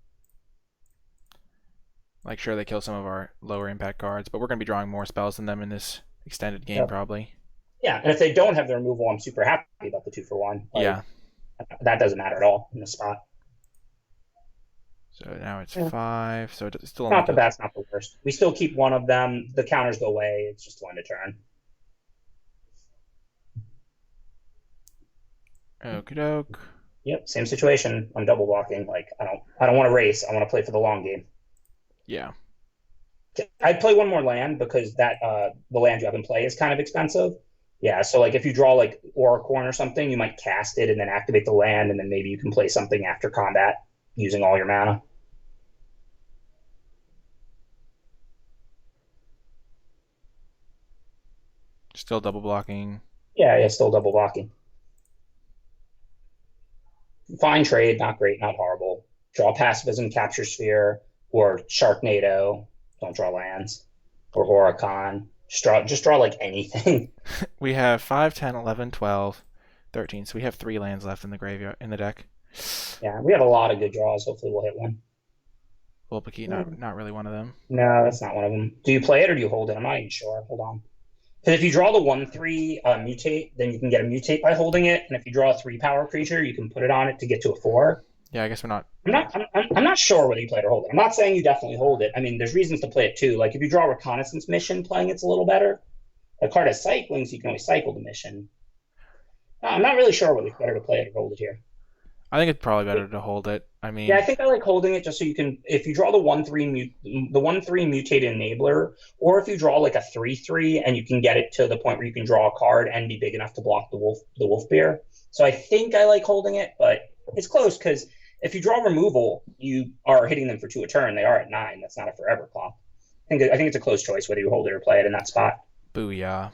Like, sure, they kill some of our lower impact cards, but we're going to be drawing more spells than them in this extended game, probably. Yeah, and if they don't have the removal, I'm super happy about the 2-for-1. Like, yeah. That doesn't matter at all in this spot. So now it's 5, so it's still not the best, not the worst. We still keep one of them. The counters go away. It's just 1 to turn. Okie doke. Yep, same situation. I'm double blocking. Like I don't want to race. I want to play for the long game. Yeah. I'd play one more land because that the land you have in play is kind of expensive. Yeah, so like if you draw like Auracorn or something, you might cast it and then activate the land, and then maybe you can play something after combat using all your mana. Still double blocking. Yeah, still double blocking. Fine trade, not great, not horrible. Draw Pacifism, Capture Sphere, or Sharknado. Don't draw lands. Or Oricon. Just draw like anything. We have 5, 10, 11, 12, 13. So we have 3 lands left in the graveyard, in the deck. Yeah, we have a lot of good draws. Hopefully we'll hit one. Volpikey, not really one of them. No, that's not one of them. Do you play it or do you hold it? I'm not even sure. Hold on. Because if you draw the 1/3 mutate, then you can get a mutate by holding it. And if you draw a 3-power creature, you can put it on it to get to a 4. Yeah, I guess we're not. I'm not sure whether you play it or hold it. I'm not saying you definitely hold it. I mean, there's reasons to play it too. Like if you draw a Reconnaissance Mission, playing it's a little better. A card has cycling, so you can always cycle the mission. No, I'm not really sure whether it's better to play it or hold it here. I think it's probably better to hold it. I mean, yeah, I think I like holding it just so you can, if you draw the 1/3 mutated enabler, or if you draw like a 3/3 and you can get it to the point where you can draw a card and be big enough to block the wolf bear. So I think I like holding it, but it's close because if you draw removal, you are hitting them for 2 a turn. They are at 9. That's not a forever clock. I think it's a close choice whether you hold it or play it in that spot. Booyah. I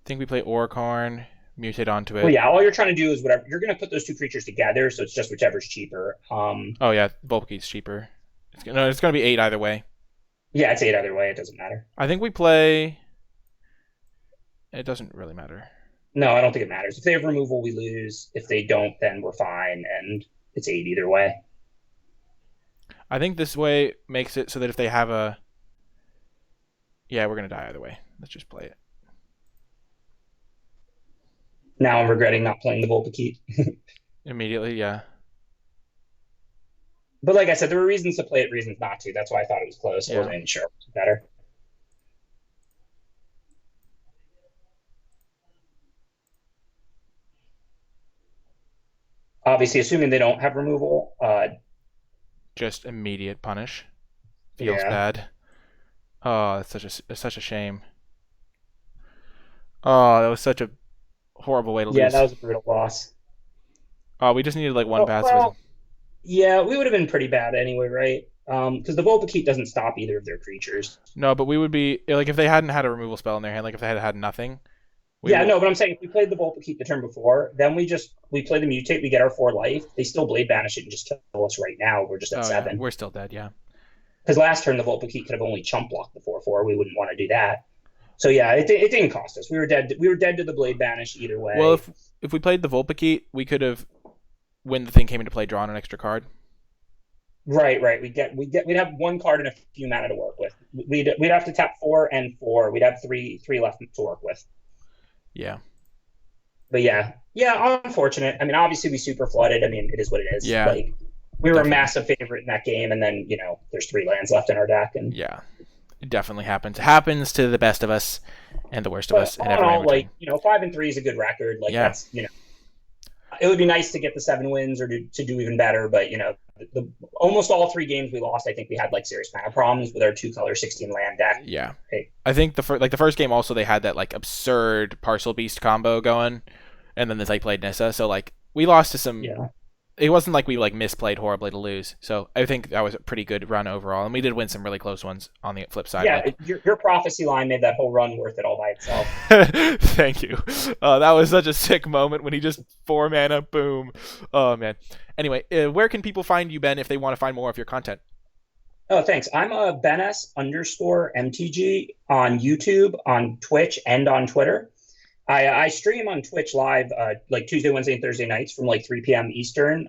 think we play Auracorn, mutate onto it. Well, yeah, all you're trying to do is whatever. You're going to put those 2 creatures together, so it's just whichever's cheaper. Oh, yeah, Volpikey's cheaper. It's going to be 8 either way. Yeah, it's 8 either way. It doesn't matter. I think we play... It doesn't really matter. No, I don't think it matters. If they have removal, we lose. If they don't, then we're fine, and it's 8 either way. I think this way makes it so that if they have a... Yeah, we're going to die either way. Let's just play it. Now I'm regretting not playing the Volpikey. Immediately, yeah. But like I said, there were reasons to play it, reasons not to. That's why I thought it was close. I wasn't even sure it was better. Obviously, assuming they don't have removal. Just immediate punish. Feels bad. Oh, that's such a shame. Oh, that was such a horrible way to lose. Yeah, that was a brutal loss. Oh, we just needed like one Pacifism. Well, yeah, we would have been pretty bad anyway, right? Because the Volpikey doesn't stop either of their creatures. No, but we would be like if they hadn't had a removal spell in their hand, like if they had nothing. No, but I'm saying if we played the Volpikey the turn before, then we play the mutate, we get our 4 life. They still Blade Banish it and just kill us right now. We're just at 7. Yeah. We're still dead, yeah. Because last turn the Volpikey could have only chump blocked the 4/4. We wouldn't want to do that. So yeah, it didn't cost us. We were dead. We were dead to the Blade Banish either way. Well, if we played the Volpikey, we could have, when the thing came into play, drawn an extra card. Right. We'd have 1 card and a few mana to work with. We'd have to tap 4 and 4. We'd have 3 left to work with. Yeah. But yeah, unfortunate. I mean, obviously we super flooded. I mean, it is what it is. Yeah. Like, we were a massive favorite in that game, and then there's 3 lands left in our deck, and yeah, it definitely happens. It happens to the best of us and the worst of us. All in all, 5-3 is a good record. Like that's it would be nice to get the 7 wins or to do even better, but almost all 3 games we lost, I think we had like serious mana problems with our 2-color 16 land deck. Yeah, I think the first game also they had that like absurd Parcel Beast combo going, and then they played Nissa, so like we lost to some it wasn't like we like misplayed horribly to lose. So I think that was a pretty good run overall, and we did win some really close ones on the flip side. Yeah, Like, your prophecy line made that whole run worth it all by itself. thank you. That was such a sick moment when he just 4 mana, boom. Oh man. Anyway, where can people find you, Ben, if they want to find more of your content? Oh, thanks. I'm a BenS_MTG on YouTube, on Twitch, and on Twitter. I stream on Twitch live like Tuesday, Wednesday, and Thursday nights from like 3 p.m. Eastern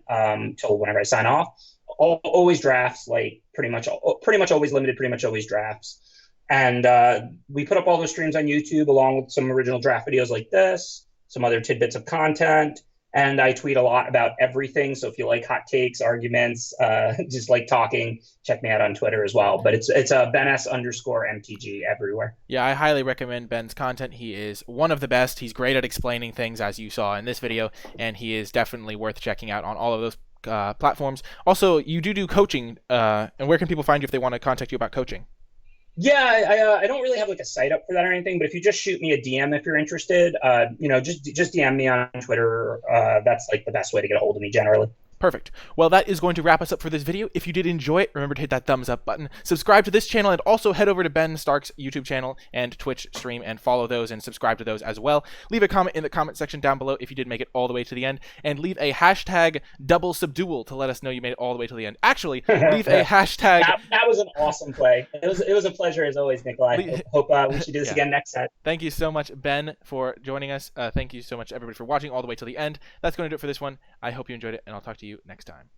till whenever I sign off. Always drafts, like pretty much always limited, pretty much always drafts. And we put up all those streams on YouTube along with some original draft videos like this, some other tidbits of content. And I tweet a lot about everything. So if you like hot takes, arguments, just like talking, check me out on Twitter as well. But it's a BenS_MTG everywhere. Yeah, I highly recommend Ben's content. He is one of the best. He's great at explaining things, as you saw in this video, and he is definitely worth checking out on all of those platforms. Also, you do coaching, and where can people find you if they want to contact you about coaching? Yeah, I don't really have like a site up for that or anything, but if you just shoot me a DM if you're interested, just DM me on Twitter. That's like the best way to get a hold of me generally. Perfect. Well, that is going to wrap us up for this video. If you did enjoy it, remember to hit that thumbs up button, subscribe to this channel, and also head over to Ben Stark's YouTube channel and Twitch stream and follow those and subscribe to those as well. Leave a comment in the comment section down below if you did make it all the way to the end, and leave a hashtag double subdual to let us know you made it all the way to the end. Actually, leave a hashtag... That was an awesome play. It was a pleasure as always, Nikolai. Hope we should do this again next time. Thank you so much, Ben, for joining us. Thank you so much, everybody, for watching all the way to the end. That's going to do it for this one. I hope you enjoyed it, and I'll talk to you next time.